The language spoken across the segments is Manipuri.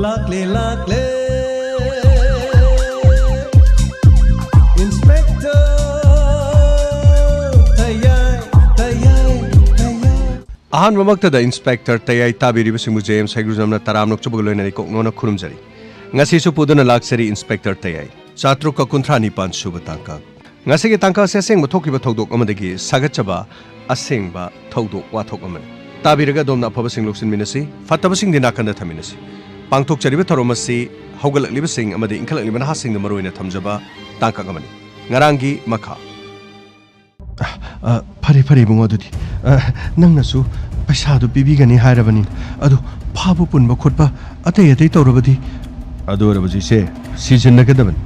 lakle Inspector Tayai Ahan mamakta da Inspector Tayai tabiri bisingu James Hagruzamna taramnok chubagloinani koknona khurumjari ngasi su puduna laksari Inspector Tayai Chatru ka kunthani pan suba tangka ngasi gi tangka se seng bothoki ba thodok amadagi sagachaba aseng ba thodok wathok amani tabiraga domna phaba sing loksin minasi fataba sing dina kanda thaminasi pangthok chariba tharomasi haugalakliba sing amadi inkhalakliba na hasing na maroina thamjaba tangka amani ngarangi makha Pari bungo dudi nangnasu paisa du pibigani hairabani adu phabu punba khotpa atai taurabadi adu rabaji se season nagadabani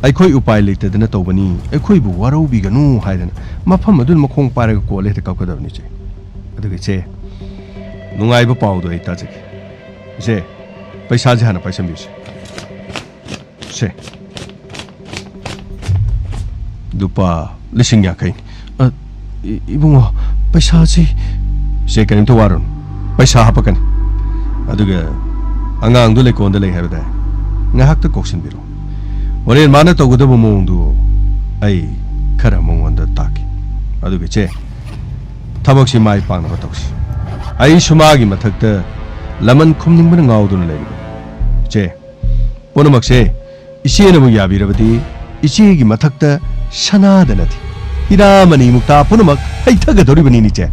aikhoi upai leitadana tawbani aikhoi bu warau biganu haidana mafam adun makhong paraga kole ta kakadabani che adugi che nungai ba pawdo ai tajaki se paisa je hana paisa muse se dupa lising yakai ibungo paisa si se kanim to waron paisa hapakan aduga angang du lekon de lei habada ngahak ta koksin biro Oren mana to gudu mongdu ai khara mongwanda taki aduga che thabak si mai pang na toksi ai sumagi mathakta laman khumning bana ngaudun lei che ponamak se ise na bu yabirabadi ise gi mathakta sana da nathi hiramani mukta ponamak ai thaga dori bani ni che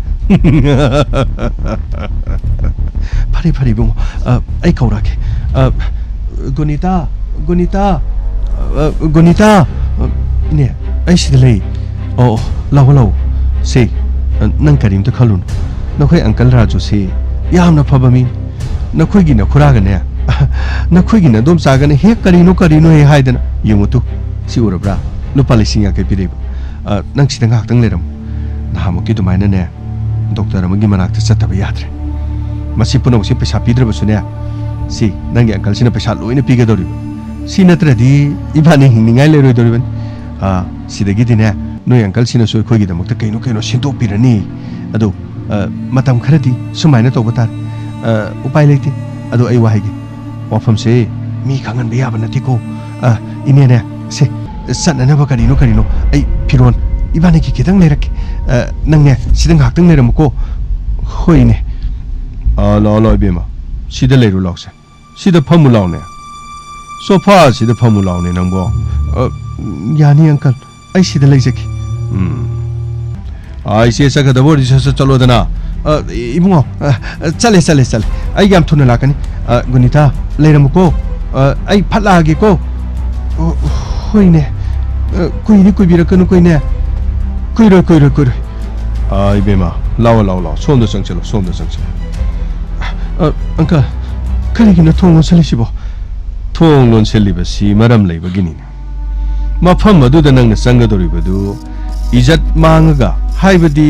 pari bung ai kaurake Gunita ne ai sidalei oh law se nang karim to khalun nakhoi uncle raju se yamna phabami nakhoi gi na khuraga ne nakhoi gi na dom saga ne he karino he haidana yumutu si urabra lupa lising ke pire nang sidang hak tang leram nahamuki dumaina ne doctor amagi manak ta chataba yadre masi puno si pesa pidra basune si nang uncle sina pesa loina piga dori si natradi ibani hinningai le roi doriban sidagi dine no uncle sina so khoi gi da mukta kaino sinto pirani ado matam kharati sumaina to batar upai leiti ado ai wahigi wafam se mi khangan be yaba nati ko ine ne se sanna na ba karino ai piron ibani ki kedang lerak nang ne sidang hak tang leram ko hoi ne lo bema sida leiru lokse sida phamu laune sofa sida phamu laune nangbo yani uncle ai sida leijaki ai se saka da bori se chalo dana ibungo chale ai gam thuna lakani gunita leiram ko ai phatla ge ko hoine kuini birakanu koine kuiro ai bema law somdo sangchalo uncle kari gina thong selisibo thong lon seliba si maram leiba gini mafam adu da nang na sanga dori badu ijat mangaga haibadi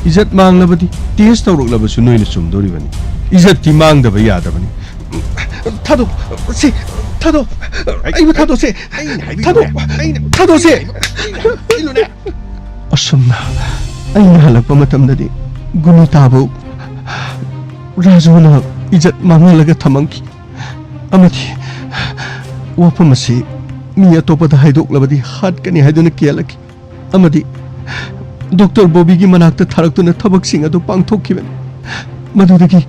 ijat manglabadi test tawrok labasu noina sum dori bani ijat ti mangda ba yada bani thado se ilune asumna aina halakpa matamdadi gunitabu Razuna ijat mangalaga thamangki amati wapamasi mi atopada haidok labadi hat kani haiduna kialaki amadi Dr. Bobby gi manakta tharaktuna thabak sing adu pangthokkiben madudagi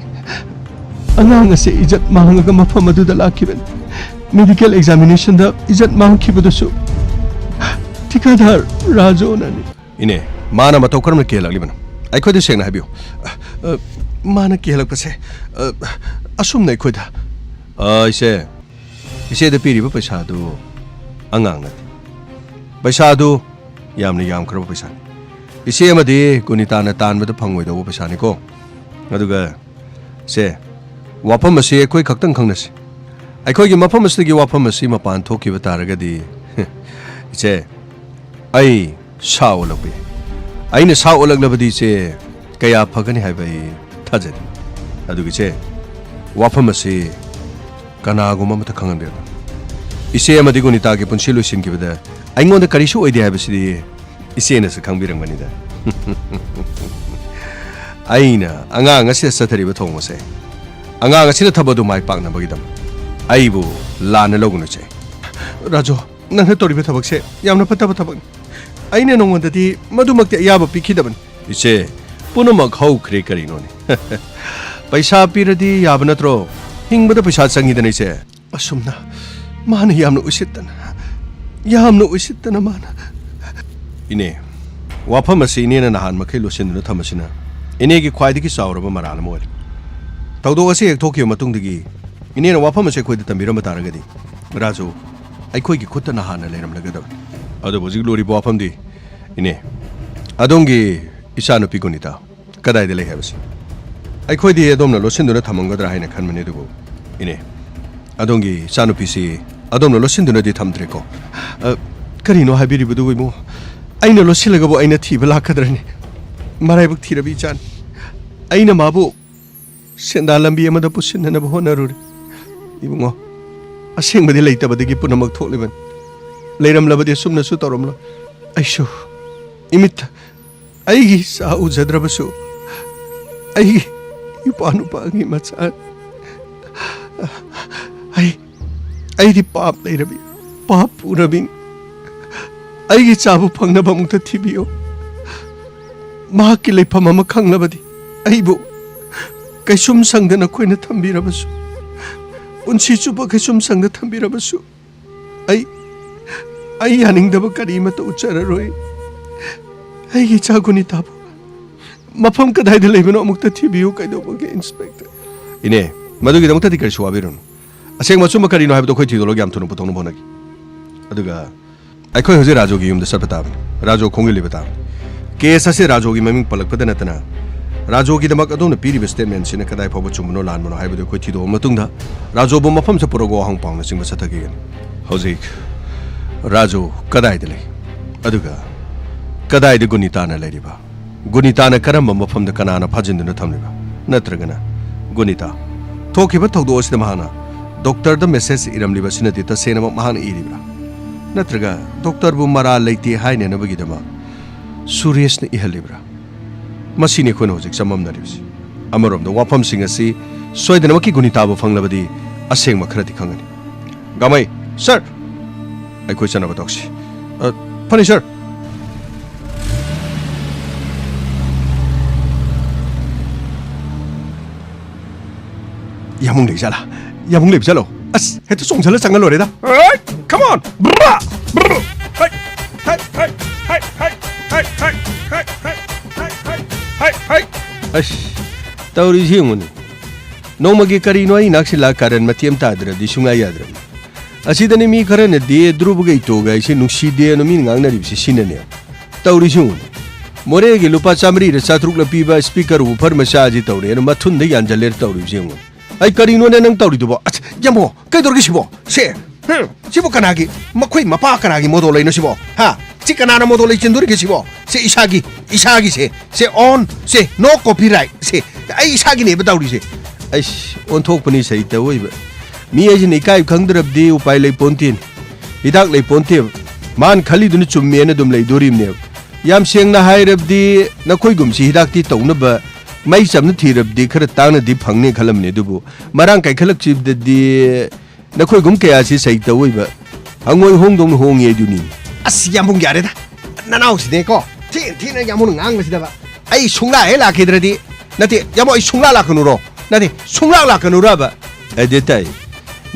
angang ase ijat mangaga mafam adu dalakkiben medical examination da ijat mangkhibadusu tikadar rajonani ine mana matau karam kialakliban aikhodi sengna habiyo mana kialakpase asumna aikhoi ise da piriba paisa du angang na paisa du yam khraba paisa ise amadi gunita na tan bada phangoi do paisa ni ko aduga se wapam ase koi khaktang khangnasi aikhoi gi mafam ase gi wapam ase mapan thoki ba taragadi ise ai sao lakbe aina sao laklabadi se kaya phagani haibai thajadi adugi se wapam ase kanaguma mata khangambe ise amadi gunita gi punsi lusin gi bada aingonda karisu oide habisi ise na sa khangbirangmani da aina anga ngasi sathari ba thongmase anga ngasi na thabadu mai pakna bagidam 아이부 라는 로그노제 라조 낭나 또리베 타박세 얌나 파타바 타박 아이네 농원다디 마두막대 야바 비키다번 이제 뿌노막 하우 그래 거리노니 पैसा पिरदी याब नत्रो हिंगबद पैसा चंगिदन इसे असुमना मान यामना उसितना मान इने वाफम असे इने नहान मखै लोसिनदुना थमसिना इने की ख्वाइदगी चावरब मरान मोल तौदो असे एकथोकियो मतुंगदगी इने वाफम असे खोइद तमिरम तारगदी राजो अखोई की खुद नहान लेरम लगदब अदो बजिग लोरी वाफमदी इने अदोंगी इसानुपी गुनिता कदाइदे ले हैबसी अखोइदी अदोमना लोसिनदुना थमंगदरा हाइना खनमने दुगो इने अदोंगी इसानुपीसी अदोमना लोसिनदुनादि थमद्रेको करिनो हाबिरिबदु इमो आइना लोसिलगबो आइना थीबा लाखदरनि मराइबक थीरबि चान आइना माबु सेंदा लंबी अमदा पुसिननबो होनरुर इबुंगो असेंबदि लेतबदगी पुनमक थोलिबन लेरमलबदि सुमनसु तोरमलो आइसु इमित आइगी सा उजद्रबसु आइगी युपानुपागी मचा आइदी पाप लेरबि पाप पुरबि आइगी चाबु फंगनब मुक्त थिबियो महाकी लेफम अमा खंगलबदि आइबु कैसुम संगदन खोइना थंबिरबसु उनसी चुप कैसुम संगद थंबिरबसु आई यानिंगदब करीमत उच्चररोय आइगी चागुनि ताबु मफम कदाइद लेबनो मुक्त थिबियो कैदोबगे इंस्पेक्टर इने मदुगी दमक्त दिकर सुवाबिरुन असेंग मचुम करिनो हाइबदो खोइ थिदोलोग याम थुनु पुतोंनो बोनगी अदुगा अखोइ हजे राजोगी युमद सपताब राजो खोंगि लिबता केस असे राजोगी ममिंग पलकपद नतना राजोगी दमक अदोन पीरिब स्टेटमेंट सिने कदाइ फबो चुमनो लानमनो हाइबदो खोइ थिदो मतुंगदा राजोबो मफम से पुरोगो हंग पाउन सिंग सथगिगन हौजिक राजो कदाइद ले अदुगा कदाइद गुनिताना लेरिबा गुनिताना करम मफम द कनाना फाजिंदुना थमलिबा नत्रगना गुनिता थोकिबा थौदो असिद महाना डॉक्टर द मेसेज इरमलिबा सिनति तसेना महाना इरिबा नत्रगा डॉक्टर बु मरा लेति हाइने नबगिदमा सुरेश ने इहलिब्रा मसीने खोन होजिक समम नरिबसी अमरोम द वाफम सिंग असि सोइदनमकी गुनिताबो फंगलबदी असेंग मखरति खंगनि गामै सर आई कोइ चनबा डॉक्सी फनी सर यामुंग लेजाला यामुंग लेबजालो अस हेतु सोंगजला चंगल लोरेदा कम ऑन ब्रा ब्रा हाय हाय हाय हाय हाय हाय हाय हाय हाय हाय हाय अश तौरी जिंगुनी नोमगी करिनो आई नाक्सिला कारण मतियम ताद्रदि सुंगा याद्रम असिदनि मी खरन दे द्रुबगे इतोगा इसे नुक्सीदे नो मी ngangnaribsi sinane तौरी जिंगुनी मोरेगी लुपा चामरी रे चात्रुक लपीबा स्पीकर उफर मसाजी तौरे न मथुन दे यानजलेर तौरी जिंगुनी आई करिनो ने नंग तौरी दुबो यामो कैदोरगी सिबो से सिबो कनागी मखोइ मपा कनागी मोदो लैनो सिबो हा सी कनाना मोदो लै चिंदुरगी सिबो से इसागी से ऑन से नो कॉपीराइट से आई इसागी ने बताउरी से ऐस ओनथोकपनि सही तवइबा मी अजि ने काय खंगद्रबदि उपाय लै पोंतिन हिदाक लै पोंते मान खली दुन चुम्मेन दुम लै दोरिमने याम सेंगना हाइरबदि नखोइ गुमसि हिदाकति तौनबा मई चमन थीरबदि खर तांगना दि फंगने खलमने दुबु मरांग काय खलक चिबदि नखोइ गुम कया सि सही तवइबा हंगोइ होंगदोंग होंगे दुनि अस यामुंग यारेदा ननाउ सिने को थीना यामुंग ngang सिदाबा आई सुंगला हे लाखेद्रदि नते यामो आई सुंगला लाखनुरो नते सुंगला लाखनुराबा अदेताई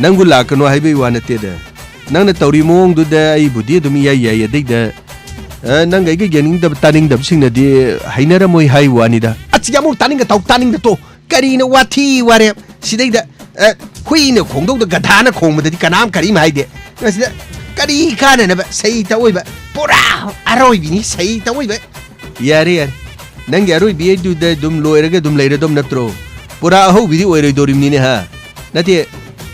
नंगु लाखनो हाइबे वानतेदा नंगना तौरी मोंग दुदा आई बुदि दुम याय अदैदा नंग आई गेनिंग दब तानिंग दब सिंगनदि हाइनरा मोइ हाइ वानिदा अच यामुंग तानिंग तो करिनो वाथी वारे सिदैदा हुइनो खोंगदो गधाना खोंगमदि कनाम करिम हाइदे नसिदा करी काननबा सही तवइबा पुरा अरोइबिनी सही तवइबा यारे नंग अरोइबि दुदा दुम लोइरगे दुम लैरदम नत्रो पुरा हौबिदि ओइरैदोरिमनिने हा नते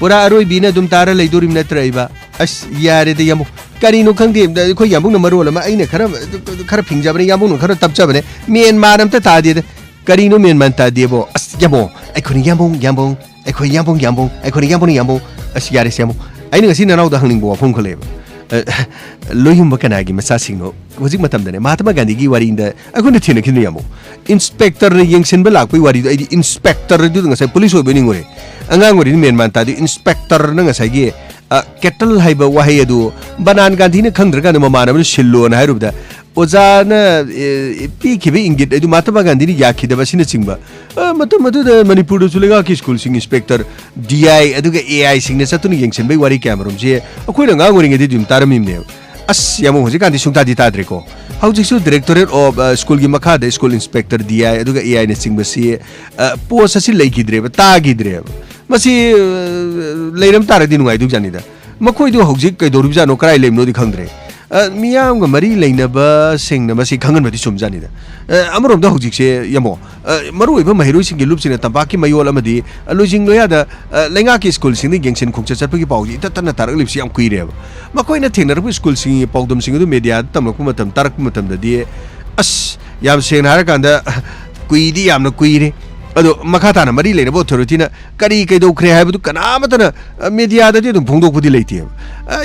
पुरा अरोइबिना दुम तारा लैदोरिम नत्रैबा अस यारे दे यामु करिनो खंगदे खोइ यामुंग मरोल मा आइने खरा फिंगजाबने यामुंग खरा तपजाबने मेन मानम त तादे करिनो मेन मान तादेबो अस यामो आइखोनि यामुंग अस यारे सेमो आइने ngasi ननाउ दा हंनिंगबो वाफम खलेबा loyum bakanagi masasingno hojik matamdane Mahatma Gandhi gi wari inda akuna thina khinu yamo inspector na yengsen ba lakpui wari do ai inspector du ngasai police oi bani ngore angang wari men man ta di inspector na ngasai gi kettle haiba wahai adu banan Gandhi na khangdra ga mama na shillo na hairubda oza na pi khibe ingit adu Mahatma Gandhi ni yakhi da basina chingba matu da Manipur du chulega ki school sing inspector DI adu ga AI sing na satuni yengsen bai wari camera je akoi na ngang wari ngi dim taramim ne as yamu hoji kandi sungta di tadre ko hauji su directorate of school gi makha de school inspector DI adu ga AI ne sing basi post asi leikidre ba ta gidre masi leiram tara di nungai du jani da makoi du hoji kai doru jano krai lemno di khangdre miyam ga mari leina ba sing na masi khangan ba di sum jani da amarom da hoji se yamo maru iba mahiro sing gi lup sing na tabaki mayol amadi lojing loya da lenga ki school sing ni gengsen khungcha chatpa gi pawji ta tan tarak lip si am kuire makoi na thengnar bu school sing pawdom sing du media tamlak matam tarak matam da di as yam sing na kanda kuidi yam na kuire ado makata na mari leina bo authority na kari kai do khre haibu kana matana media da dum phongdok pudi leite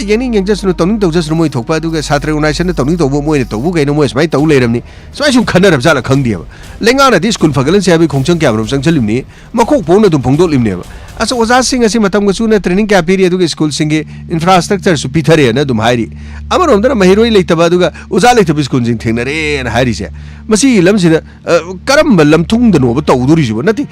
yening yang jasnu tawning taw jasnu moi thokpa du ga satra organization na tawning tawbo moi ne tawbu kai no moi smai taw leiramni smai sum khanar ab jala khangdi lenga na di school phagalan se abi khongchang kya rom changchalimni makhok pon na dum phongdok limne asa oza sing asi matam ga su na training kya period du school singe infrastructure su pithare na dum hairi amarom da mahiroi leitaba du ga oza leitaba school jing thengnare na hairi se masi lamsina karam lam thung da no ba tawduri ju nati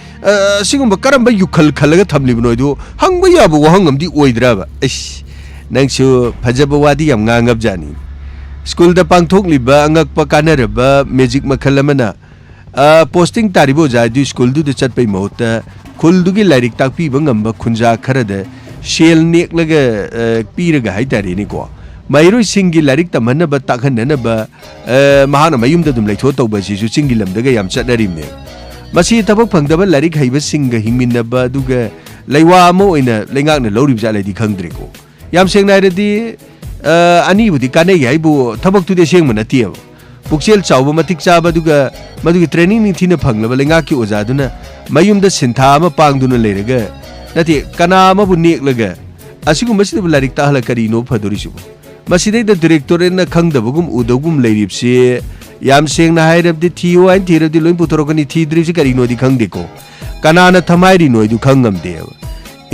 singum karam ba yukhal khalaga thamli bno du hang ba ya bu hangam di oidra ba ish nang su phajaba wadi yam ngangap jani school da pangthok liba angak pa kanar ba magic makhalamana posting taribo ja du school du chat pai mota khul du gi lairik tak pi bangam ba khunja khara da shel nek laga piraga hai tari ni ko mairoi singi lairik tamanna ba takhan na ba mahana mayum da dum laitho taw ba si su singi lam daga yam chatnarim ne masi tabak phangdaba lairik haiba singa hingminna ba duga laiwa mo ina lengak na lorib ja lai di khangdre ko yam sengna radi ani budi kanai haibu tabak tu de sengma na tiya puksel chawba matik chaba duga madugi training ni thina phanglaba lengak ki oja duna mayum da sintha ma pangduna leiraga nati kana ma bu nek laga asigu masi da lairik ta hala kari no phadori su masi da director na khangdabugum udogum leiripse yam sengna hairab di thiyo an thirab di loin putorokani thidri si kari no di khangde ko kana na thamairi no du khangam de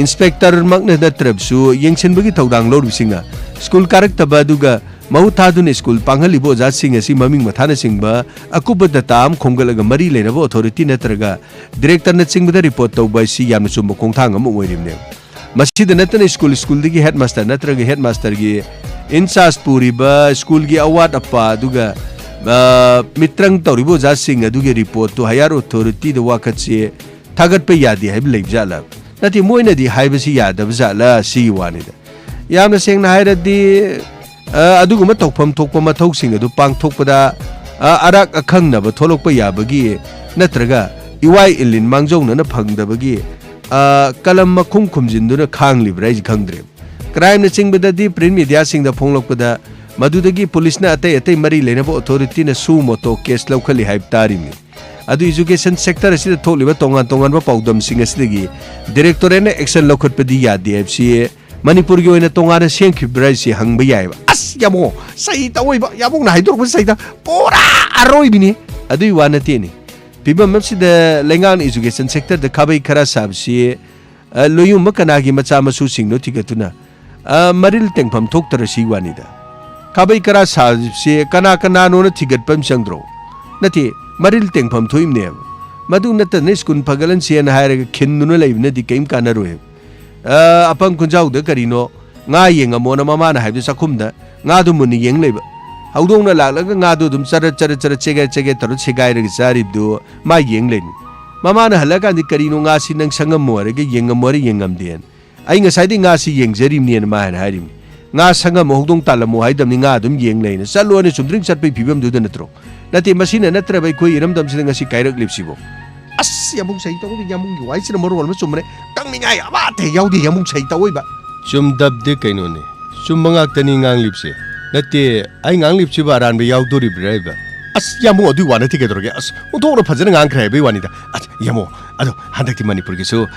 inspector makna da trab su yengchen bagi tawdang loru singa school karak tabaduga mau thadun school panghali bo ja singa si maming mathana singba akuba da tam khongalaga mari leina bo authority natraga director na singba report taw ba si yam sum khongthang am oirimne masi da natana school digi headmaster natraga headmaster gi in charge puri ba school gi award apa duga mitrang tawribo ja singa dugi report to higher authority da wakatse thagat pe yadi haib leib jala nati moina di haibasi yadab jala si wani da yamna sengna hairadi aduguma tokpham thokpa mathok sing adu pang thokpada arak akhangna ba tholokpa yabagi natraga iwai ilin mangjongna na phangdabagi kalam makhum khumjinduna khanglibra ji khangdre crime na singbada di print media sing da phonglokpada madudagi police na atai mari lenabo authority na su moto case laukhali haib tarimi adu education sector asida tholiba tongan ba pawdam sing asidagi directorate na action lokhotpadi yadi fc manipur gi oina tongan sengkhi brasi hangba yai as yamo sai ta oiba yamong na haidor ba sai ta pura aroi bini adu wana tini pibam mapsida lengan education sector da khabai khara sabsi loyum makana gi macha masu sing no tigatuna maril tengpham thoktar si wani da khabai khara sabsi kana no na thigat pam sangdro nati maril tengpham thoim ne madu nata ne skun phagalan sian hairaga khinnuna leibna di kaim kana roe apang kunjau da karino nga yenga mona mama na haibu sakhumda nga du muni yeng leiba haudong na laglaga nga du dum chara chege taru chegai reg sarib du ma yeng len mama na halaka di karino nga si nang sangam more ge yengam more yengam den ai nga sai di nga si yeng jerim nien ma han harim nga sangam haudong talamo haidam ni nga dum yeng len salo ne sumdring chat pe phibam du da natro nati masina natra bai koi iram dam singa si kairak lipsibo as yamung sai taw yamung gi wai sina moro wal ma sumre tang ni ngai aba the yaudi yamung sai taw ba sum dab de kaino ne sum mangak tani ngang lipse nati ai ngang lipsi ba ran be yaudori braiba as yamu adu wana ti gedroge as uthoro phajana ngang khrai be wani da as yamu ado handakti manipur gi so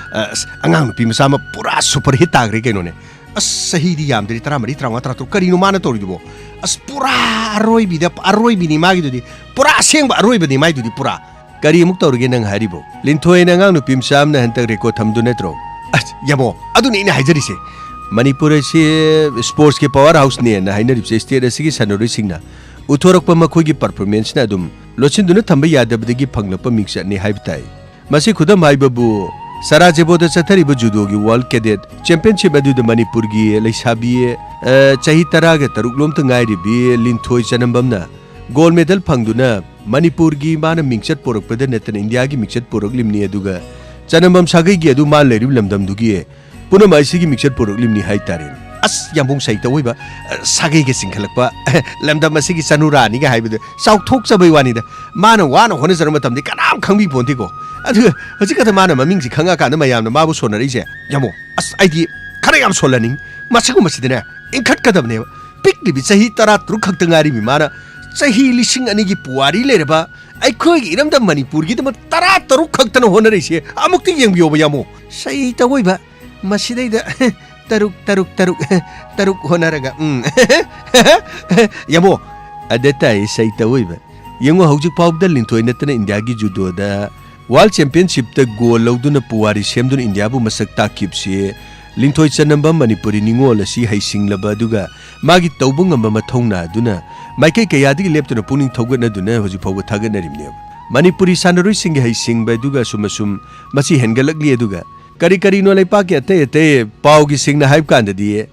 angang pi masama pura super hit tagre kaino ne sahidi yam dari tara mari tara tara kari no mana tori dubo pura aroi bini magi dudi pura seng ba aroi bini mai dudi pura kari muk tori ge nang haribo linthoi na ngang no pimsam na hantak reko thamdu netro yamo adu ni ina haijari se manipur se sports ke power house ne na hainari se state asigi sanori singna uthorokpa makhoigi performance na dum lochinduna thamba yadabdagi phanglapa mixer ne haibtai masi khudam haibabu Sarajevo Sathariba Judo World Cadet Championship adu the Manipur gi Laisabi Chahi Taraga Taruklom Tangai bi Linthoi Chanambamna gold medal phangduna Manipur gi mana mixer porok pada netan India gi mixer porok limni aduga Chanambam sagai gi adu mal lerib lamdam dugi puna maisi gi mixer porok limni hai tarin yambung saita oiba sagai ge singkhalakpa lamdam asigi sanurani ga haibu sau thok sabai wani da mana wana hone zarma tamdi kanam khangbi ponti ko adu hojika mana maming si khanga ka na mayam na mabu sonari je yamo aidi khare yam solani masagu masidina inkhat kadabne pikli bi sahi tara tru khak tangari mi mana sahi lising ani gi puari lereba ai khoi gi iramda manipur gi dam tara taru khak tan honari se amukti yengbiyo yamo sai ta oiba masidai da taruk honaraga yamo adeta sai ta oiba yengo hojik pawda linthoi natana India gi judo da World Championship ta goal lauduna puwari semdun India bu masak takip se linthoi chanamba manipuri ningol asi haising laba duga magi tawbung amba mathongna duna maikai kayadi leptuna puning thogatna duna hoji pawba thagana rimne manipuri sanaroi sing haising ba duga sumasum masi hengalakli duga kari no lepa ke ate pau gi sing na hype kan di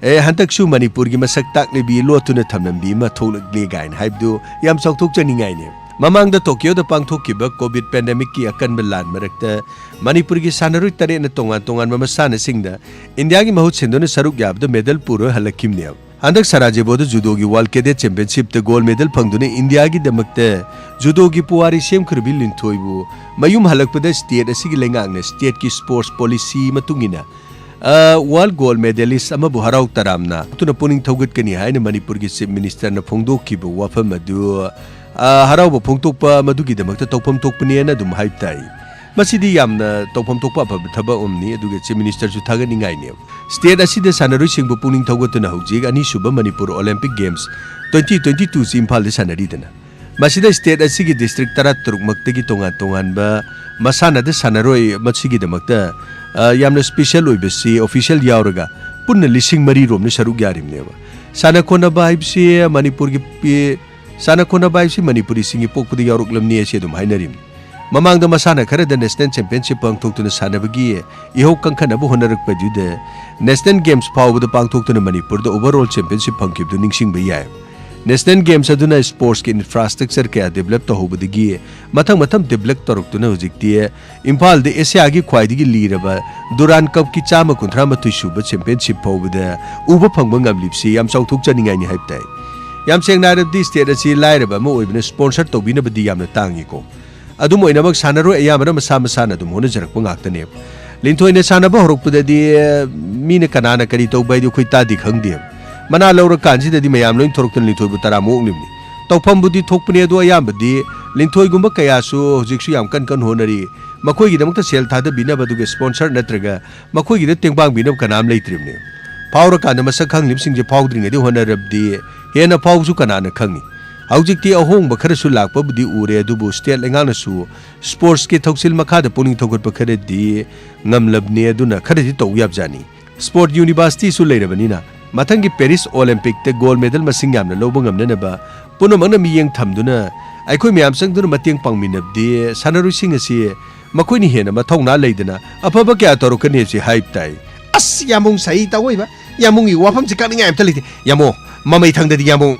hantak su manipur gi masak tak le bi lotuna thamnam bi ma tholak le gain hype du yam sok thok chani ngai ne mamang da Tokyo da pangthok ki ba covid pandemic ki akan belan marakta manipur gi sanarui tare na tongan ma sana sing da India gi mahut sindona saruk yab da medal puro halakim ne handak Sarajevo da judo gi world cadet championship da gold medal phangdune India gi damakta judo gi puari sem khurbi linthoi bu mayum halakpada state asigi lengang ne state ki sports policy matungina world gold medalist ama bu harau taramna tuna puning thogut kani haina manipur gi chief minister na phongdok ki bu wafam adu harau bu phongtokpa madugi damakta tawpham tokpani na dum haiptai masidi yamna tawpham tokpa ba thaba umni aduga chief minister ju thaga ningai ne state asida sanaroi sing bu puning thogotuna hojik ani suba manipur olympic games 2022 simphal de sanari dana masida state asigi district tara turuk maktagi tongan ba masana de sanaroi masigi damakta yamna special oibasi official yauraga punna lising mari romne saruk yarim ne sana kona baib si manipur gi sana kona baib si manipuri singi pokpudi yauruk lamni ase dum hainarim mamang da masana khare da national championship pangthok tuna sanabagi iho kangkhana bu honarak pajude national games pawbu da pangthok tuna manipur da overall championship pangkib du ningsing ba yai national games aduna sports ki infrastructure ka develop to hobudigi matham develop torok tuna hojikti imphal de asia gi khwaidigi liraba duran cup ki chama kunthra matui suba championship pawbu da uba phangba ngamlipsi yam chauthuk chaningai ni haiptai yam sengna rabdi state asi lairaba mo oibna sponsor tobina badi yamna tangi ko adum oinamak sanaro ayamana masa na dum hona jarak pangaktane linthoi ne sanaba horokpuda di mina kanana kari tawbai di khoita di khangdi mana laura kanji di mayam loin thoroktan linthoi bu tara mo onglimni tawpham budi thokpne adu ayambadi linthoi gumba kayasu hojiksu yam kan honari makoi gi damakta sel thada bina badu ge sponsor natraga makoi gi de tengbang bina kanam leitrimne pawra kana masak khanglim singje pawdring edi hona rabdi hena pawsu kanana khangni hawjikti ahong ba kharasu lakpa budi ure adubu state lengana su sports ke thoksil makha da puning thogot ba khare di ngamlabne aduna khare di to yabjani sport university su leirabani na mathangi Paris Olympic te gold medal masing yamna lobo ngamna ba punamangna miyeng thamduna aikhoi miyam sangduna mateng pangminabdi sanaru sing asi makoi ni hena mathongna leidana afaba kya torokani si hype tai yamung sai tawoiba yamung i wafam chikani ngam talite yamo mamai thangdadi yamung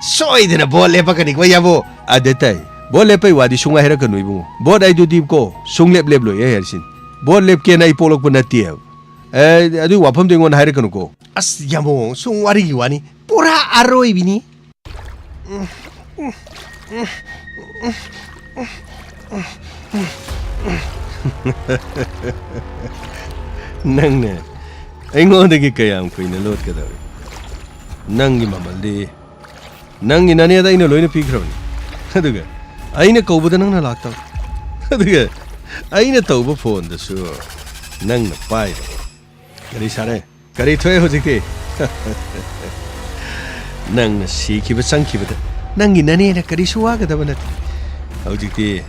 soidena bol lepakani ko yabo adetai bol lepai wadi sunga hera kanu ibu bol ai du dip ko sunglep leplo ye hersin bol lep ke nai polok punatie adu wafam de ngon hera kanu ko yamung sung wari wani pura aroi bini nangna aingodagi kayam kuina lot kadawi nangi mamaldi nangi nani ada ina loina pikrabani aduga aina kawbada nangna lakta aduga aina tawba phone da su nangna pai kari sare Kari thoe hojikti. Nang sikhiba changkhibada nangi nane na kari suwaga dabana. Hojikti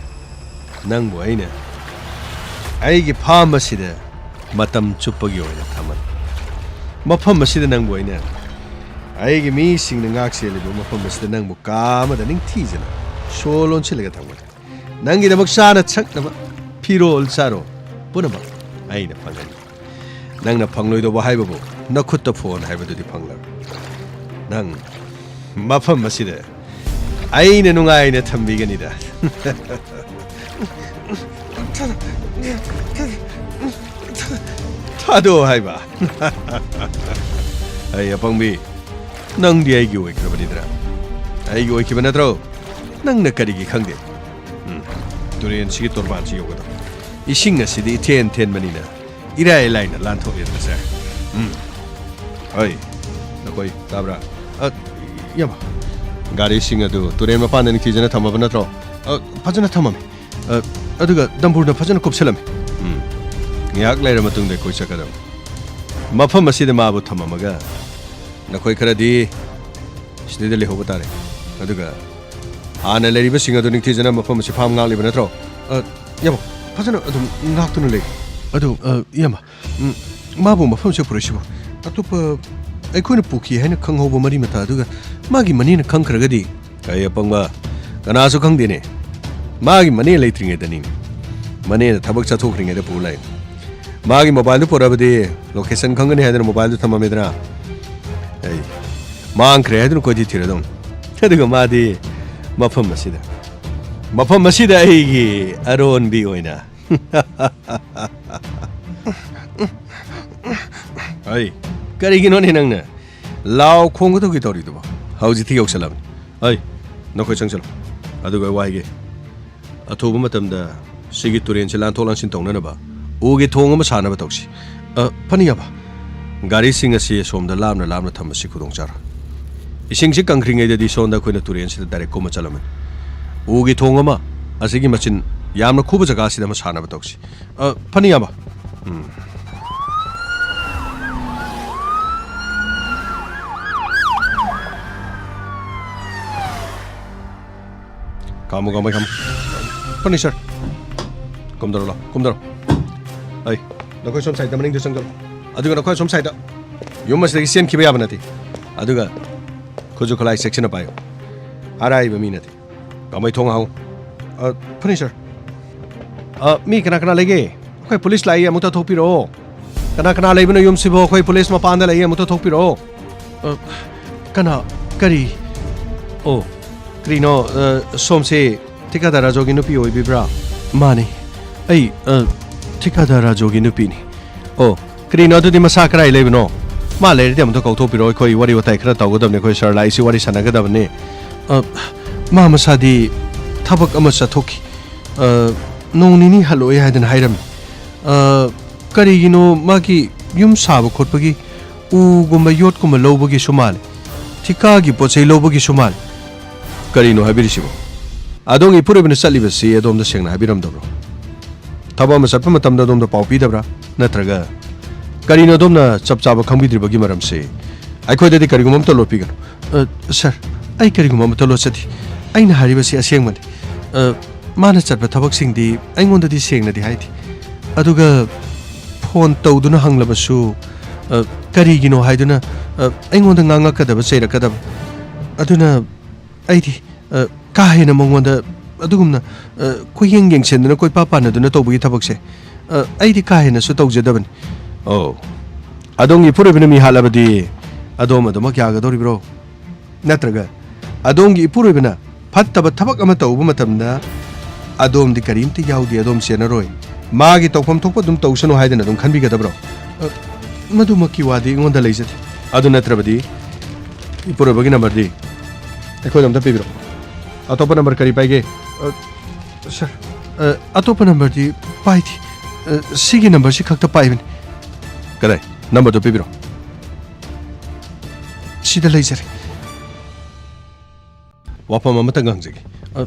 nang bo aina. Aigi pham asida matam chuppagi oina thaman. Mafam asida nang bo aina. Aigi mi sing na ngak sele bo mafam asida nang bo kama da ning thijana. Solon chilaga thamman. Nangi da maksana chak na pirol saro punama aina phangani. Nang na phangloi do ba haiba bo na khutta phone haiba do di phangla. Nang mafam asida aina nungai na thambigani da. Thado haiba. Ai apangbi nang di ai gi oi krabani dra. Ai gi oi ki banatro. Nang na kari gi khangde. Turen si torban si yoga. Ising asidi ten manina. Irai laina lan thok yet sa. Ai nakoi tabra. Yama. Gari singa do turen ma pan ni tijana thama banatro. Phajana thamami. Aduga dambur phajana kopselam. Ngiak laira matung de koi sakadam. Mafam asida ma bu thamamaga. Nakoi kharadi sidida le hoba tare. Aduga ana leriba singa do ning tijana mafam si pham ngal liba natro. Yama phajana adum ngak tunu le. Adu yama. Mabu mafam se purisibo. Atupa aikhoina pukhi haina khanghoba mari mata aduga magi mani na khangkhragadi kai apangba kana su khangde ne. Magi mani leitringe dani. Mani thabak cha thokringe de pulai. Magi mobile porabadi location khangani haidana mobile thamamedra. Ai mang khre haidana ko ji thiradom. Aduga madi mafam masida ai gi aron bi oina. Ai karigino ne nangna law khong to gi tori do hauji thi yoksalam. Ai nokoi changsalo aduga waige athoba matamda sigi turen se lan tholan sin tongna ba oge thong ma sana ba tawsi phaniya ba gari singa si somda lamna thamasi khudong char ising si kangkhringe de di sonda khoina turen se direct ko ma chalam oge thong ma asigi machin yamna khuba jaga si da ma sana ba tawsi phaniya ba kamu Punisher. Kom daro. Ai, nakoi som side maning dusang daro. Aduga nakoi som side. Yomas lagi sian kiba yabanati. Aduga khoju kholai section pa yo. Arai ba minati. Kamai thong hau. Punisher. Mi kana lege. Khoi police lai amuta thopiro. Kana lai bino yum sibo khoi police ma panda lai amuta thopiro. Kana kari. Oh. Krino somse tikadara jogi nupi oi bibra mani ai tikadara jogi nupi ni oh krino du di masakra ile bino ma le dem to ko to piro khoi wari watai khra taw godam ne khoi sar lai si wari sanaga dab ne ma masadi thabak ama sa thoki noni ni haloi hadan hairam kari gino magi yum sab khotpagi u gumba yot kuma lobagi sumal thika gi pochei lobagi sumal Karino habirisibo adong ipure bina saliba si adom da sengna habiram dabro thaba ma satpa matam da dom da paupi dabra natraga karino dom na chapchaba khambidri bagi maram se ai khoi dadi karigum am to lopi gan sir ai karigum am to lo chati ai na hariba si aseng mani mana chatpa thabak sing di ai ngon da di sengna di haiti aduga phone tawduna hanglaba su karigino haiduna ai ngon da nganga kadaba seira kadaba aduna aidi kahena mongwanda adugumna koi yeng sendna koi papa na duna tobugi thabakse aidi kahena su tawjadaban oh adongi puribina mi halabadi adoma doma kya ga dori bro natraga adongi puribina phattaba thabak ama tawbu matamda adom di karimti yaudi adom senaroi magi tawpam thokpa dum tawsanu haidana dum khanbi ga dabro maduma ki wadi ngonda leijate adu natrabadi ipurabagi number di Ekoi dam da pibiro. Atopa number kari paige. Sir. Atopa number di paiti. Sigi number si khakta paibin. Kadai number do pibiro. Sida leizare. Wapa mama tangang jagi.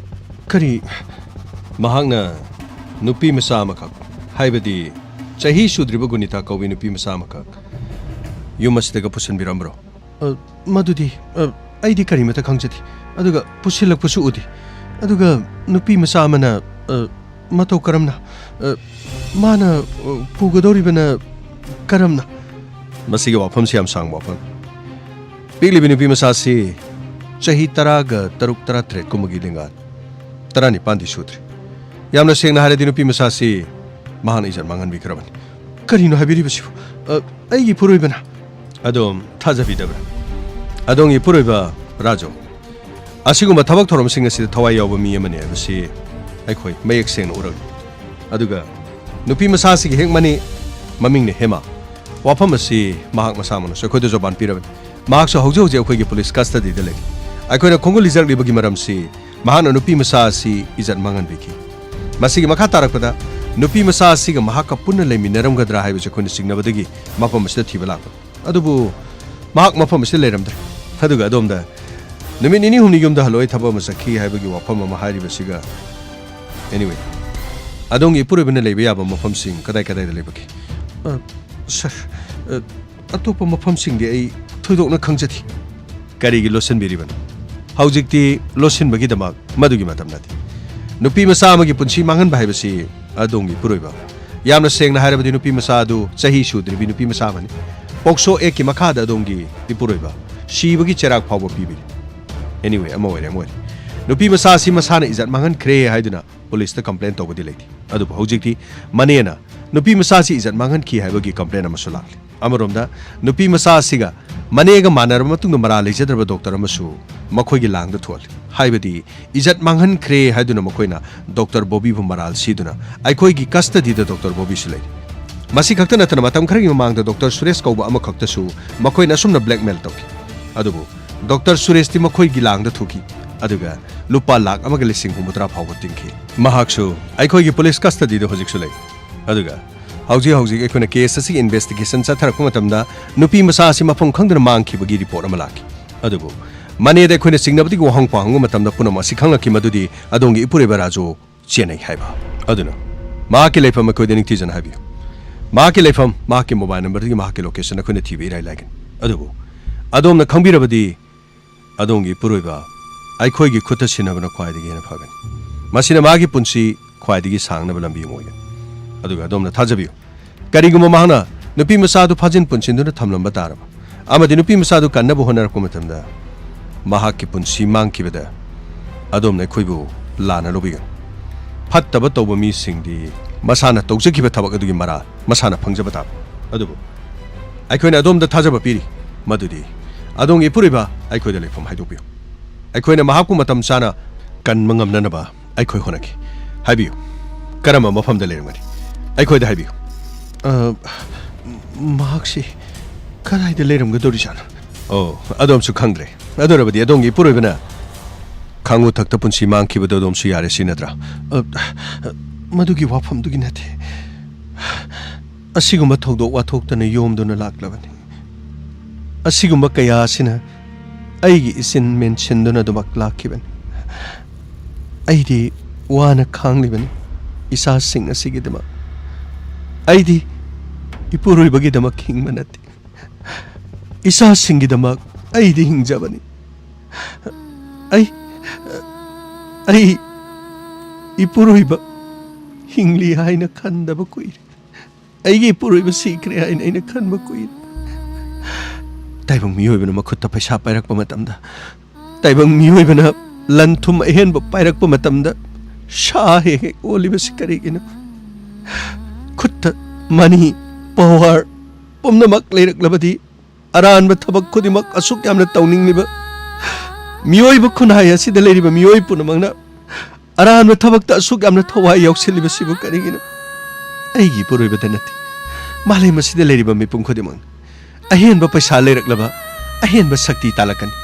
Kari mahangna nupi masama khak. Haibadi chahi sudriba gunita kawi nupi masama khak. ꯌꯨꯝ ꯑꯁꯤꯗꯒ ꯄꯨꯁꯤꯟꯕꯤꯔꯝꯕ꯭ꯔꯣ ꯃꯗꯨꯗꯤ ꯑꯩꯗꯤ ꯀꯔꯤꯃꯠꯇ ꯈꯪꯖꯗꯦ ꯑꯗꯨꯒ ꯄꯨꯁꯤꯜꯂꯛꯄꯁꯨ ꯎꯗꯦ ꯑꯗꯨꯒ ꯅꯨꯄꯤ ꯃꯆꯥ ꯑꯃꯅ ꯃꯇꯧ ꯀꯔꯝꯅ ꯃꯥꯅ ꯄꯨꯒꯗꯧꯔꯤꯕꯅ ꯀꯔꯝꯅ ꯃꯁꯤꯒꯤ ꯋꯥꯐꯝꯁꯤ ꯌꯥꯝ ꯁꯥꯡꯕ ꯋꯥꯐꯝ ꯄꯤꯛꯂꯤꯕ ꯅꯨꯄꯤ ꯃꯆꯥꯁꯤ ꯆꯍꯤ 13 ꯀꯨꯝꯕꯒꯤ ꯂꯦꯡꯒꯥ 19ꯗꯤ ꯁꯨꯗ꯭ꯔꯤ ꯌꯥꯝꯅ ꯁꯦꯡꯅ ꯍꯥꯏꯔꯗꯤ ꯅꯨꯄꯤ ꯃꯆꯥꯁꯤ ꯃꯍꯥꯛꯅ ꯏꯖꯠ ꯃꯥꯡꯍꯟꯕꯤꯈ꯭ꯔꯕꯅꯤ ꯀꯔꯤꯅꯣ ꯍꯥꯏꯕꯤꯔꯤꯕꯁꯤꯕꯨ ꯑꯩꯒꯤ ꯏꯄꯨꯔꯣꯏꯕꯅ ꯑꯗꯣꯝ ꯊꯥꯖꯕꯤꯗꯕ꯭ꯔꯥ ꯑꯗꯣꯝꯒꯤ ꯏꯄꯨꯔꯣꯏꯕ ꯔꯥꯖꯨ ꯑꯁꯤꯒꯨꯝꯕ ꯊꯕꯛ ꯊꯧꯔꯝꯁꯤꯡ ꯑꯁꯤꯗ ꯊꯋꯥꯏ ꯌꯥꯎꯕ ꯃꯤ ꯑꯃꯅꯤ ꯍꯥꯏꯕꯁꯤ ꯑꯩꯈꯣꯏ ꯃꯌꯦꯛ ꯁꯦꯡꯅ ꯎꯔꯛꯂꯤ ꯑꯗꯨꯒ ꯅꯨꯄꯤ ꯃꯆꯥꯁꯤꯒꯤ ꯍꯦꯛ ꯃꯃꯤꯡꯅ ꯍꯦꯃꯥ ꯋꯥꯐꯝ ꯑꯁꯤ ꯃꯍꯥꯛ ꯃꯁꯥꯃꯛꯅꯁꯨ ꯑꯩꯈꯣꯏꯗ ꯖꯣꯕꯥꯟ ꯄꯤꯔꯕꯅꯤ ꯃꯍꯥꯛꯁꯨ ꯍꯧꯖꯤꯛ ꯑꯩꯈꯣꯏꯒꯤ ꯄꯨꯂꯤꯁ ꯀꯁꯇꯗꯤꯗ ꯂꯩ ꯑꯩꯈꯣꯏꯅ ꯈꯣꯡꯒꯨꯜ ꯂꯤꯖꯔꯛꯂꯤꯕꯒꯤ ꯃꯔꯝꯁꯤ ꯃꯍꯥꯛꯅ ꯅꯨꯄꯤ ꯃꯆꯥ ꯑꯁꯤ ꯏꯖꯠ ꯃꯥꯡꯍꯟꯕꯤꯈꯤ ꯃꯁꯤꯒꯤ ꯃꯈꯥ ꯇꯥꯔꯛꯄꯗ ꯅꯨꯄꯤ ꯃꯆꯥ ꯑꯁꯤꯒ ꯃꯍꯥꯛꯀ ꯄꯨꯟꯅ ꯂꯩꯃꯤꯟꯅꯔꯝꯒꯗ꯭ꯔꯥ ꯍꯥꯏꯕꯁꯤ ꯑꯩꯈꯣꯏꯅ ꯆꯤꯡꯅꯕꯗꯒꯤ ꯃꯐꯝ ꯑꯁꯤꯗ ꯊꯤꯕ ꯂꯥꯛꯄ ꯑꯗꯨꯕꯨ ꯃꯍꯥꯛ ꯃꯐꯝ ꯑꯁꯤꯗ ꯂꯩꯔꯝꯗ꯭ꯔꯦ ꯑꯗꯨꯒ ꯑꯗꯣꯝꯗ ꯅꯨꯃꯤꯠ 2-3 ꯌꯨꯝꯗ ꯍꯜꯂꯣꯏ ꯊꯕꯛ ꯑꯃ ꯆꯠꯈꯤ ꯍꯥꯏꯕꯒꯤ ꯋꯥꯐꯝ ꯑꯃ ꯍꯥꯏꯔꯤꯕꯁꯤꯒ anyway ꯑꯗꯣꯝꯒꯤ ꯏꯄꯨꯔꯣꯏꯕꯅ ꯂꯩꯕ ꯌꯥꯕ ꯃꯐꯝꯁꯤꯡ ꯀꯗꯥꯏꯗ ꯂꯩꯕꯒꯦ ꯁꯔ ꯑꯇꯣꯞꯄ ꯃꯐꯝꯁꯤꯡꯗꯤ ꯑꯩ ꯊꯣꯏꯗꯣꯛꯅ ꯈꯪꯖꯗꯦ ꯀꯔꯤꯒꯤ ꯂꯣꯠꯁꯤꯟꯕꯤꯔꯤꯕꯅꯣ ꯍꯧꯖꯤꯛꯇꯤ ꯂꯣꯠꯁꯤꯟꯕꯒꯤꯗꯃꯛ ꯃꯗꯨꯒꯤ ꯃꯇꯝ ꯅꯠꯇꯦ ꯅꯨꯄꯤ ꯃꯆꯥ ꯑꯃꯒꯤ ꯄꯨꯟꯁꯤ ꯃꯥꯡꯍꯟꯕ ꯍꯥꯏꯕꯁꯤ ꯑꯗꯣꯝꯒꯤ ꯏꯄꯨꯔꯣꯏꯕ ꯌꯥꯝꯅ ꯁꯦꯡꯅ ꯍꯥꯏꯔꯕꯗꯤ ꯅꯨꯄꯤ ꯃꯆꯥ ꯑꯗꯨ ꯆꯍꯤ ꯁꯨꯗ꯭ꯔꯤꯕꯤ ꯅꯨꯄꯤ ꯃꯆꯥ ꯑꯃꯅꯤ ꯄꯣꯛꯁꯣ ꯑꯦꯛꯀꯤ ꯃꯈꯥꯗ ꯑꯗꯣꯝꯒꯤ ꯏꯄꯨꯔꯣꯏꯕ ꯁꯤꯕꯒꯤ ꯆꯩꯔꯥꯛ ꯐꯥꯎꯕ ꯄꯤꯕꯤꯔꯤ anyway ꯑꯃ ꯑꯣꯏꯔꯦ ꯅꯨꯄꯤ ꯃꯆꯥ ꯑꯁꯤ ꯃꯁꯥꯅ ꯏꯖꯠ ꯃꯥꯡꯍꯟꯈ꯭ꯔꯦ ꯍꯥꯏꯗꯨꯅ ꯄꯨꯂꯤꯁꯇ ꯀꯝꯄ꯭ꯂꯦꯟ ꯇꯧꯕꯗꯤ ꯂꯩꯇꯦ ꯑꯗꯨꯕꯨ ꯍꯧꯖꯤꯛꯇꯤ ꯃꯅꯦꯅ ꯅꯨꯄꯤ ꯃꯆꯥꯁꯤ ꯏꯖꯠ ꯃꯥꯡꯍꯟꯈꯤ ꯍꯥꯏꯕꯒꯤ ꯀꯝꯄ꯭ꯂꯦꯟ ꯑꯃꯁꯨ ꯂꯥꯛꯂꯤ ꯑꯃꯔꯣꯝꯗ ꯅꯨꯄꯤ ꯃꯆꯥ ꯑꯁꯤꯒ ꯃꯅꯦꯒ ꯃꯥꯟꯅꯔꯕ ꯃꯇꯨꯡꯗ ꯃꯔꯥ ꯂꯩꯖꯗ꯭ꯔꯕ ꯗꯣꯛꯇꯔ ꯑꯃꯁꯨ ꯃꯈꯣꯏꯒꯤ ꯂꯥꯡꯗ ꯊꯣꯛꯍꯜꯂꯤ ꯍꯥꯏꯕꯗꯤ ꯏꯖꯠ ꯃꯥꯡꯍꯟꯈ꯭ꯔꯦ ꯍꯥꯏꯗꯨꯅ ꯃꯈꯣꯏꯅ ꯗꯣꯛꯇꯔ ꯕꯣꯕꯤꯕꯨ ꯃꯔꯥꯜ ꯁꯤꯗꯨꯅ ꯑꯩꯈꯣꯏꯒꯤ ꯀꯁꯇꯗꯤꯗ ꯗꯣꯛꯇꯔ ꯕꯣꯕꯤꯁꯨ ꯂꯩꯔꯤ ꯃꯁꯤ ꯈꯛꯇ ꯅꯠꯇꯅ ꯃꯇꯝ ꯈꯔꯒꯤ ꯃꯃꯥꯡꯗ ꯗꯣꯛꯇꯔ ꯁꯨꯔꯦꯁ ꯀꯧꯕ ꯑꯃꯈꯛꯇꯁꯨ ꯃꯈꯣꯏꯅ ꯑꯁꯨꯝꯅ ꯕ꯭ꯂꯦꯛꯃꯦꯜ ꯇꯧꯈꯤ ꯑꯗꯨꯕꯨ ꯗꯣꯛꯇꯔ ꯁꯨꯔꯦꯁꯇꯤ ꯃꯈꯣꯏꯒꯤ ꯂꯥꯡꯗ ꯊꯨꯈꯤ ꯑꯗꯨꯒ ꯂꯨꯄꯥ £1,60,000 ꯐꯥꯎꯕ ꯇꯤꯡꯈꯤ ꯃꯍꯥꯛꯁꯨ ꯑꯩꯈꯣꯏꯒꯤ ꯄꯨꯂꯤꯁ ꯀꯁꯇꯗꯤꯗ ꯍꯧꯖꯤꯛꯁꯨ ꯂꯩ ꯑꯗꯨꯒ ꯍꯧꯖꯤꯛ ꯑꯩꯈꯣꯏꯅ ꯀꯦꯁ ꯑꯁꯤꯒꯤ ꯏꯟꯚꯦꯁꯇꯤꯒꯦꯁꯟ ꯆꯠꯊꯔꯛꯄ ꯃꯇꯝꯗ ꯅꯨꯄꯤ ꯃꯆꯥ ꯑꯁꯤ ꯃꯐꯝ ꯈꯪꯗꯅ ꯃꯥꯡꯈꯤꯕꯒꯤ ꯔꯤꯄꯣꯔꯠ ꯑꯃ ꯂꯥꯛꯈꯤ ꯑꯗꯨꯕꯨ ꯃꯅꯦꯗ ꯑꯩꯈꯣꯏꯅ ꯆꯤꯡꯅꯕꯗꯒꯤ ꯋꯥꯍꯪ ꯄꯥꯎꯍꯪꯕ ꯃꯇꯝꯗ ꯄꯨꯝꯅꯃꯛ ꯑꯁꯤ ꯈꯪꯂꯛꯈꯤ ꯃꯗꯨꯗꯤ ꯑꯗꯣꯝꯒꯤ ꯏꯄꯨꯔꯣꯏꯕ ꯔꯥꯖꯨ ꯆꯦꯟꯅꯩ ꯍꯥꯏꯕ ꯑꯗꯨꯅ ꯃꯍꯥꯛꯀꯤ ꯂꯩꯐꯝ ꯑꯩꯈꯣꯏꯗ ꯅꯤꯡꯊꯤꯖꯅ ꯍꯥꯏꯕꯤꯌꯨ ꯃꯍꯥꯛꯀꯤ ꯂꯩꯐꯝ ꯃꯍꯥꯛꯀꯤ ꯃꯣꯕꯥꯏꯜ ꯅꯝꯕꯔꯗꯒꯤ ꯃꯍꯥꯛꯀꯤ ꯂꯣꯀꯦꯁꯟ ꯑꯩꯈꯣꯏꯅ ꯊꯤꯕ ꯏꯔꯥꯏ ꯂꯥꯏꯒꯅꯤ ꯑꯗꯨꯕꯨ ꯑꯗꯣꯝꯅ ꯈꯪꯕꯤꯔꯕꯗꯤ ꯑꯗꯣꯝꯒꯤ ꯏꯄꯨꯔꯣꯏꯕ ꯑꯩꯈꯣꯏꯒꯤ ꯈꯨꯠꯇ ꯁꯤꯟꯅꯕꯅ ꯈ꯭ꯋꯥꯏꯗꯒꯤ ꯍꯦꯟꯅ ꯐꯒꯅꯤ ꯃꯁꯤꯅ ꯃꯥꯒꯤ ꯄꯨꯟꯁꯤ ꯈ꯭ꯋꯥꯏꯗꯒꯤ ꯁꯥꯡꯅꯕ ꯂꯝꯕꯤ ꯑꯃ ꯑꯣꯏꯒꯅꯤ ꯑꯗꯨꯒ ꯑꯗꯣꯝꯅ ꯊꯥꯖꯕꯤꯌꯨ ꯀꯔꯤꯒꯨꯝꯕ ꯃꯍꯥꯛꯅ ꯅꯨꯄꯤ ꯃꯆꯥꯗꯨ ꯐꯥꯖꯤꯟ ꯄꯨꯟꯁꯤꯟꯗꯨꯅ ꯊꯝꯂꯝꯕ ꯇꯥꯔꯕ ꯑꯃꯗꯤ ꯅꯨꯄꯤ ꯃꯆꯥꯗꯨ ꯀꯟꯅꯕ ꯍꯣꯠꯅꯔꯛꯄ ꯃꯇꯝꯗ ꯃꯍꯥꯛꯀꯤ ꯄꯨꯟꯁꯤ ꯃꯥꯡꯈꯤꯕꯗ ꯑꯗꯣꯝꯅ ꯑꯩꯈꯣꯏꯕꯨ ꯂꯥꯟꯅ ꯂꯧꯕꯤꯒꯅꯤ ꯐꯠꯇꯕ ꯇꯧꯕ ꯃꯤꯁꯤꯡꯗꯤ ꯃꯁꯥꯅ ꯇꯧꯖꯈꯤꯕ ꯊꯕꯛ ꯑꯗꯨꯒꯤ ꯃꯔꯥ ꯃꯁꯥꯅ ꯐꯪꯖꯕ ꯇꯥꯕ ꯑꯗꯨꯕꯨ ꯑꯩꯈꯣꯏꯅ ꯑꯗꯣꯝꯗ ꯊꯥꯖꯕ ꯄꯤꯔꯤ ꯃꯗꯨꯗꯤ ꯑꯗꯣꯝꯒꯤ ꯏꯄꯨꯔꯣꯏꯕ ꯑꯩꯈꯣꯏꯗ ꯂꯩꯐꯝ ꯍꯥꯏꯗꯣꯛꯄꯤꯌꯨ ꯑꯩꯈꯣꯏꯅ ꯃꯍꯥꯛꯄꯨ ꯃꯇꯝ ꯆꯥꯅ ꯀꯟꯕ ꯉꯝꯅꯅꯕ ꯑꯩꯈꯣꯏ ꯍꯣꯠꯅꯈꯤ ꯍꯥꯏꯕꯤꯌꯨ ꯀꯔꯝꯕ ꯃꯐꯝꯗ ꯂꯩꯔꯝꯒꯅꯤ ꯑꯩꯈꯣꯏꯗ ꯍꯥꯏꯕꯤꯌꯨ ꯃꯍꯥꯛꯁꯤ ꯀꯗꯥꯏꯗ ꯂꯩꯔꯝꯒꯗꯧꯔꯤꯖꯥꯠꯅꯣ ꯑꯗꯣꯝꯁꯨ ꯈꯪꯗ꯭ꯔꯦ ꯑꯗꯨꯔꯕꯗꯤ ꯑꯗꯣꯝꯒꯤ ꯏꯄꯨꯔꯣꯏꯕꯅ ꯈꯥꯡꯉꯨ ꯊꯛꯇ ꯄꯨꯟꯁꯤ ꯃꯥꯡꯈꯤꯕꯗꯣ ꯑꯗꯣꯝꯁꯨ ꯌꯥꯔꯦ ꯁꯤ ꯅꯠꯇ꯭ꯔꯥ ꯃꯗꯨꯒꯤ ꯋꯥꯐꯝꯗꯨꯒꯤ ꯅꯠꯇꯦ ꯑꯁꯤꯒꯨꯝꯕ ꯊꯧꯗꯣꯛ ꯋꯥꯊꯣꯛꯇꯅ ꯌꯣꯝꯗꯨꯅ ꯂꯥꯛꯂꯕꯅꯤ ꯑꯁꯤꯒꯨꯝꯕ ꯀꯌꯥ ꯑꯁꯤꯅ ꯑꯩꯒꯤ ꯏꯆꯤꯟ ꯃꯦꯟꯁꯤꯟꯗꯨꯅ ꯑꯗꯨꯃꯛ ꯂꯥꯛꯈꯤꯕꯅꯤ ꯑꯩꯗꯤ ꯋꯥꯅ ꯈꯥꯡꯂꯤꯕꯅꯤ ꯏꯆꯥꯁꯤꯡ ꯑꯁꯤꯒꯤꯗꯃꯛ ꯑꯩꯗꯤ ꯏꯄꯨꯔꯣꯏꯕꯒꯤꯗꯃꯛ ꯍꯤꯡꯕ ꯅꯠꯇꯦ ꯏꯆꯥꯁꯤꯡꯒꯤꯗꯃꯛ ꯑꯩꯗꯤ ꯍꯤꯡꯖꯕꯅꯤ ꯑꯩ ꯏꯄꯨꯔꯣꯏꯕ ꯍꯤꯡꯂꯤ ꯍꯥꯏꯅ ꯈꯟꯗꯕ ꯀꯨꯏꯔꯦ ꯑꯩꯒꯤ ꯏꯄꯨꯔꯣꯏꯕ ꯁꯤꯈ꯭ꯔꯦ ꯍꯥꯏꯅ ꯑꯩꯅ ꯈꯟꯕ ꯀꯨꯏꯔꯦ ꯇꯥꯏꯕꯪ ꯃꯤꯑꯣꯏꯕꯅ ꯃꯈꯨꯠꯇ ꯄꯩꯁꯥ ꯄꯥꯏꯔꯛꯄ ꯃꯇꯝꯗ ꯇꯥꯏꯕꯪ ꯃꯤꯑꯣꯏꯕꯅ ꯂꯟ ꯊꯨꯝ ꯑꯍꯦꯟꯕ ꯄꯥꯏꯔꯛꯄ ꯃꯇꯝꯗ ꯁꯥ ꯍꯦꯛ ꯍꯦꯛ ꯑꯣꯜꯂꯤꯕꯁꯤ ꯀꯔꯤꯒꯤꯅꯣ ꯈꯨꯠꯇ ꯃꯅꯤ ꯄꯋꯥꯔ ꯄꯨꯝꯅꯃꯛ ꯂꯩꯔꯛꯂꯕꯗꯤ ꯑꯔꯥꯟꯕ ꯊꯕꯛ ꯈꯨꯗꯤꯡꯃꯛ ꯑꯁꯨꯛ ꯌꯥꯝꯅ ꯇꯧꯅꯤꯡꯂꯤꯕ ꯃꯤꯑꯣꯏꯕ ꯈꯨꯟꯅꯥꯏ ꯑꯁꯤꯗ ꯂꯩꯔꯤꯕ ꯃꯤꯑꯣꯏ ꯄꯨꯝꯅꯃꯛꯅ ꯑꯔꯥꯟꯕ ꯊꯕꯛꯇ ꯑꯁꯨꯛ ꯌꯥꯝꯅ ꯊꯋꯥꯏ ꯌꯥꯎꯁꯤꯜꯂꯤꯕꯁꯤꯕꯨ ꯀꯔꯤꯒꯤꯅꯣ ꯑꯩꯒꯤ ꯏꯄꯨꯔꯣꯏꯕꯗ ꯅꯠꯇꯦ ꯃꯥꯂꯦꯝ ꯑꯁꯤꯗ ꯂꯩꯔꯤꯕ ꯃꯤꯄꯨꯝ ꯈꯨꯗꯤꯡꯃꯛ ꯑꯍꯦꯟꯕ ꯄꯩꯁꯥ ꯂꯩꯔꯛꯂꯕ ꯑꯍꯦꯟꯕ ꯁꯛꯇꯤ ꯇꯥꯜꯂꯛꯀꯅꯤ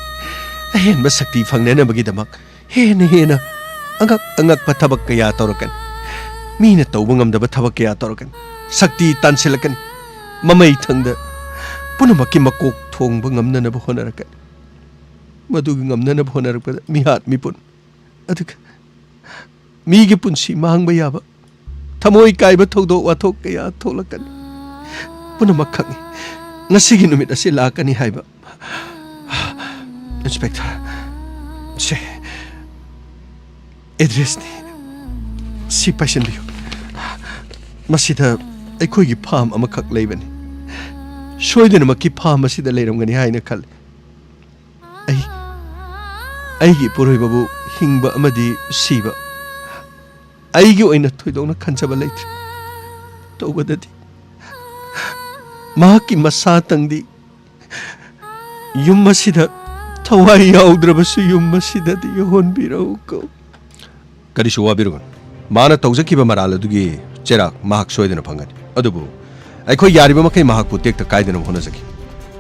ꯑꯍꯦꯟꯕ ꯁꯛꯇꯤ ꯐꯪꯅꯅꯕꯒꯤꯗꯃꯛ ꯍꯦꯟꯅ ꯑꯉꯛꯄ ꯊꯕꯛ ꯀꯌꯥ ꯇꯧꯔꯛꯀꯅꯤ ꯃꯤꯅ ꯇꯧꯕ ꯉꯝꯗꯕ ꯊꯕꯛ ꯀꯌꯥ ꯇꯧꯔꯛꯀꯅꯤ ꯁꯛꯇꯤ ꯇꯥꯟꯁꯤꯜꯂꯛꯀꯅꯤ ꯃꯃꯩ ꯊꯪꯗ ꯄꯨꯝꯅꯃꯛꯀꯤ ꯃꯀꯣꯛ ꯊꯣꯡꯕ ꯉꯝꯅꯅꯕ ꯍꯣꯠꯅꯔꯛꯀꯅꯤ ꯃꯗꯨꯒꯤ ꯉꯝꯅꯅꯕ ꯍꯣꯠꯅꯔꯛꯄꯗ ꯃꯤꯍꯥꯠ ꯃꯤꯄꯨꯟ ꯑꯗꯨꯒ ꯃꯤꯒꯤ ꯄꯨꯟꯁꯤ ꯃꯥꯡꯕ ꯌꯥꯕ ꯊꯃꯣꯏ ꯀꯥꯏꯕ ꯊꯧꯗꯣꯛ ꯋꯥꯊꯣꯛ ꯀꯌꯥ ꯊꯣꯛꯂꯛꯀꯅꯤ ꯄꯨꯝꯅꯃꯛ ꯈꯪꯏ ngasi numit asi lakani haiba inspector se address ni si patient biyo masida ꯑꯩꯈꯣꯏꯒꯤ ꯐꯥꯝ ꯑꯃꯈꯛ ꯂꯩꯕꯅꯤ ꯁꯣꯏꯗꯅꯃꯛꯀꯤ ꯐꯥꯝ ꯑꯁꯤꯗ ꯂꯩꯔꯝꯒꯅꯤ ꯍꯥꯏꯅ ꯈꯜꯂꯤ ꯑꯩꯒꯤ ꯏꯄꯨꯔꯣꯏꯕꯕꯨ ꯍꯤꯡꯕ ꯑꯃꯗꯤ ꯁꯤꯕ ꯑꯩꯒꯤ ꯑꯣꯏꯅ ꯊꯣꯏꯗꯣꯛꯅ ꯈꯟꯖꯕ ꯂꯩꯇ꯭ꯔꯦ ꯇꯧꯕꯗꯗꯤ ꯃꯍꯥꯛꯀꯤ ꯃꯁꯥꯇꯪꯗꯤ ꯌꯨꯝ ꯑꯁꯤꯗ ꯊꯋꯥꯏ ꯌꯥꯎꯗ꯭ꯔꯕꯁꯨ ꯌꯨꯝ ꯑꯁꯤꯗꯗꯤ ꯌꯧꯍꯟꯕꯤꯔꯛꯎꯀꯣ ꯀꯔꯤꯁꯨ ꯋꯥꯕꯤꯔꯨꯒꯅꯨ ꯃꯥꯅ ꯇꯧꯖꯈꯤꯕ ꯃꯔꯥꯜ ꯑꯗꯨꯒꯤ ꯆꯩꯔꯥꯛ ꯃꯍꯥꯛ ꯁꯣꯏꯗꯅ ꯐꯪꯒꯅꯤ ꯑꯗꯨꯕꯨ ꯑꯩꯈꯣꯏ ꯌꯥꯔꯤꯕ ꯃꯈꯩ ꯃꯍꯥꯛꯄꯨ ꯇꯦꯛꯇ ꯀꯥꯏꯗꯅꯕ ꯍꯣꯠꯅꯖꯈꯤ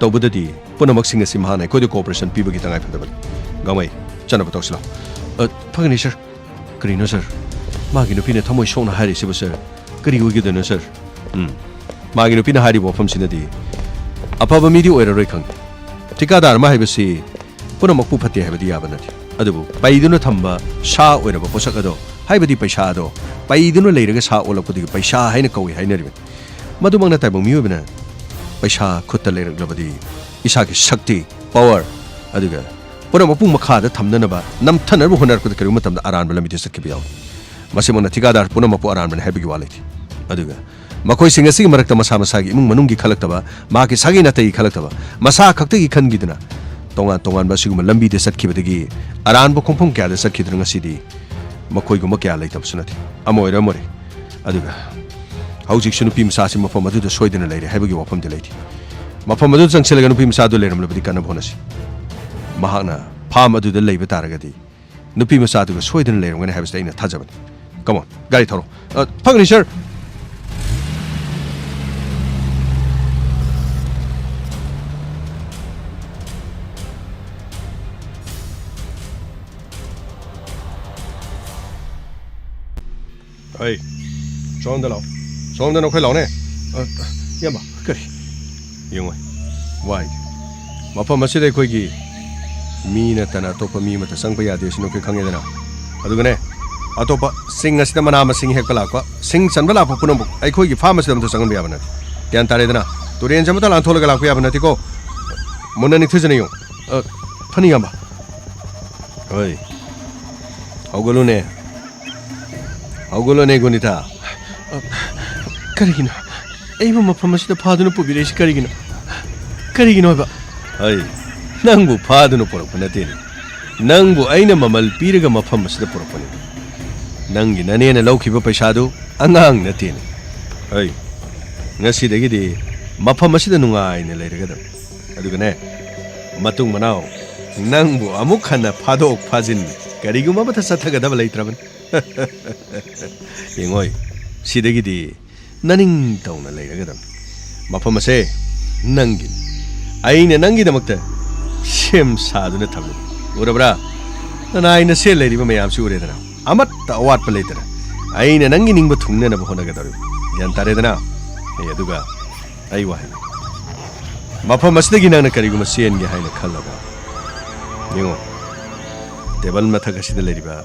ꯇꯧꯕꯗꯗꯤ ꯄꯨꯝꯅꯃꯛꯁꯤꯡ ꯑꯁꯤ ꯃꯍꯥꯛꯅ ꯑꯩꯈꯣꯏꯗ ꯀꯣꯑꯣꯄꯔꯦꯁꯟ ꯄꯤꯕꯒꯤ ꯇꯉꯥꯏꯐꯗꯕꯅꯤ ꯒꯥꯎꯃꯩ ꯆꯠꯅꯕ ꯇꯧꯁꯤꯜꯂꯣ ꯐꯒꯅꯤ ꯁꯔ ꯀꯔꯤꯅꯣ ꯁꯔ ꯃꯥꯒꯤ ꯅꯨꯄꯤꯅ ꯊꯃꯣꯏ ꯁꯣꯛꯅ ꯍꯥꯏꯔꯤꯁꯤꯕꯨ ꯁꯔ ꯀꯔꯤ ꯑꯣꯏꯒꯗꯣꯏꯅꯣ ꯁꯔ ꯃꯥꯒꯤ ꯅꯨꯄꯤꯅ ꯍꯥꯏꯔꯤꯕ ꯋꯥꯐꯝꯁꯤꯅꯗꯤ ꯑꯐꯕ ꯃꯤꯗꯤ ꯑꯣꯏꯔꯔꯣꯏ ꯈꯪꯉꯤ ꯊꯤꯀꯥꯗꯥꯔ ꯑꯃ ꯍꯥꯏꯕꯁꯤ ꯄꯨꯝꯅꯃꯛꯄꯨ ꯐꯠꯇꯦ ꯍꯥꯏꯕꯗꯤ ꯌꯥꯕ ꯅꯠꯇꯦ ꯑꯗꯨꯕꯨ ꯄꯩꯗꯨꯅ ꯊꯝꯕ ꯁꯥ ꯑꯣꯏꯔꯕ ꯄꯣꯠꯁꯛ ꯑꯗꯣ ꯍꯥꯏꯕꯗꯤ ꯄꯩꯁꯥ ꯑꯗꯣ ꯄꯩꯗꯨꯅ ꯂꯩꯔꯒ ꯁꯥ ꯑꯣꯜꯂꯛꯄꯗꯨꯒꯤ ꯄꯩꯁꯥ ꯍꯥꯏꯅ ꯀꯧꯏ ꯍꯥꯏꯅꯔꯤꯕꯅꯤ ꯃꯗꯨꯃꯛꯅ ꯇꯥꯏꯕꯪ ꯃꯤꯑꯣꯏꯕꯅ ꯄꯩꯁꯥ ꯈꯨꯠꯇ ꯂꯩꯔꯛꯂꯕꯗꯤ ꯏꯁꯥꯒꯤ ꯁꯛꯇꯤ ꯄꯋꯥꯔ ꯑꯗꯨꯒ ꯄꯨꯝꯅꯃꯛꯄꯨ ꯃꯈꯥꯗ ꯊꯝꯅꯅꯕ ꯅꯝꯊꯅꯕ ꯍꯣꯠꯅꯔꯛꯄꯗ ꯀꯔꯤꯒꯨꯝꯕ ꯃꯇꯝꯗ ꯑꯔꯥꯟꯕ ꯂꯝꯕꯤꯗ ꯆꯠꯈꯤꯕ ꯌꯥꯎꯏ ꯃꯁꯤꯃꯛꯅ ꯊꯤꯀꯥꯗꯥꯔ ꯄꯨꯝꯅꯃꯛꯄꯨ ꯑꯔꯥꯟꯕꯅꯤ ꯍꯥꯏꯕꯒꯤ ꯋꯥ ꯂꯩꯇꯦ ꯑꯗꯨꯒ ꯃꯈꯣꯏꯁꯤꯡ ꯑꯁꯤꯒꯤ ꯃꯔꯛꯇ ꯃꯁꯥ ꯃꯁꯥꯒꯤ ꯏꯃꯨꯡ ꯃꯅꯨꯡꯒꯤ ꯈꯜꯂꯛꯇꯕ ꯃꯍꯥꯛꯀꯤ ꯁꯥꯒꯩ ꯅꯥꯇꯩꯒꯤ ꯈꯜꯂꯛꯇꯕ ꯃꯁꯥ ꯈꯛꯇꯒꯤ ꯈꯟꯈꯤꯗꯨꯅ ꯇꯣꯉꯥꯟ ꯇꯣꯉꯥꯟꯕ ꯑꯁꯤꯒꯨꯝꯕ ꯂꯝꯕꯤꯗ ꯆꯠꯈꯤꯕꯗꯒꯤ ꯑꯔꯥꯟꯕ ꯈꯣꯡꯐꯝ ꯀꯌꯥꯗ ꯆꯠꯈꯤꯗꯨꯅ ꯉꯁꯤꯗꯤ ꯃꯈꯣꯏꯒꯨꯝꯕ ꯀꯌꯥ ꯂꯩꯇꯕꯁꯨ ꯅꯠꯇꯦ ꯑꯃ ꯑꯣꯏꯔ ꯑꯃ ꯑꯣꯏꯔꯦ ꯑꯗꯨꯒ ꯍꯧꯖꯤꯛꯁꯨ ꯅꯨꯄꯤ ꯃꯆꯥꯁꯤ ꯃꯐꯝ ꯑꯗꯨꯗ ꯁꯣꯏꯗꯅ ꯂꯩꯔꯦ ꯍꯥꯏꯕꯒꯤ ꯋꯥꯐꯝꯗꯤ ꯂꯩꯇꯦ ꯃꯐꯝ ꯑꯗꯨꯗ ꯆꯪꯁꯤꯜꯂꯒ ꯅꯨꯄꯤ ꯃꯆꯥꯗꯨ ꯂꯩꯔꯝꯂꯕꯗꯤ ꯀꯟꯅꯕ ꯍꯣꯠꯅꯁꯤ ꯃꯍꯥꯛꯅ ꯐꯥꯝ ꯑꯗꯨꯗ ꯂꯩꯕ ꯇꯥꯔꯒꯗꯤ ꯅꯨꯄꯤ ꯃꯆꯥꯗꯨꯒ ꯁꯣꯏꯗꯅ ꯂꯩꯔꯝꯒꯅꯤ ꯍꯥꯏꯕꯁꯤꯗ ꯑꯩꯅ ꯊꯥꯖꯕꯅꯤ ꯀꯃꯣꯟ ꯒꯥꯔꯤ ꯊꯧꯔꯣ ꯐꯒꯅꯤ ꯁꯔ ꯑꯩ ꯁꯣꯝꯗ ꯂꯥꯛꯑꯣ ꯁꯣꯝꯗ ꯅꯈꯣꯏ ꯂꯥꯛꯑꯣꯅꯦ ꯏꯌꯥꯝꯕ ꯀꯔꯤ ꯌꯦꯡꯉꯣꯏ ꯋꯥꯏ ꯃꯐꯝ ꯑꯁꯤꯗ ꯑꯩꯈꯣꯏꯒꯤ ꯃꯤ ꯅꯠꯇꯅ ꯑꯇꯣꯞꯄ ꯃꯤ ꯑꯃꯠꯇ ꯆꯪꯕ ꯌꯥꯗꯦ ꯁꯤ ꯅꯈꯣꯏ ꯈꯪꯉꯦꯗꯅ ꯑꯗꯨꯒꯅꯦ ꯑꯇꯣꯞꯄ ꯁꯤꯡ ꯑꯁꯤꯗ ꯃꯅꯥ ꯃꯁꯤꯡ ꯍꯦꯛꯄ ꯂꯥꯛꯄ ꯁꯤꯡ ꯆꯟꯕ ꯂꯥꯛꯄ ꯄꯨꯝꯅꯃꯛ ꯑꯩꯈꯣꯏꯒꯤ ꯐꯥꯝ ꯑꯁꯤꯗ ꯑꯃꯠꯇ ꯆꯪꯍꯟꯕ ꯌꯥꯕ ꯅꯠꯇꯦ ꯒ꯭ꯌꯥꯟ ꯇꯥꯔꯦꯗꯅ ꯇꯨꯔꯦꯟꯁꯤ ꯑꯃꯠꯇ ꯂꯥꯟꯊꯣꯛꯂꯒ ꯂꯥꯛꯄ ꯌꯥꯕ ꯅꯠꯇꯦꯀꯣ ꯃꯨꯟꯅ ꯅꯤꯡꯊꯤꯖꯅ ꯌꯦꯡꯉꯨ ꯐꯅꯤ ꯏꯌꯥꯝꯕ ꯍꯣꯏ ꯍꯧꯒꯠꯂꯨꯅꯦ ꯍꯧꯒꯠꯂꯨꯅꯦ ꯒꯨꯅꯤꯇꯥ ꯀꯔꯤꯒꯤꯅꯣ ꯑꯩꯕꯨ ꯃꯐꯝ ꯑꯁꯤꯗ ꯐꯥꯗꯨꯅ ꯄꯨꯕꯤꯔꯛꯏꯁꯤ ꯀꯔꯤꯒꯤꯅꯣ ꯍꯥꯏꯕ ꯍꯣꯏ ꯅꯪꯕꯨ ꯐꯥꯗꯨꯅ ꯄꯨꯔꯛꯄ ꯅꯠꯇꯦꯅꯦ ꯅꯪꯕꯨ ꯑꯩꯅ ꯃꯃꯜ ꯄꯤꯔꯒ ꯃꯐꯝ ꯑꯁꯤꯗ ꯄꯨꯔꯛꯄꯅꯤ ꯅꯪꯒꯤ ꯅꯅꯦꯅ ꯂꯧꯈꯤꯕ ꯄꯩꯁꯥꯗꯨ ꯑꯉꯥꯡ ꯅꯠꯇꯦꯅꯦ ꯍꯣꯏ ꯉꯁꯤꯗꯒꯤꯗꯤ ꯃꯐꯝ ꯑꯁꯤꯗ ꯅꯨꯡꯉꯥꯏꯅ ꯂꯩꯔꯒꯗꯕ ꯑꯗꯨꯒꯅꯦ ꯃꯇꯨꯡ ꯃꯅꯥꯎ ꯅꯪꯕꯨ ꯑꯃꯨꯛ ꯍꯟꯅ ꯐꯥꯗꯣꯛ ꯐꯥꯖꯤꯟ ꯀꯔꯤꯒꯨꯝꯕ ꯑꯃꯠꯇ ꯆꯠꯊꯒꯗꯕ ꯂꯩꯇ꯭ꯔꯕꯅꯤ ꯌꯦꯡꯉꯣꯏ ꯁꯤꯗꯒꯤꯗꯤ ꯅꯅꯤꯡ ꯇꯧꯅ ꯂꯩꯔꯒꯗꯕꯅꯤ ꯃꯐꯝ ꯑꯁꯦ ꯅꯪꯒꯤꯅꯤ ꯑꯩꯅ ꯅꯪꯒꯤꯗꯃꯛꯇ ꯁꯦꯝ ꯁꯥꯗꯨꯅ ꯊꯝꯂꯤ ꯎꯔꯕ꯭ꯔꯥ ꯅꯅꯥꯏꯅ ꯁꯦꯜ ꯂꯩꯔꯤꯕ ꯃꯌꯥꯝꯁꯤ ꯎꯔꯦꯗꯅ ꯑꯃꯠꯇ ꯑꯋꯥꯠꯄ ꯂꯩꯇꯅ ꯑꯩꯅ ꯅꯪꯒꯤ ꯅꯤꯡꯕ ꯊꯨꯡꯅꯅꯕ ꯍꯣꯠꯅꯒꯗꯧꯔꯤꯕ ꯒ꯭ꯌꯥꯟ ꯇꯥꯔꯦꯗꯅ ꯑꯗꯨꯒ ꯑꯩ ꯋꯥꯍꯩ ꯃꯐꯝ ꯑꯁꯤꯗꯒꯤ ꯅꯪꯅ ꯀꯔꯤꯒꯨꯝꯕ ꯆꯦꯟꯒꯦ ꯍꯥꯏꯅ ꯈꯜꯂꯕ ꯌꯦꯡꯉꯣ ꯇꯦꯕꯜ ꯃꯊꯛ ꯑꯁꯤꯗ ꯂꯩꯔꯤꯕ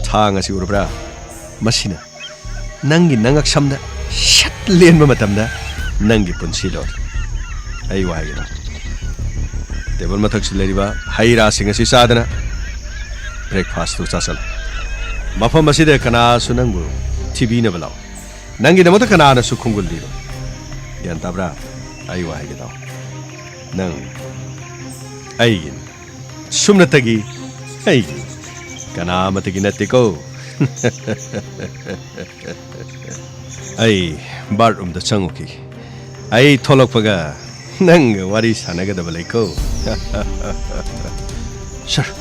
ꯊꯥꯡ ꯑꯁꯤ ꯎꯔꯕ꯭ꯔꯥ ꯃꯁꯤꯅ ꯅꯪꯒꯤ ꯅꯉꯛꯁꯝꯗ ꯁꯠ ꯂꯦꯟꯕ ꯃꯇꯝꯗ ꯅꯪꯒꯤ ꯄꯨꯟꯁꯤ ꯂꯣꯏ ꯑꯩ ꯋꯥꯍꯩꯒꯦ ꯇꯦꯕꯜ ꯃꯊꯛꯁꯤꯗ ꯂꯩꯔꯤꯕ ꯍꯩ ꯔꯥꯁꯤꯡ ꯑꯁꯤ ꯆꯥꯗꯅ ꯕ꯭ꯔꯦꯛꯐꯥꯁꯇꯨ ꯆꯥꯁꯜꯂꯨ ꯃꯐꯝ ꯑꯁꯤꯗ ꯀꯅꯥꯁꯨ ꯅꯪꯕꯨ ꯊꯤꯕꯤꯅꯕ ꯂꯥꯛꯑꯣ ꯅꯪꯒꯤꯗꯃꯛꯇ ꯀꯅꯥꯅꯁꯨ ꯈꯣꯡꯒꯨꯜꯂꯤꯔꯣ ꯒ꯭ꯌꯥꯟ ꯇꯥꯕ꯭ꯔꯥ ꯑꯩ ꯋꯥꯍꯩꯒꯦ ꯇꯥꯎ ꯅꯪ ꯑꯩꯒꯤꯅꯤ ꯁꯨꯝꯅꯇꯒꯤ ꯑꯩꯒꯤ ꯀꯅꯥꯃꯇꯒꯤ ꯅꯠꯇꯦꯀꯣ ꯑꯩ ꯕꯥꯠꯔꯨꯝꯗ ꯆꯪꯉꯨꯈꯤ ꯑꯩ ꯊꯣꯛꯂꯛꯄꯒ ꯅꯪꯒ ꯋꯥꯔꯤ ꯁꯥꯟꯅꯒꯗꯕ ꯂꯩꯀꯣ ꯁꯔ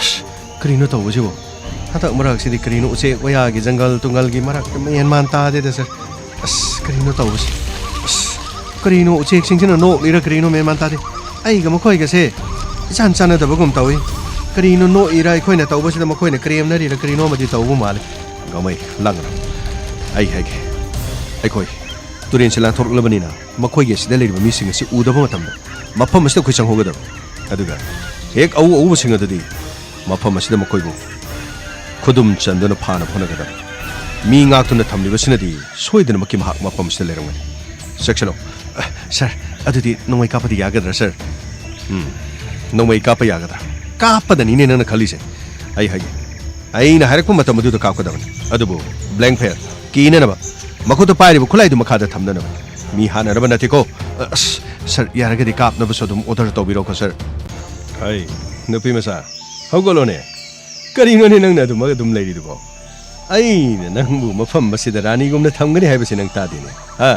ꯑꯁ ꯀꯔꯤꯅꯣ ꯇꯧꯕꯁꯤꯕꯣ ꯍꯟꯗꯛ ꯃꯔꯛꯁꯤꯗꯤ ꯀꯔꯤꯅꯣ ꯎꯆꯦꯛ ꯋꯥꯌꯥꯒꯤ ꯖꯪꯒꯜ ꯇꯨꯡꯒꯜꯒꯤ ꯃꯔꯛꯇ ꯃꯦꯟ ꯃꯥꯟ ꯇꯥꯗꯦꯗ ꯁꯔ ꯑꯁ ꯀꯔꯤꯅꯣ ꯇꯧꯕꯁꯤ ꯑꯁ ꯀꯔꯤꯅꯣ ꯎꯆꯦꯛꯁꯤꯡꯁꯤꯅ ꯅꯣꯛꯂꯤꯔ ꯀꯔꯤꯅꯣ ꯃꯦꯟ ꯃꯥꯟ ꯇꯥꯗꯦ ꯑꯩꯒ ꯃꯈꯣꯏꯒꯁꯦ ꯏꯆꯥꯟ ꯆꯥꯟꯅꯗꯕꯒꯨꯝ ꯇꯧꯏ ꯀꯔꯤꯅꯣ ꯅꯣꯛꯏꯔ ꯑꯩꯈꯣꯏꯅ ꯇꯧꯕꯁꯤꯗ ꯃꯈꯣꯏꯅ ꯀꯔꯦꯝꯅꯔꯤꯔ ꯀꯔꯤꯅꯣ ꯑꯃꯗꯤ ꯇꯧꯕ ꯃꯥꯜꯂꯦ ꯒꯥꯎꯃꯩ ꯂꯥꯡꯒꯅꯨ ꯑꯩ ꯍꯥꯏꯒꯦ ꯑꯩꯈꯣꯏ ꯇꯨꯔꯦꯟꯁꯤ ꯂꯥꯟꯊꯣꯔꯛꯂꯕꯅꯤꯅ ꯃꯈꯣꯏꯒꯤ ꯑꯁꯤꯗ ꯂꯩꯔꯤꯕ ꯃꯤꯁꯤꯡ ꯑꯁꯤ ꯎꯗꯕ ꯃꯇꯝꯗ ꯃꯐꯝ ꯑꯁꯤꯗ ꯑꯩꯈꯣꯏ ꯆꯪꯍꯧꯒꯗꯕ ꯑꯗꯨꯒ ꯍꯦꯛ ꯑꯎꯕꯁꯤꯡ ꯑꯗꯨꯗꯤ ꯃꯐꯝ ꯑꯁꯤꯗ ꯃꯈꯣꯏꯕꯨ ꯈꯨꯗꯨꯝ ꯆꯟꯗꯨꯅ ꯐꯥꯅꯕ ꯍꯣꯠꯅꯒꯗꯕ ꯃꯤ ꯉꯥꯛꯇꯨꯅ ꯊꯝꯂꯤꯕꯁꯤꯅꯗꯤ ꯁꯣꯏꯗꯅꯃꯛꯀꯤ ꯃꯍꯥꯛ ꯃꯐꯝ ꯑꯁꯤꯗ ꯂꯩꯔꯝꯒꯅꯤ ꯆꯦꯛꯁꯤꯜꯂꯨ ꯁꯔ अदुदी नोंमै कापदि यागद्रा सर नोंमै काप यागद्रा कापदनिने नंना खलिसे अैना हाइरक्प मतम मदुदा कापकदबनि अदुबु ब्लैंक फेयर कीननबा मखुद पाइरिबु खुलाइदु मखादा थमदनबा मी हानरबा नथिको सर यारगदि कापनबसु अदुम ऑर्डर तौबिरोको सर नुपी मसा हौगलोने करिनोने नंना अदुम लैरिदुबो अैना नंबु मफम मसिदा रानीगुमना थमगनि हाइबसि नंग तादिने हा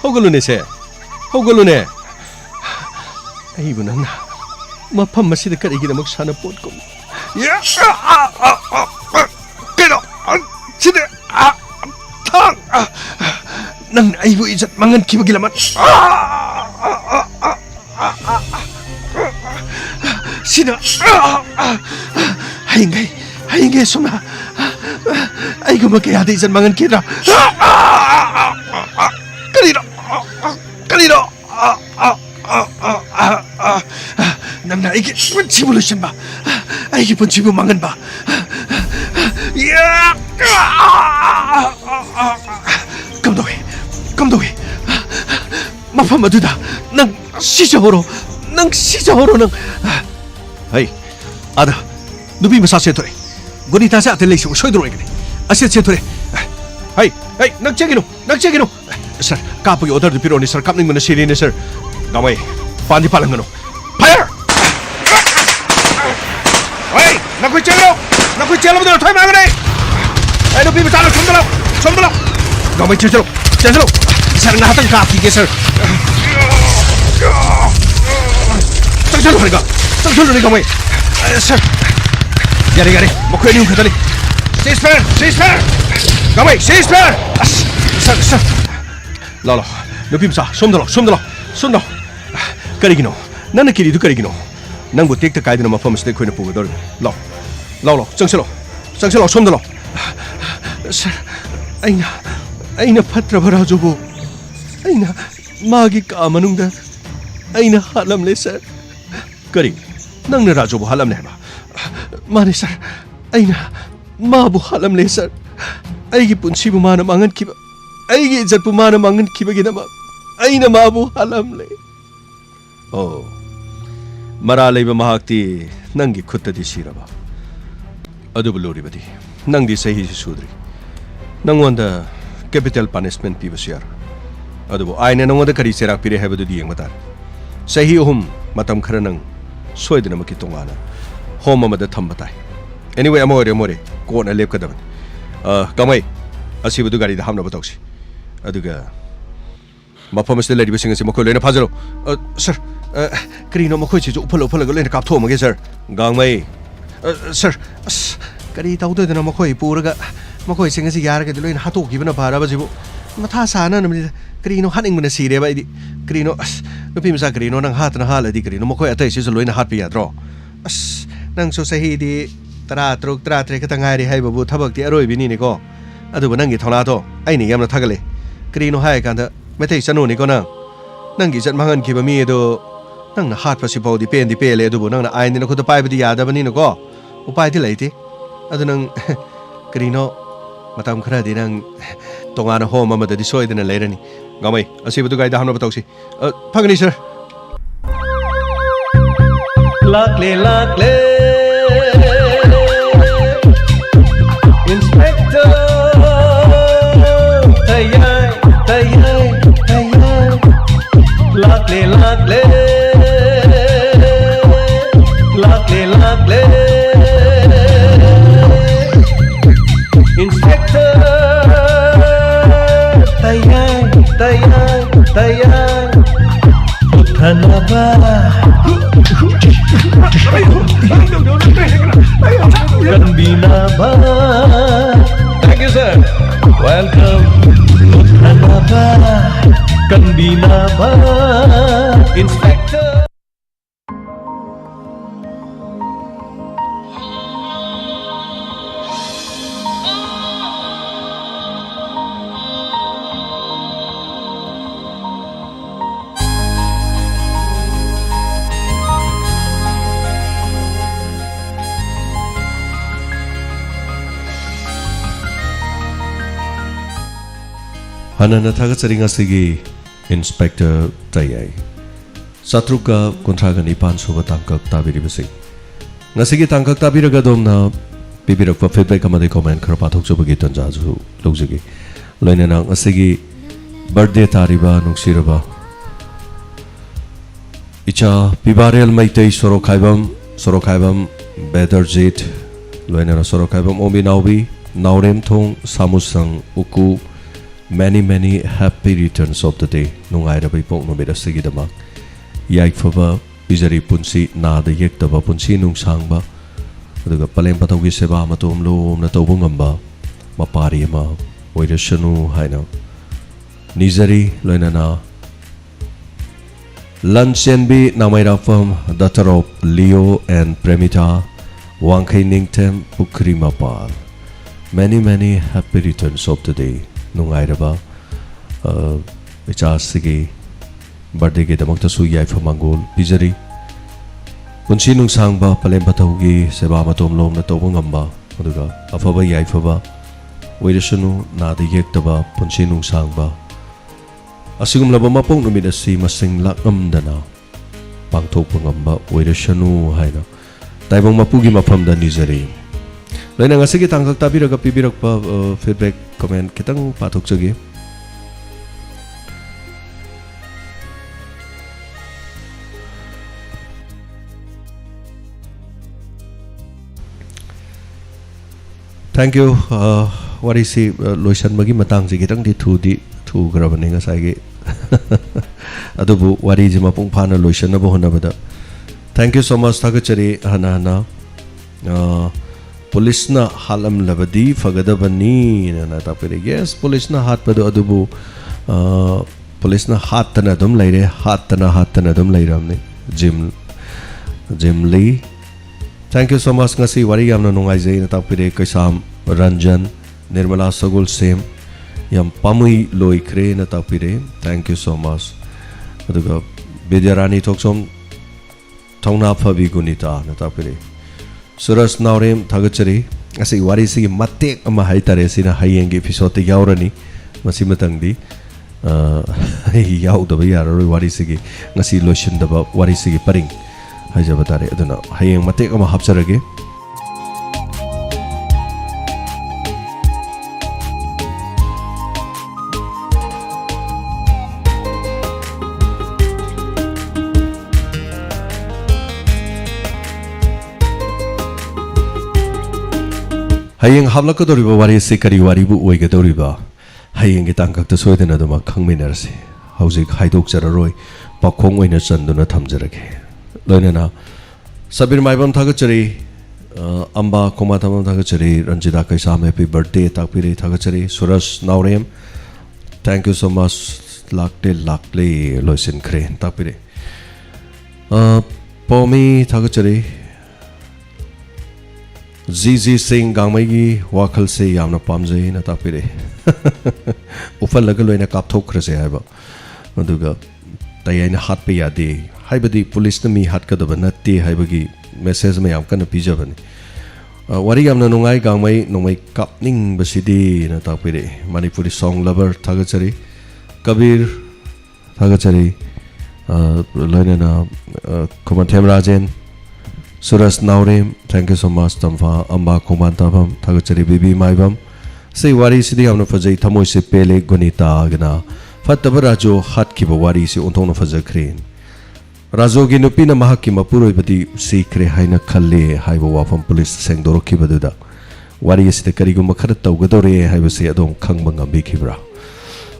हौगलोने से हौगलोने अैबु नंना मफम मसिदा करिगिदमक साना पोटको या केनो सिदे थांग नंग अैबु इज्जत मंगन खिबगिलमन सिना हाइंगे सुना अैगुम के याद इज्जत मंगन किरा करिरो नंगना अैगे पुंछिबु लुसिनबा अैगे पुंछिबु मंगनबा कमदोवे मफम अदुदा नंग सिजहरो नंग आदा नुबी मसा सेथोरे गुनिता से अतले से सोइदरोगने असे सेथोरे नंग चेगिनो सर कापगी ऑर्डर दिपिरोनि सर कापनिंग मन सिरिने सर गामै पानी पालंगनो फायर नखु चेलो बदर थाइ मागरे नुबी मसा सोमदलो गामै चेलो सर नातंग कापकी के सर चलो गामै सर यारे मखोनी खतनी सीजफायर गामै सीजफायर सर लो नुपी मसा सोमदलो करिगिनो नन्ना किरिदु करिगिनो नंगु टेक्ता कायदना मफम से खोइना पुगदर लो चंगसलो सोमदलो सर अैना फत्रब राजुबु अैना मागी का मनुंगदा अैना हालमले सर करी नंगना राजुबु हालमले हैबा माने सर अैना माबु हालमले सर अैगी पुंछिबु माना मांगन खिबा अैगी इज्जतबु माना मांगन खिबगिदमा अैना माबु हालमले ओ मरा लेबा महाक्ति नंगी खुत्तदि सिरबा अदुबु लोरिबदि नंगदि सही सुद्री नंगोंदा कैपिटल पनिशमेंट पीबसु यार अदुबु आइना नंगोंदा करी सेराक पिरे हैबदुदि येंगबतार सही अहुम मतम खरा नंग सोयदनमकी तोंगाना होम अमदा थंबताय एनीवे अमोरे कोना लेपकदबन कमै असिबुदु गाड़ी दा हमनबो तौसी अदुगा मफम से लरिबसिंग से मखो लेना फाजरो सर करिनो मखो छिजु उफल लेना कापथो मगे सर गांगमै सर करी तौदना मखो पुरगा मखो सिंग से यारगे लोइन हातोकिबना फाराबजिबु मथा साना नमि करिनो हानिंगमना सिरेबा इदि करिनो नुपी मसा करिनो नंग हातना हालदि करिनो मखो अतै सिसु लोइन हातपि याद्रो नंग सो सहीदि 13 खतंग हाइरि हाइबबु थबकति अरोइबिनिनिको अदुबु नंगी थौलादो आइनि यामना थगले करिनो हाय कांदा मेथै सनोनिको नंगी जत मंगन खिबा मिदो नंगना हातपसि बाउदि पेले अदुबु नंगना आइनिन खुद पाइबदि यादबनिनको उपायदि लैति अदु नंग करिनो मतम खरादि नंग तोंगाना होम अमददि सोइदना लेरनि गामै असिबदु गाइदा हमनबो तौसी फगनि सर लागले इंस्पेक्टर तैयार लागले इंस्पेक्टर तैयार उठनबा Kanbinaba. Thank you, sir. Welcome. Kanbinaba. Kanbinaba. Inspector. Hana na thaga charinga sigi Inspector Tayai. Satruka kontraga nipan suba tangkak tabiri besi. Ngasigi tangkak tabiri gadom na bibirak pa feedback amade comment khara pathok chuba gi tanja ju logjigi. Loina na ngasigi birthday tariba nuksiraba. Icha Pibarel Maitei Sorokaibam Bedarjit Loina na Sorokaibam Omi Naubi Naurem Thong Samusang Uku many happy returns of the day nungai rabai pok no beda sigi dama yaik phaba bijari punsi na da yek taba punsi nung sangba aduga palem pataugi seba matom lo na tobung amba mapari ma oirashanu haina nizari loina na Lanchenbi Namairafam Datarop Leo and Premita Wangkai Ningtem Pukrimapal many happy returns of the day Nungairaba Vichasigi Birthday ke damakta su yai famangol Pizari Punsi nung sangba Palem pataugi Seba matom lom na tobong amba Aduga Afaba yai faba Wairashanu Nada yektaba Punsi nung sangba Asigum laba mapong numidasi masing lakam dana Pangtok pangamba Wairashanu haina Taibang mapugi mapamda nizari Lain nga sige tangkak tabi raga pibirak pa feedback comment kitang patok sagi. Thank you. What is it? Loisan magi matang sige kitang di thu grabani nga sagi. Adubu wari jima pung pana loisan na bohon na bada. Thank you so much tagachari hana. Police na halam labadi fagadabani na tapire yes police na hat padu adubu police na hat tana dum laire hat tana dum lairamne Jim Lee. Thank you so much ngasi wari yamna nungai jai na tapire kaisam Ranjan Nirmala Sagul Sem yam pamui loi kre na tapire thank you so much aduga Bidyarani toksom thongna phabi gunita na tapire Suras Naurem Tagachari Asi wari sigi matek ama haitare sina hayengi episode yaurani masi matangdi yaw daba yararoi wari sigi ngasi lotion daba wari sigi paring haijaba tare aduna hayeng matek ama hapsarage Hayeng hablakadoriba wari se kari waribu oigadoriba hayeng gi tangkakta soidena duma khangminarse hauzik haidok jararoi pakhong oina chanduna thamjarage loinana sabir maibam thagachari amba koma thamam thagachari ranjita kaisam happy birthday takpiri thagachari Suras Naurem thank you so much lakle loisin kre takpiri pomi thagachari ZZ Singh Gangmai wakal se yamna pamjai na tapire ufal laga loina kapthok khrase haiba aduga tayai na hat pe yade haibadi police na mi hat ka daba natte haibagi message ma yam kana pijabani wari yamna nungai Gangmai nungmai kapning basidi na tapire Manipuri song lover thagachari Kabir thagachari loina na Komantem Rajen Suras Naurem, thank you so much Tamfa Amba Komantabam Thagachari Bibi Maibam Say wari sidi amna fajai thamoi se pele gunita gana fataba rajo hat ki wari se ontong na faja khren rajo gi nupi na mahaki mapuroi badi sikre haina khalle haiba wafam police sengdoro ki baduda wari se kari gum khar tawgadore haiba se adom khangba ngambi khibra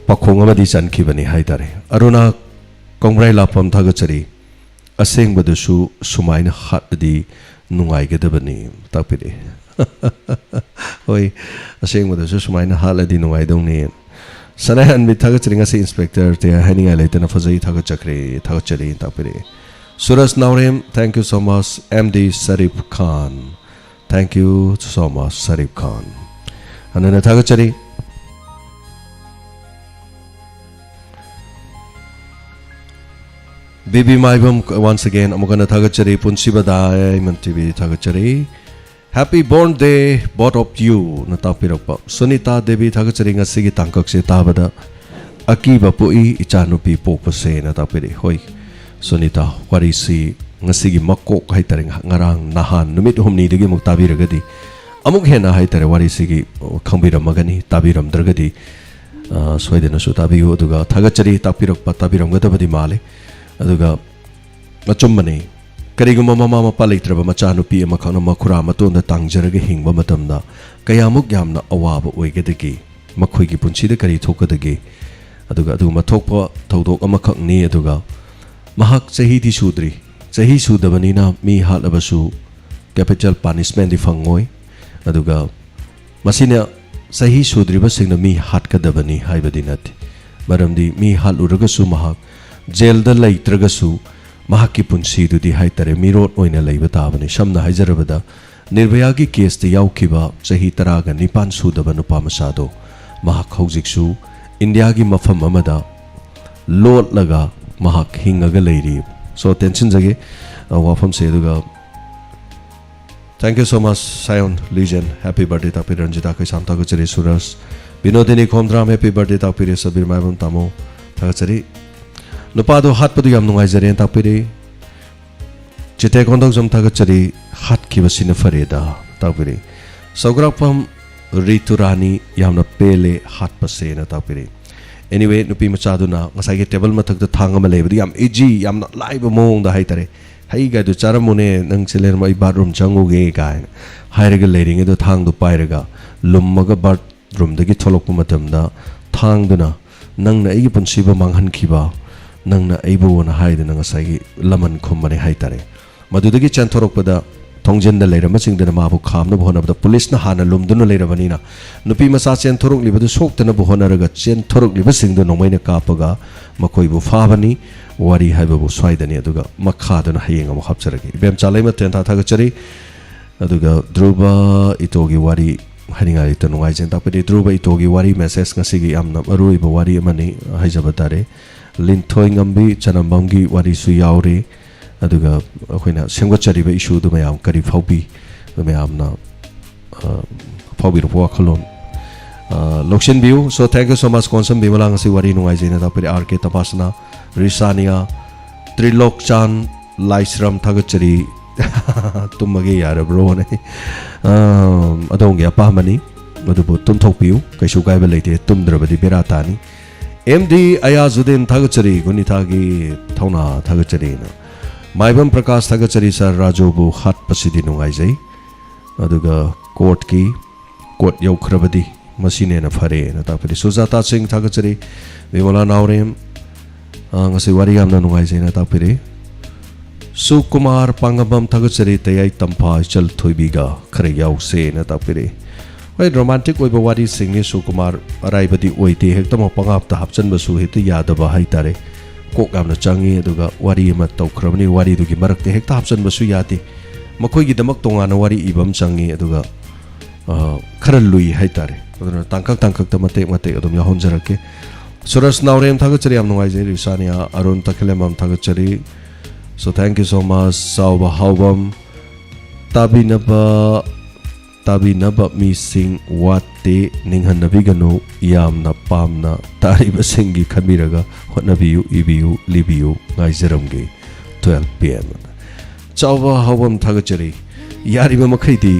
pakhong amadi chan ki bani haidare aruna kongrai lapam Thagachari Aseng badusu sumaina hatdi nungai gedabani tapire oi aseng badusu sumaina haladi nungai dongni sanahan mi Thagachari ngasi inspector te haninga leitana fazai Thagachari tapire Suras Naurem thank you so much MD Sarif Khan thank you so much Sarif Khan anana Thagachari Bibi Maibam once again amugana Thagachari punsibadai mantibi Thagachari happy born day both of you na tapirokpa Sunita Devi Thagachari ngasigi tangkak se tabada akiba poi ichanupi pokpase na tapiri hoi sonita warisi ngasigi makok haitare ngarang nahan numit humni digi muk tabiragadi amuk hena haitare warisi gi khangbiramagani tabiramdragadi soidena su tabiyu aduga thagachari tapirakpa tabiramgadabadi male aduga achummani kariguma mama mapa leitraba machanupi ama khana makhura matonda tangjaraga hingba matamda kayamuk yamna awaba oigadagi makhoi gi punchida kari thokadagi aduga aduma thokpa thodok ama khakni aduga mahak chahi di sudri chahi sudabanina mi halabasu capital punishment di fangoi aduga masina sahi sudri basingna mi hatkadabani haibadi nati maramdi mi haluragasu mahak jail da leitragasu mahaki punsi dudi haitare mirot oina leiba tabani samna haijarabada nirbhaya gi case te yaukiba chahi taraga nipan sudaba nupa masado mahak haujiksu india gi mafam amada lot laga mahak hingaga leiri so tension jage wafam se duga thank you so much Sion Legion happy birthday ta piranjita kai samta ko chiri suras binodini khomdram happy birthday ta pire sabir maibam tamo ta chiri nupado hat padu yam nungai jare ta pire chite kondok jam ta chiri hat ki basina fareda ta pire sograpam riturani yamna pele hat pase na ta pire anyway nupi machaduna ngasai ge table mathak da thang ma lebdi yam eji yamna live mong da haitare hai ga du charamune nang siler mai bathroom changu ge ga hairaga leiring do thang du pairaga lummaga bathroom dagi tholok matam da thang duna nang na igi punsiba manghan khiba nang na aibu na haida nang ngasai gi laman khumane haitare madudagi chanthorok pada thongjen da leirama singdana mabu khamna bhona da police na hana lumduna leirabani na nupi masa chen thorok libadu soktana bhona raga chen thorok liba singdu nomaina kapaga makoi bu fabani wari haibabu swaidani aduga makha dana hayeng amu hapcharagi ibem chalai ma ten tha tha chari aduga druba itogi wari haninga ita nungai jen tapedi druba itogi wari message ngasigi amna arui ba wari amani haijabatare linthoi ngambi chanambamgi wari su yauri aduga akhina sengwachari ba issue du mayam kari phaubi mayamna phaubi ro khalon lokshin view so thank you so much konsum bimalang si wari nungai jena ta peri rk tapasna risania trilok chan laisram thagachari tumage yara bro ne adong ya pamani madubu tum thokpiu kaisu kai ba leite tumdrabadi beratani md ayazudin thagachari gunithagi thauna thagachari na maibam prakash thagachari sir rajobu hat pasidi nungai jai aduga court yaukrabadi masine na phare na ta pari sujata singh thagachari bimala naurem ngasi wari amna nungai jai na ta pari sukumar pangabam thagachari tayai tampa chal thoibiga khare yau se na ta pari oi romantic oi ba wari singh ni sukumar arai badi oite hekta mo pangap ta hapchan basu hete yadaba haitare kok amna changi aduga wari ma tawkhrabani wari dugi marakte hekta hapchan basu yati makoi gi damak tongana wari ibam changi aduga khara lui haitare aduna tangkak ta mate adum ya honjarake suras naurem thagachari am nungai jai risania arun takhlem am thagachari so thank you so much sauba haubam tabinaba mi sing wate ninghan nabigano yamna pamna tariba singi khamiraga hotnabiyu ibiyu libiyu ngaijaramge 12 pm chawba hawam thagachari yariba makhaidi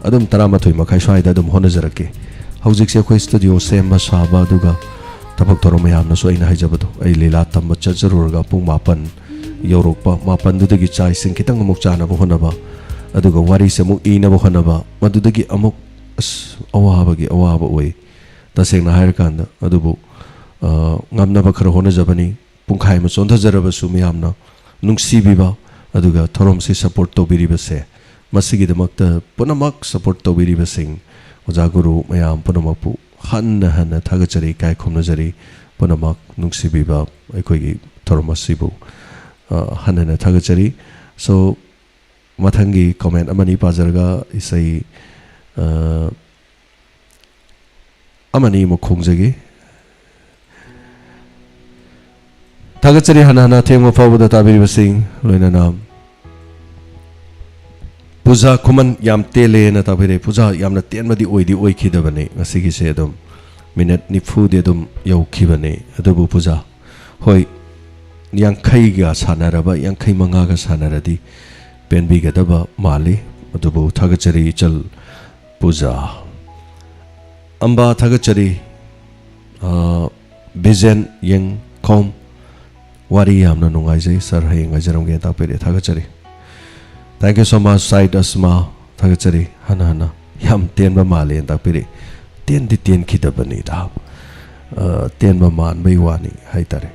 adum taramathoi makhai swaida adum honajarake haujik se khoi studio sema saba duga tabak torom yamna so aina haijabado ai lela tamba chajarurga pung mapan yorokpa mapan dudagi chai sing kitang amuk chana bo honaba aduga wari se muk ina bo honaba madudagi amuk awaba oi tasengna hair kanda adubu ngamna ba khara hona jabani pungkhai ma chonda jaraba su miyamna nungsibiba aduga thorom se support to biriba se masigi damakta punamak support to biriba sing ojaguru mayam punamakpu hanna thagachari kai khomna jari punamak nungsibiba aikogi thorom asibu hanna thagachari so mathangi comment amani pajarga isai amani mo khongjagi thagachari hana thengma fawda tabiri basing loina nam puja kuman yam tele na tabire puja yamna tenmadi oidi oikhidabane ngasigi se adum minute nifu de dum yaukhibane adubu puja hoi yankhai ga sanaraba yankhai manga ga sanaradi penbi gadaba mali adubu thagachari chal puja amba thagachari bizen yang kom wari yamna nungai jai sar hai ngajaram ge ta pere thagachari thank you so much side asma thagachari hana hana yam ten ba male ta pere ten di ten khidabani da ten ba man bai wani hai tare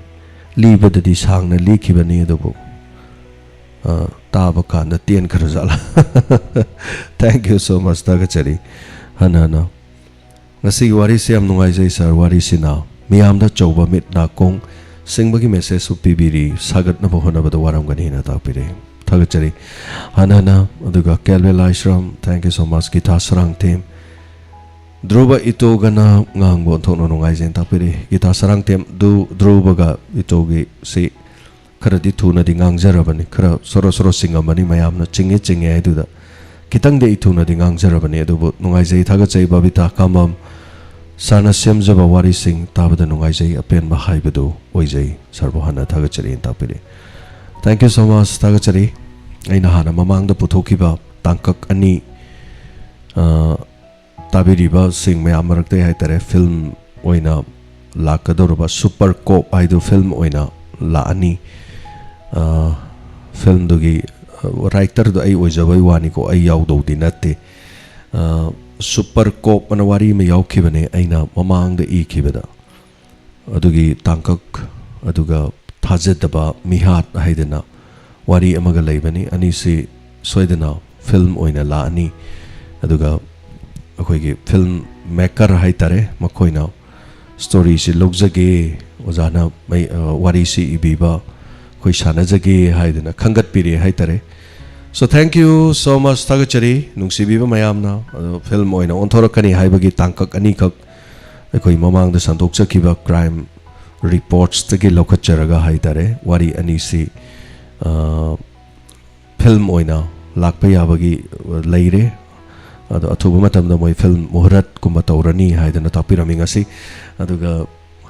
liba da di sang na li khibani adubu ta ba kan da ten khar jala thank you so much thagachari hana hana ngasi wari se am nungai jai sar wari sina miyam da chauba mit na kong singbagi message su pibiri sagat na bohona bada waram gani na ta pire thagachari hanana aduga kelvel aishram thank you so much gita sarang team druba ito gana ngang bon thono nungai jen ta pire gita sarang team du druba ga ito gi si khara di thuna di ngang jarabani khara soro soro singamani mayam na chinge du da kitang de ithuna di ngang jarabani adu nungai jai thagachai babita kamam Sarna semjaba wari sing tabada nungai jai apen ba haibadu oi jai sarbohana thagachari tapire thank you so much thagachari aina hana mamang da puthokiba tangkak ani tabiriba sing me amarakte hai tare film oina lakadorba super cop aidu film oina la ani film dugi writer do ai ojabai wani ko ai yaudau dinate super cop ana wari me yaukibane aina mamang da ikibada adugi tangkak aduga thajadaba mihat haidana wari amaga leibani ani si soidana film oina la ani aduga akoigi film maker haitare makoina story si logjage ojana mai wari si ibiba koi sanajage haidana khangat piri haitare so thank you so much thagachari nungsibiba mayamna film oina onthorokani haibagi tangkak ani khak ekoi mamang da sandok chakiba crime reports tagi lokacharaga haitare wari ani si film oina lakpa yabagi leire ado athuba matam da moi film muhrat kumba tawrani haidana tapirami ngasi aduga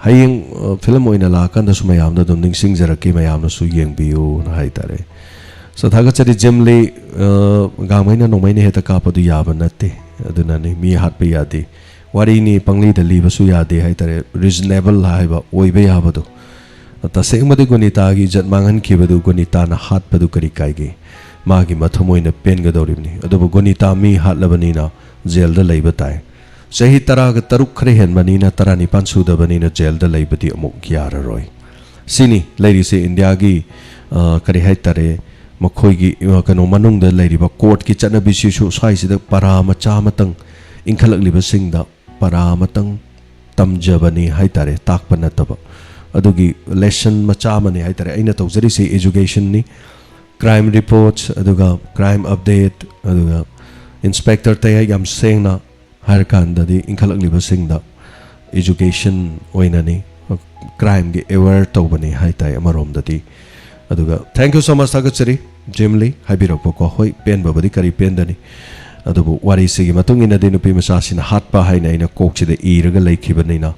hayeng film oina la kan da sumayam da dum ningsing jaraki mayamna su yengbiu na haitare so thagachari jemli gamaina nomaina heta kapadu yaba natte aduna ni mi hatpe yade wari ni pangli da liba su yade haitare reasonable haiba oibe yabadu ta sengmadi gunita gi jatmangan kibadu gunita na hatpadu kari kaige magi mathamoina pen ga doribni adubu gunita mi hatlabani na jail da leiba tai sahi tara ga taruk khre hen mani na tara ni pan su da bani na jail da leibati amuk yara roi sini ladies india gi kari haitare makhoigi kano manung da leiriba court ki chana bisisu sai sida para macha matang inkhalak liba singda para matang tamjabani haitare takpana taba adugi lesson macha mani haitare aina tawjari se education ni crime reports aduga crime update aduga inspector Tayai yam sengna harkanda di inkhalak liba singda education oina ni crime gi aware tawbani haitai amarom dati aduga thank you so much thagachari jimli haibirokpo ko hoi pen babadi kari pendani adubu wari sigi matung ina de nupi masa sina hatpa haina ina kokchide iraga leikhibanina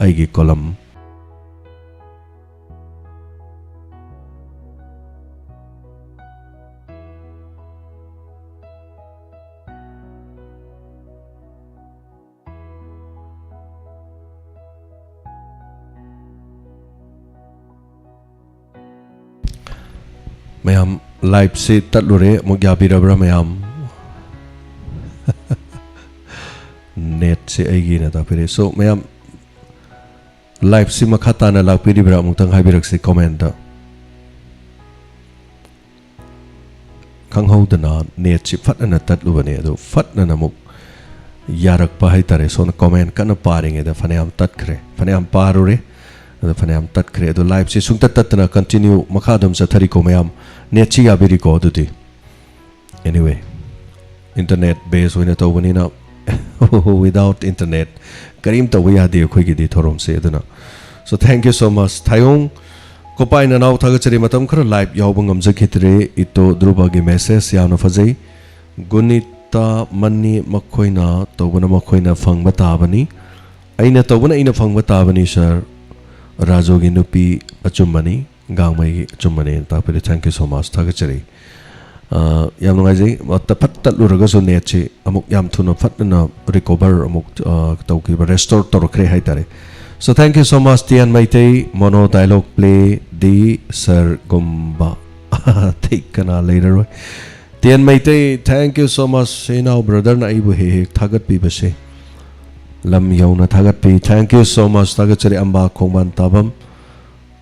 aigi kolam mayam live se tatlure mogya birabra mayam net se aigi na ta pere so mayam live se makhata na lakpiri bra mutang haibirak se comment da khanghau dana net se fatna tatlu bane ado fatna namuk yarak pa hai tare so na comment kana paringe da fanayam tatkre fanayam parure ado fanayam tatkre ado live se sungtat tatna continue makhadam sa thari ko mayam net chi abiri ko duti anyway internet based hoina tawbani na without internet karim tawi adi khoi gi di thorom se aduna so thank you so much thayong kopai na naw thagachari matam khara live yawbangam jakhitre ito druba gi message yana fajai gunita mani makhoina tawbana makhoina phangba tabani aina tawna ina phangba tabani sir rajogi nupi achumani gangmai achumani tapere thank you so much thagachari yam ngai jai ta phat tat luraga so net chi amuk yam thuna phatna recover amuk tawki restore torkhre hai tare so thank you so much tian maitai mono dialogue play di sir gomba take kana later tian maitai thank you so much say now brother na ibu he thagat pi base lam yauna thagat pi thank you so much thagachari amba khongban tabam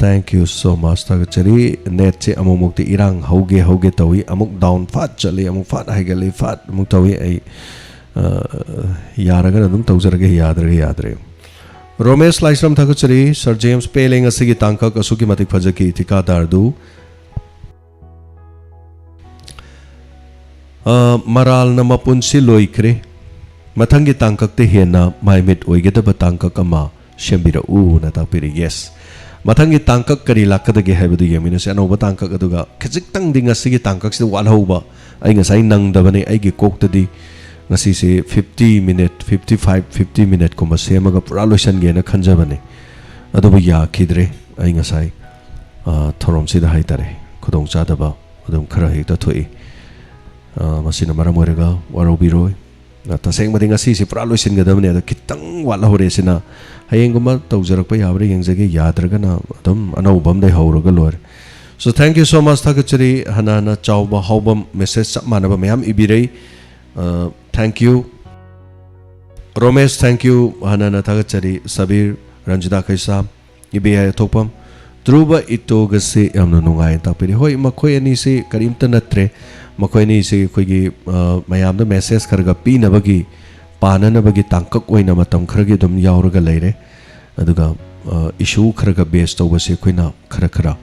thank you so much thagachari net che amuk ti irang hoge tawi amuk down fat chali amuk fat haigali fat amuk tawi ai yaraga adum tawjarage yadre Romesh Laisram thagachari Sir James Peling asigi tangka asuki matik phajaki thikadar du maral na mapunsi loikre mathangi tangkak te hena maimit oigedaba tangkak ama shembira u na tapiri yes mathangi tangkak kari lakadage haibadu yemina se anoba tangkak aduga khajik tang dinga sigi tangkak se walhoba ai ngasai nang dabane ai gi koktadi ngasi se 50 minute ko masemaga pura loisan ge na khanjabane aduba ya khidre ai ngasai thorom sida haitare khudong chadaba adum khara hekta thoi masina maramorega warobiroi taseng mading ngasi se pura loisin gadabane ada kitang wala hore sina hayenguma tawjarak pa yabre yengjage yadraga na adum anobam dai hauroga lor so thank you so much thagachari hanana chawba hawbam message manaba mayam ibirei thank you Romesh thank you hanana thagachari Sabir Ranjida Kaisa ibe thopam Druba itogase yamna nungai tapiri hoi makhoi ani se karimta natre makhoi ni se khoigi mayamda message kharga pinabagi pananabagi tangkak oina matam kharagi dum yauraga leire aduga issue kharga base tawbase khoina khara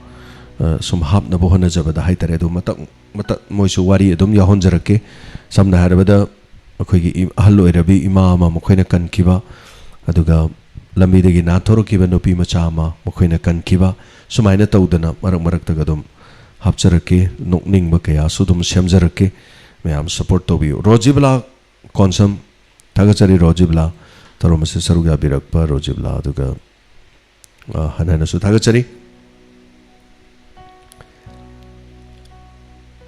sum hapna bo hona jabada haitare adu mata moisu wari adum yahonjarake samna harabada khoigi ahal oirabi imama makhoina kankiba aduga lamidagi nathorokiba nupi macha ama makhoina kankiba sumaina tawdana marak tagadum hapcharake nokningba kaya sudum semjarake mayam support tobiu rojibla konsam thagachari rojibla taromase saruga birakpa rojibla aduga hanana su thagachari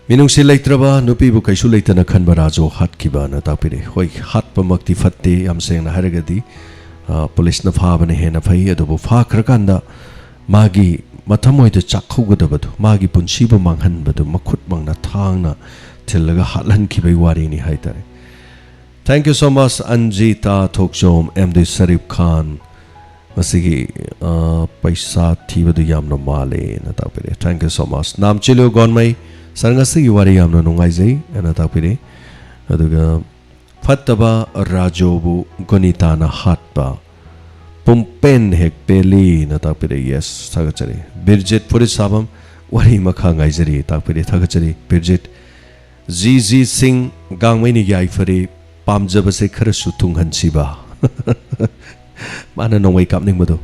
minungsi leitraba nupi bu kaisu leitana khanba rajo hatkiba na tapire hoi hatpa makti fatte am sengna haragadi police na phabane hena phai adubu pha khrakanda magi mathamoi de chakhugadabadu magi punsibu manghanbadu makhut mangna thangna thillaga hatlan khibai wari ni haitare thank you so much Anjita Thokjom MD Sarif Khan masigi paisa thibadu yamna male na tapire thank you so much nam chilo gonmai sarngasigi wari yamna nungai jai na tapire aduga fattaba rajobu gonita na hatba pumpen hek peli na tapire yes thagachari Birjit Puri Sabam wari makha ngai jari tapire thagachari Birjit GG Singh gangmai ni gai fari pamjaba se khara su tunghan siba mana nomai kapning bado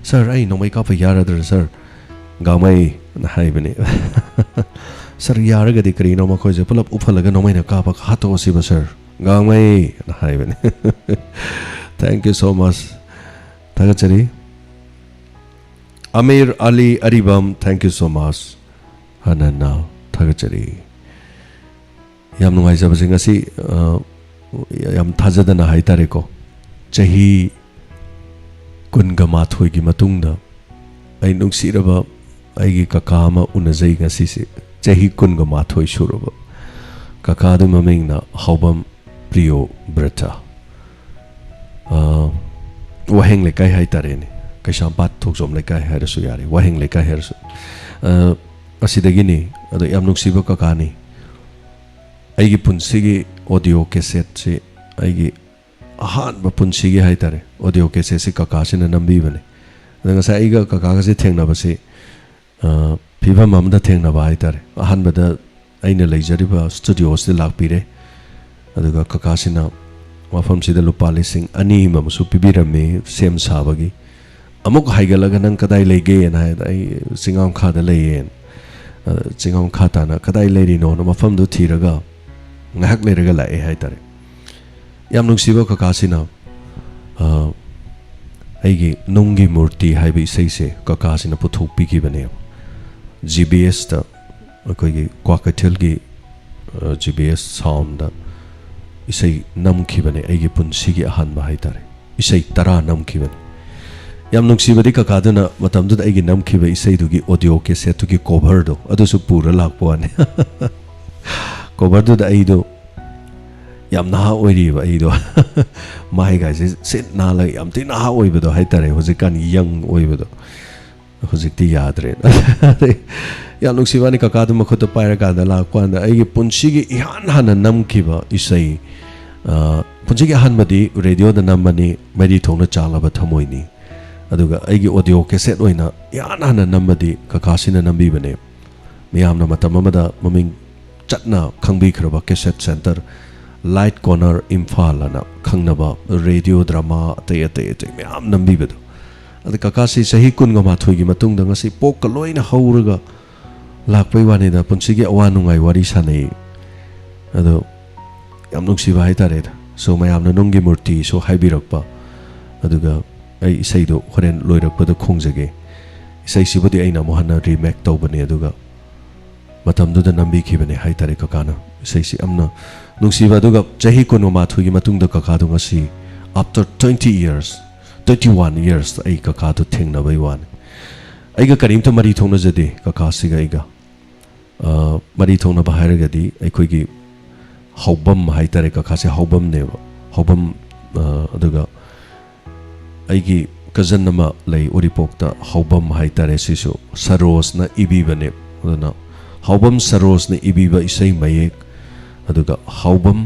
sir ai nomai kap yaradar sir gangmai na haibani sir yaraga di kari noma khoi je pulap uphalaga nomai na kapa hato siba sir gangmai na haibani thank you so much thagachari Amir Ali Aribam thank you so much hanana thagachari yam nungai jaba singasi yam thajadana haitare ko chahi kunga mathoi gi matungda ai nungsiraba ai gi kaka ma unajai ngasi se chahi kunga mathoi suraba kaka du mamingna hawbam priyo brata waheng lekai haitare ni kaisam pat thokjom lekai harasu yare waheng lekai harasu asidagi ni ado yam nungsiba kaka ni ai gi punsigi audio cassette se ai gi ahan ba punsigi haitare audio cassette se kaka sina nambi bane nga sa ai ga kaka se thengna ba se phibam amda thengna ba haitare ahan bada aina leijari ba studio se lakpire aduga kaka sina mafam sida lupa lising ani mamsu pibirame sem sabagi amuk haigalaga nang kadai lege na ai singam khada leyen singam khata na kadai leiri no mafam du thiraga ngahak leiraga lai haitare yam nungsiba kaka sina ꯑꯩꯒꯤ ꯅꯨꯡꯒꯤ ꯃꯨꯔꯇꯤ ꯍꯥꯏꯕ ꯏꯁꯩꯁꯦ ꯀꯀꯥꯁꯤꯅ ꯄꯨꯊꯣꯛꯄꯤꯈꯤꯕꯅꯦꯕ GBSꯇ ꯑꯩꯈꯣꯏꯒꯤ ꯀ꯭ꯋꯥꯀꯩꯊꯦꯜꯒꯤ GBS ꯁꯥꯎꯟꯗ ꯏꯁꯩ ꯅꯝꯈꯤꯕꯅꯦ ꯑꯩꯒꯤ ꯄꯨꯟꯁꯤꯒꯤ ꯑꯍꯥꯟꯕ ꯍꯥꯏꯇꯥꯔꯦ ꯏꯁꯩ 10 ꯅꯝꯈꯤꯕꯅꯦ ꯌꯥꯝ ꯅꯨꯡꯁꯤꯕꯗꯤ ꯀꯀꯥꯗꯨꯅ ꯃꯇꯝꯗꯨꯗ ꯑꯩꯒꯤ ꯅꯝꯈꯤꯕ ꯏꯁꯩꯗꯨꯒꯤ ꯑꯣꯗꯤꯑꯣ ꯀꯦꯁꯦꯠꯇꯨꯒꯤ ꯀꯣꯚꯔꯗꯣ ꯑꯗꯨꯁꯨ ꯄꯨꯔ ꯂꯥꯛꯄ ꯋꯥꯅꯤ ꯀꯣꯚꯔꯗꯨꯗ ꯑꯩꯗꯣ ꯌꯥꯝ ꯅꯍꯥ ꯑꯣꯏꯔꯤꯕ ꯑꯩꯗꯣ ꯃꯥꯏꯒꯥꯏꯁꯦ ꯁꯤꯠ ꯅꯥꯜꯂꯒ ꯌꯥꯝ ꯊꯤ ꯅꯍꯥ ꯑꯣꯏꯕꯗꯣ ꯍꯥꯏꯇꯥꯔꯦ ꯍꯧꯖꯤꯛꯀꯥꯟ ꯌꯪ ꯑꯣꯏꯕꯗꯣ ꯍꯧꯖꯤꯛꯇꯤ ꯌꯥꯗ꯭ꯔꯦ ꯌꯥꯝ ꯅꯨꯡꯁꯤꯕꯅꯤ ꯀꯀꯥꯗꯨ ꯃꯈꯨꯠꯇ ꯄꯥꯏꯔꯀꯥꯟꯗ ꯂꯥꯛꯄ ꯀꯥꯟꯗ ꯑꯩꯒꯤ ꯄꯨꯟꯁꯤꯒꯤ ꯏꯍꯥꯟ ꯍꯥꯟꯅ ꯅꯝꯈꯤꯕ ꯏꯁꯩ ꯄꯨꯟꯁꯤꯒꯤ ꯑꯍꯥꯟꯕꯗꯤ ꯔꯦꯗꯤꯑꯣꯗ ꯅꯝꯕꯅꯤ ꯃꯔꯤ ꯊꯣꯡꯅ ꯆꯥꯜꯂꯕ ꯊꯃꯣꯏꯅꯤ ꯑꯗꯨꯒ ꯑꯩꯒꯤ ꯑꯣꯗꯤꯑꯣ ꯀꯦꯁꯦꯠ ꯑꯣꯏꯅ ꯏꯍꯥꯟ ꯍꯥꯟꯅ ꯅꯝꯕꯗꯤ ꯀꯀꯥꯁꯤꯅ ꯅꯝꯕꯤꯕꯅꯦ ꯃꯤꯌꯥꯝꯅ ꯃꯇꯝ ꯑꯃꯗ ꯃꯃꯤꯡ ꯆꯠꯅ ꯈꯪꯕꯤꯈ꯭ꯔꯕ cassette centre light corner Imphal ꯑꯅ ꯈꯪꯅꯕ ꯔꯦꯗꯤꯑꯣ ꯗ꯭ꯔꯃꯥ ꯑꯇꯩ ꯃꯌꯥꯝ ꯅꯝꯕꯤꯕꯗꯣ ꯑꯗ ꯀꯀꯥꯁꯤ ꯆꯍꯤ 12ꯒꯤ ꯃꯇꯨꯡꯗ ꯉꯁꯤ ꯄꯣꯛꯀ ꯂꯣꯏꯅ ꯍꯧꯔꯒ ꯂꯥꯛꯄꯩ ꯋꯥꯅꯤꯗ ꯄꯨꯟꯁꯤꯒꯤ ꯑꯋꯥ ꯅꯨꯡꯉꯥꯏ ꯋꯥꯔꯤ ꯁꯥꯟꯅꯩ ꯑꯗꯣ ꯌꯥꯝ ꯅꯨꯡꯁꯤꯕ ꯍꯥꯏꯇꯥꯔꯦꯗ ꯁꯣ ꯃꯌꯥꯝꯅ ꯅꯨꯡꯒꯤ ꯃꯨꯔꯇꯤꯁꯨ ꯍꯥꯏꯕꯤꯔꯛꯄ ꯑꯗꯨꯒ ꯑꯩ ꯏꯁꯩꯗꯣ ꯍꯣꯔꯦꯟ ꯂꯣꯏꯔꯛꯄꯗ ꯈꯣꯡꯖꯒꯦ ꯏꯁꯩꯁꯤꯕꯨꯗꯤ ꯑꯩꯅ ꯑꯃꯨꯛ ꯍꯟꯅ ꯔꯤꯃꯦꯛ ꯇꯧꯕꯅꯦ ꯑꯗꯨꯒ ꯃꯇꯝꯗꯨꯗ ꯅꯝꯕꯤꯈꯤꯕꯅꯦ ꯍꯥꯏꯇꯥꯔꯦ ꯀꯀꯥꯅ ꯏꯁꯩꯁꯤ ꯌꯥꯝꯅ ꯅꯨꯡꯁꯤꯕ ꯑꯗꯨꯒ ꯆꯍꯤ 12ꯒꯤ ꯃꯇꯨꯡꯗ ꯀꯀꯥꯗꯣ ꯉꯁꯤ after 21 years ꯑꯩ ꯀꯀꯥꯗꯣ ꯊꯦꯡꯅꯕꯩ ꯋꯥꯅꯤ ꯑꯩꯒ ꯀꯔꯤꯝꯇ ꯃꯔꯤ ꯊꯣꯡꯅꯖꯗꯦ ꯀꯀꯥꯁꯤꯒ ꯑꯩꯒ ꯃꯔꯤ ꯊꯣꯡꯅꯕ ꯍꯥꯏꯔꯒꯗꯤ ꯑꯩꯈꯣꯏꯒꯤ ꯍꯧꯕꯝ ꯍꯥꯏꯇꯥꯔꯦ ꯀꯀꯥꯁꯦ ꯍꯧꯕꯝꯅꯦꯕ ꯍꯧꯕꯝ ꯑꯗꯨꯒ ꯑꯩꯒꯤ ꯀꯖꯟ ꯑꯃ ꯂꯩ ꯎꯔꯤꯄꯣꯛꯇ ꯍꯧꯕꯝ ꯍꯥꯏꯇꯥꯔꯦ ꯁꯤꯁꯨ ꯁꯔꯣꯖꯅ ꯏꯕꯤꯕꯅꯦ ꯑꯗꯨꯅ ꯍꯧꯕꯝ ꯁꯔꯣꯖꯅ ꯏꯕꯤꯕ ꯏꯁꯩ ꯃꯌꯦꯛ ꯑꯗꯨꯒ ꯍꯧꯕꯝ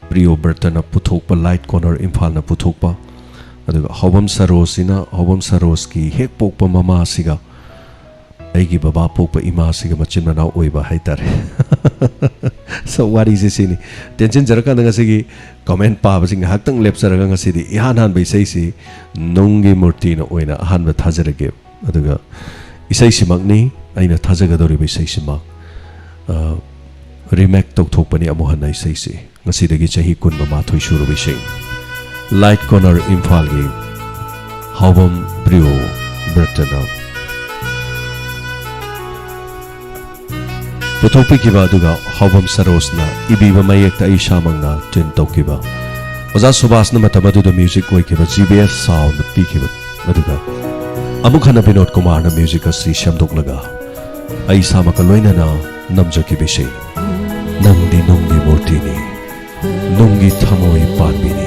ꯄ꯭ꯔꯤꯌꯣꯕ꯭ꯔꯇꯅ ꯄꯨꯊꯣꯛꯄ ꯂꯥꯏꯠ ꯀꯣꯔꯅꯔ ꯏꯝꯐꯥꯜꯅ ꯄꯨꯊꯣꯛꯄ ꯑꯗꯨꯒ ꯍꯧꯕꯝ ꯁꯔꯣꯖꯁꯤꯅ ꯍꯧꯕꯝ ꯁꯔꯣꯖꯀꯤ ꯍꯦꯛ ꯄꯣꯛꯄ ꯃꯃꯥꯁꯤꯒ ꯑꯩꯒꯤ ꯕꯕꯥ ꯄꯣꯛꯄ ꯏꯃꯥꯁꯤꯒ ꯃꯆꯤꯟ ꯃꯅꯥꯎ ꯑꯣꯏꯕ ꯍꯥꯏꯇꯥꯔꯦ ꯁꯣ ꯋꯥꯔꯤꯁꯦ ꯁꯤꯅꯤ ꯇꯦꯟꯁꯤꯟꯖꯔꯀꯥꯟꯗ ꯉꯁꯤꯒꯤ ꯀꯃꯦꯟ ꯄꯥꯕꯁꯤ ꯉꯥꯏꯍꯥꯛꯇꯪ ꯂꯦꯞꯆꯔꯒ ꯉꯁꯤꯗꯤ ꯏꯍꯥꯟ ꯍꯥꯟꯕ ꯏꯁꯩꯁꯤ ꯅꯨꯡꯒꯤ ꯃꯨꯔꯇꯤꯅ ꯑꯣꯏꯅ ꯑꯍꯥꯟꯕ ꯊꯥꯖꯔꯒꯦ ꯑꯗꯨꯒ ꯏꯁꯩꯁꯤꯃꯛꯅꯤ ꯑꯩꯅ ꯊꯥꯖꯒꯗꯧꯔꯤꯕ ꯏꯁꯩꯁꯤꯃꯛ ꯔꯤꯃꯦꯛ ꯇꯧꯊꯣꯛꯄꯅꯤ ꯑꯃꯨꯛ ꯍꯟꯅ ꯏꯁꯩꯁꯤ ꯉꯁꯤꯗꯒꯤ ꯆꯍꯤ 12 ꯁꯨꯔꯕ ꯏꯁꯩ ꯂꯥꯏꯠ ꯀꯣꯔꯅꯔ ꯏꯝꯐꯥꯜꯒꯤ ꯍꯧꯕꯝ ꯄ꯭ꯔꯤꯌꯣ ꯕ꯭ꯔꯇꯅ ꯄꯨꯊꯣꯛꯄꯤꯈꯤꯕ ꯑꯗꯨꯒ ꯍꯧꯕꯝ ꯁꯔꯣꯖꯅ ꯏꯕꯤꯕ ꯃꯌꯦꯛꯇ ꯑꯩ ꯏꯁꯥꯃꯛꯅ ꯇ꯭ꯌꯨꯟ ꯇꯧꯈꯤꯕ ꯑꯣꯖꯥ ꯁꯨꯕꯥꯁꯅ ꯃꯇꯝ ꯑꯗꯨꯗ ꯃ꯭ꯌꯨꯖꯤꯛ ꯑꯣꯏꯈꯤꯕ GBS ꯁꯥꯎꯟꯗ ꯄꯤꯈꯤꯕ ꯑꯗꯨꯒ ꯑꯃꯨꯛ ꯍꯟꯅ ꯕꯤꯅꯣꯗ ꯀꯨꯃꯥꯔꯅ ꯃ꯭ꯌꯨꯖꯤꯛ ꯑꯁꯤ ꯁꯦꯝꯗꯣꯛꯂꯒ ꯑꯩ ꯏꯁꯥꯃꯛꯀ ꯂꯣꯏꯅꯅ ꯅꯝꯖꯈꯤꯕ ꯏꯁꯩ ꯅꯪꯗꯤ ꯅꯨꯡꯒꯤ ꯃꯨꯔꯇꯤꯅꯤ ꯅꯨꯡꯒꯤ ꯊꯃꯣꯏ ꯄꯥꯟꯕꯤꯅꯤ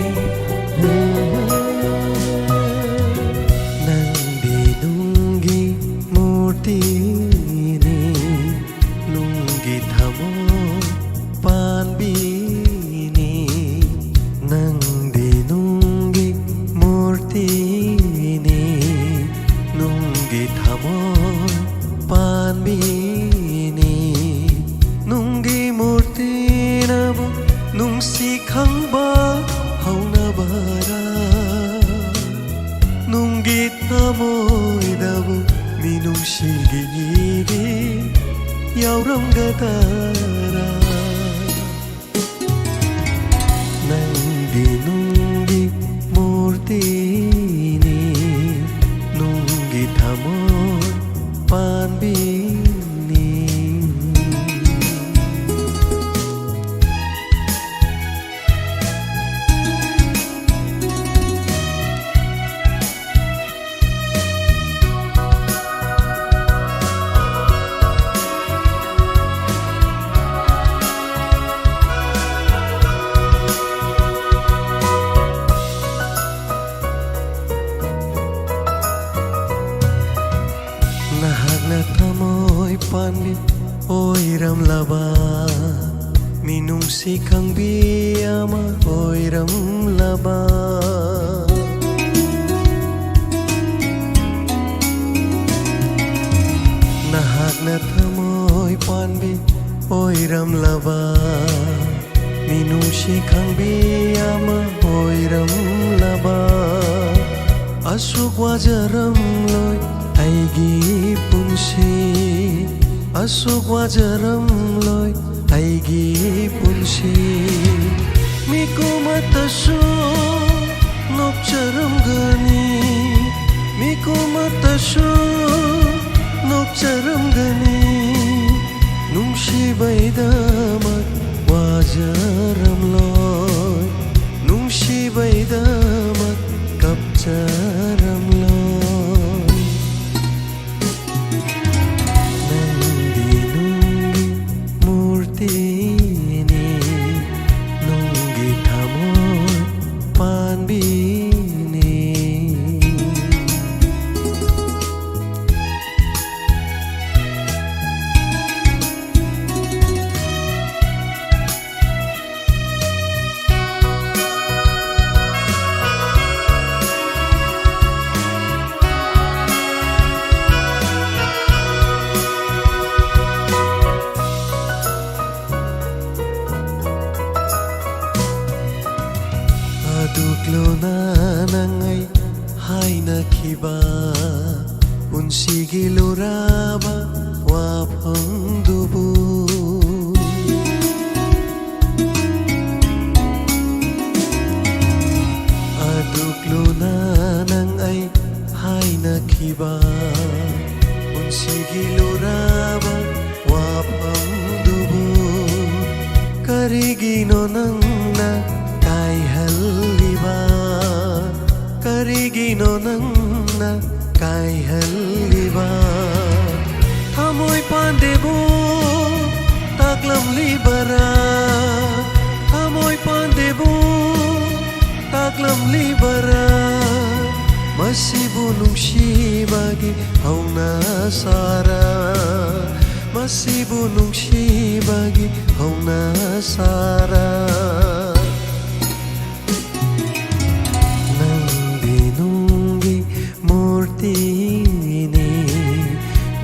ꯅꯪꯁꯨ ꯅꯣꯛꯆꯔꯝꯒꯅꯤ ꯅꯨꯡꯁꯤꯕꯩꯗꯃꯛ 와ꯖꯔꯝꯂꯣꯏ ꯅꯨꯡꯁꯤꯕꯩꯗꯃꯛ ꯀꯞꯆꯔꯝꯂꯣꯏ ꯅꯪꯗꯤ ꯅꯨꯡꯒꯤ ꯃꯨꯔꯇꯤꯅꯤ ꯅꯨꯡꯒꯤ ꯊꯃꯣꯏ ꯄꯥꯟꯕꯤꯅꯤ ꯂꯨꯅ ꯅꯪꯉꯩ ꯍꯥꯏꯅꯈꯤꯕ ꯄꯨꯟꯁꯤꯒꯤ ꯂꯨꯔꯕ ꯋꯥꯐꯝꯗꯨꯕꯨ ꯑꯗꯨꯛ ꯂꯨꯅ ꯅꯪꯉꯩ ꯍꯥꯏꯅꯈꯤꯕ ꯄꯨꯟꯁꯤꯒꯤ ꯂꯨꯔꯕ ꯋꯥꯐꯝꯗꯨꯕꯨ ꯀꯔꯤꯒꯤꯅꯣ ꯅꯪꯅ ꯀꯔꯤꯒꯤꯅꯣ ꯅꯪꯅ ꯀꯥꯏꯍꯜꯂꯤꯕ ꯊꯃꯣꯏ ꯄꯥꯟꯗꯦꯕꯨ ꯇꯥꯛꯂꯝꯂꯤꯕꯔꯥ ꯊꯃꯣꯏ ꯄꯥꯟꯗꯦꯕꯨ ꯇꯥꯛꯂꯝꯂꯤꯕꯔꯥ ꯃꯁꯤꯕꯨ ꯅꯨꯡꯁꯤꯕꯒꯤ ꯍꯧꯅꯁꯥꯔꯥ ꯃꯁꯤꯕꯨ ꯅꯨꯡꯁꯤꯕꯒꯤ ꯍꯧꯅꯁꯥꯔꯥ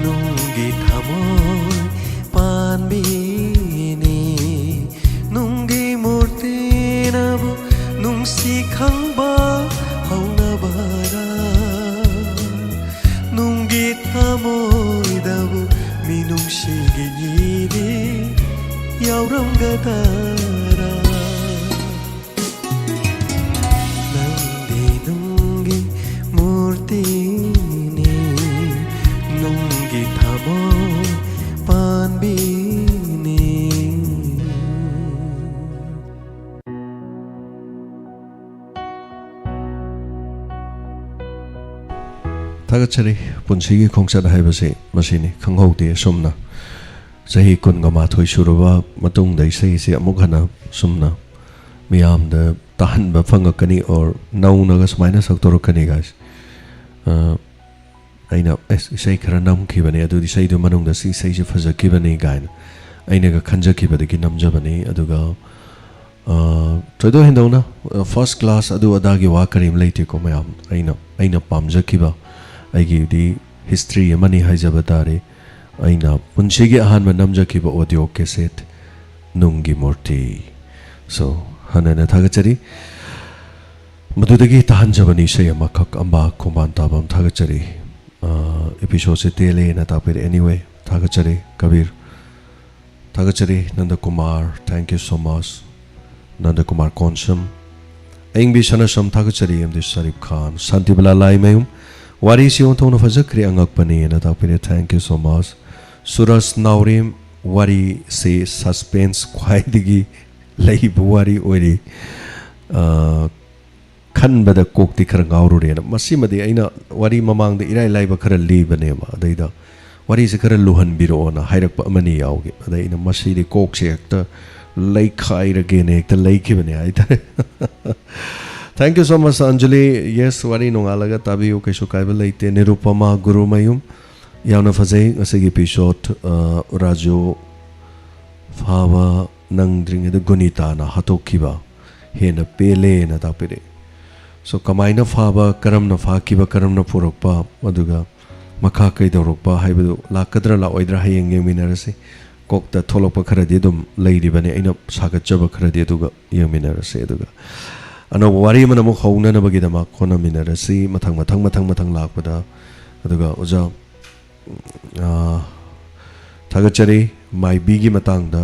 ꯅꯨꯡꯒꯤ ꯊꯃꯣꯏ ꯄꯥꯟꯕꯤꯅꯤ ꯅꯨꯡꯒꯤ ꯃꯨꯔꯇꯤꯅꯕꯨ ꯅꯨꯡꯁꯤ ꯈꯪꯕ ꯍꯧꯅꯕꯔꯥ ꯅꯨꯡꯒꯤ ꯊꯃꯣꯏꯗꯕꯨ ꯃꯤꯅꯨꯡꯁꯤꯒꯤ ꯏꯗꯤ ꯌꯥꯎꯔꯝꯒꯗꯔꯥ ꯅꯪꯗꯤ ꯅꯨꯡꯒꯤ ꯃꯨꯔꯇꯤꯅꯤ ꯅꯨꯡꯒꯤ ꯊꯃꯣꯏ ꯄꯥꯟꯕꯤꯅꯤ ꯊꯥꯒꯠꯆꯔꯤ ꯄꯨꯟꯁꯤꯒꯤ ꯈꯣꯡꯆꯠ ꯍꯥꯏꯕꯁꯤ ꯃꯁꯤꯅꯤ ꯈꯪꯍꯧꯗꯦ ꯁꯨꯝꯅ ꯆꯍꯤ 22 ꯁꯨꯔꯕ ꯃꯇꯨꯡꯗ ꯏꯁꯩꯁꯤ ꯑꯃꯨꯛ ꯍꯟꯅ ꯁꯨꯝꯅ ꯃꯤꯌꯥꯝꯗ ꯇꯥꯍꯟꯕ ꯐꯪꯉꯛꯀꯅꯤ ꯑꯣꯔ ꯅꯧꯅꯒ ꯁꯨꯃꯥꯏꯅ ꯁꯛꯇꯣꯔꯛꯀꯅꯤ ꯒꯥꯏꯁ ꯑꯩꯅ ꯏꯁꯩ ꯈꯔ ꯅꯝꯈꯤꯕꯅꯤ ꯑꯗꯨꯗꯤ ꯏꯁꯩꯗꯨ ꯃꯅꯨꯡꯗ ꯁꯤ ꯏꯁꯩꯁꯤ ꯐꯖꯈꯤꯕꯅꯤ ꯒꯥꯏꯅ ꯑꯩꯅꯒ ꯈꯟꯖꯈꯤꯕꯗꯒꯤ ꯅꯝꯖꯕꯅꯤ ꯑꯗꯨꯒ ꯊꯣꯏꯗꯣꯛ ꯍꯦꯟꯗꯣꯛꯅ ꯐꯥꯔꯁ ꯀ꯭ꯂꯥꯁ ꯑꯗꯨ ꯑꯗꯥꯒꯤ ꯋꯥ ꯀꯔꯤꯝ ꯂꯩꯇꯦꯀꯣ ꯃꯌꯥꯝ ꯑꯩꯅ ꯄꯥꯝꯖꯈꯤꯕ ꯑꯩꯒꯤꯗꯤ ꯍꯤꯁꯇ꯭ꯔꯤ ꯑꯃꯅꯤ ꯍꯥꯏꯖꯕ ꯇꯥꯔꯦ ꯑꯩꯅ ꯄꯨꯟꯁꯤꯒꯤ ꯑꯍꯥꯟꯕ ꯅꯝꯖꯈꯤꯕ ꯑꯣꯗꯤꯑꯣ ꯀꯦꯁꯦꯠ ꯅꯨꯡꯒꯤ ꯃꯨꯔꯇꯤ ꯁꯣ ꯍꯟꯅ ꯊꯥꯒꯠꯆꯔꯤ ꯃꯗꯨꯗꯒꯤ ꯇꯥꯍꯟꯖꯕꯅꯤ ꯏꯁꯩ ꯑꯃꯈꯛ ꯑꯝꯕꯥ ꯈꯣꯡꯕꯥꯟ ꯇꯥꯕꯝ ꯊꯥꯒꯠꯆꯔꯤ episode tele na tapir anyway thagachari kabir thagachari Nanda Kumar, thank you so much. Nanda Kumar Konsum aing bi sanasam thagachari am this Sarif Khan Santibala lai mayum wari si on thona fazakri angak pani na tapir thank you so much. Suras Naurim wari se suspense khwaidigi lai buwari ori khan bada kokti khar ngauru re na masimadi aina wari mamang de irai lai ba khara li bane ma daida wari se khara luhan biro na hairak pa mani yauge adai na masi de kok se ekta lai khai ra ge ne ekta lai ki bane ai ta thank you so much Anjali. Yes wari no alaga tabi o kesu kai ba laite Nirupama Guru Mayum yauna fazai asigi episode rajo fawa nang dring de gunita na hatokiba hena pele na tapire so kamaina faba karam na fakiba karam na purokpa aduga makha kai dorokpa haibu lakadra la oidra hayeng yeminarase kokta tholokpa kharadi dum leidi bane aina sagachaba kharadi aduga yeminarase aduga ano wari mana mo khawna na bagi dama khona minarase mathang lakpada aduga oja thagachari mai bigi matangda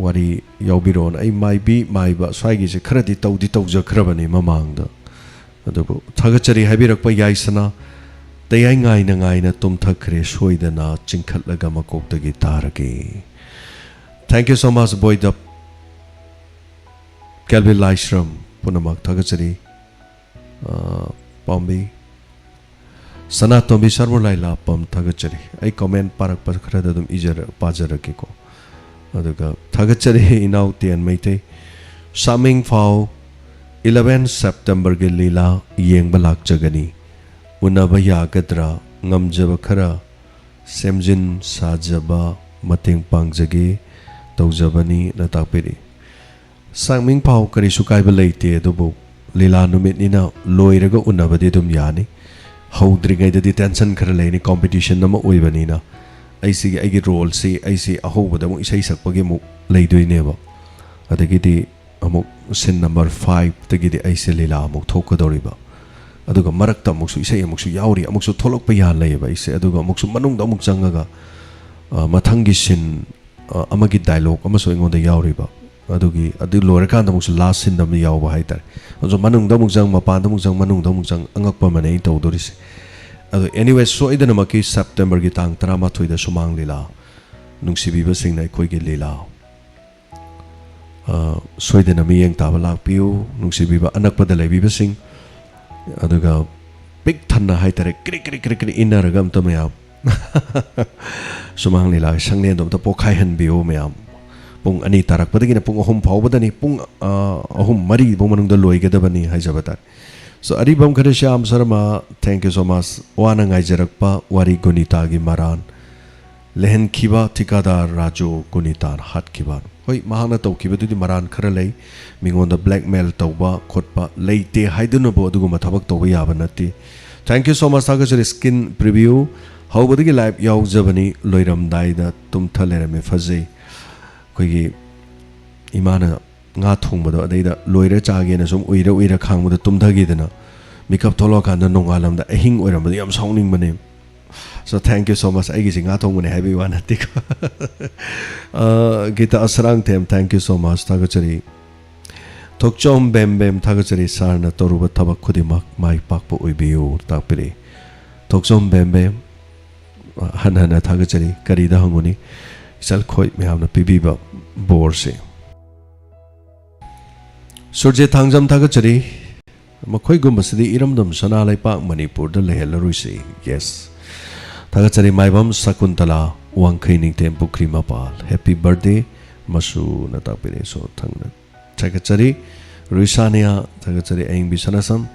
wari yaubiron ai mai bi mai ba swaigi se kharadi tawdi tawja khrabani mamangda adubu thagachari habirakpa yaisana Tayai ngai na tum thakre soidana chingkhatlaga makoktagi tarage. Thank you so much, boy. The Kelvin Lystrom punamak thagachari Pombi Sana Tombi Sarmulai Lapam thagachari. I comment parak parakradum ijar pajarakiko. Aduga thagachari inauti and mate Saming Fau 11 September ge lila yeng balak jagani. Unaba yagadra ngamjaba khara semjin sajaba mating pangjage tawjabani na takpiri. Saming Fau kari sukai balaite adubu lila numit nina loiraga unabadi dum yani. Haudringai da detention khara leini competition nama oibani na. Aisi agi role si aisi ahobada mo isai sakpagi mo leidoineba. Adagidi amuk sin number 5 tagidi aisi lila amuk thokadoriba. Aduga marakta amuksu isai amuksu yauri amuksu tholokpa ya leiba ise aduga amuksu manungda amuk changaga mathangi sin amagi dialogue amaso ingonda yauriba. Adugi adu lorakanda amuksu last sin dam yauba haitare. Ajo manungda amuk chang mapanda amuk chang manungda amuk chang angakpa manei tawdorise. Anyway, so idana maki September gi tang 13 da sumang lila nungsibiba singna khoi gi lila so idana mi yeng taba lakpiu nungsibiba anakpa da leibiba sing aduga big thanna haitare kri inaraga amta mayam sumang lila sangne dom ta pokhai han biu mayam pung ani tarak padagi na pung ahum phawbadani pung ahum mari bo manung da loigadabani haijabata. So Aribam Kadesham Sarma, thank you so much. Wana Ngaijarakpa, Wari Gunita Maran. Lehen Kiba, Tikada Rajo Gunitan, Hat Kiban. Hoi, Mahana Tokiba to the Maran Karale, Mingon the blackmail Tauba, Kotpa, Late Haidunobo Dugumatabak Tobayabanati. Thank you so much, Tagashari Skin Preview. How would you like Yao Zabani, Loiram Daida, Tum Talerame Faze, Kogi Imana. Nga thongba da da loire chage na sum uira khang da tum thagi dana makeup tholo kan da nongalam da ahing oiram da yam sounding bane. So thank you so much. I gi nga thong ne happy one atik gita asrang them, thank you so much. Tagachari thokchom bem tagachari sarna toruba tabak khudimak mai pakpo oibiu tapiri thokchom bem hanana tagachari karida hanguni isal khoi me hamna pibiba bor se Surje Tangjam Tagachari Makoi Gumbasidi Iramdam Sanalai Park Manipur the Lehelarusi. Yes. Tagachari Maibam Sakuntala Wangkaining Tempo Krimapal. Happy birthday Masu Natapire so Tangna. Tagachari Risania Tagachari Aing Bisanasam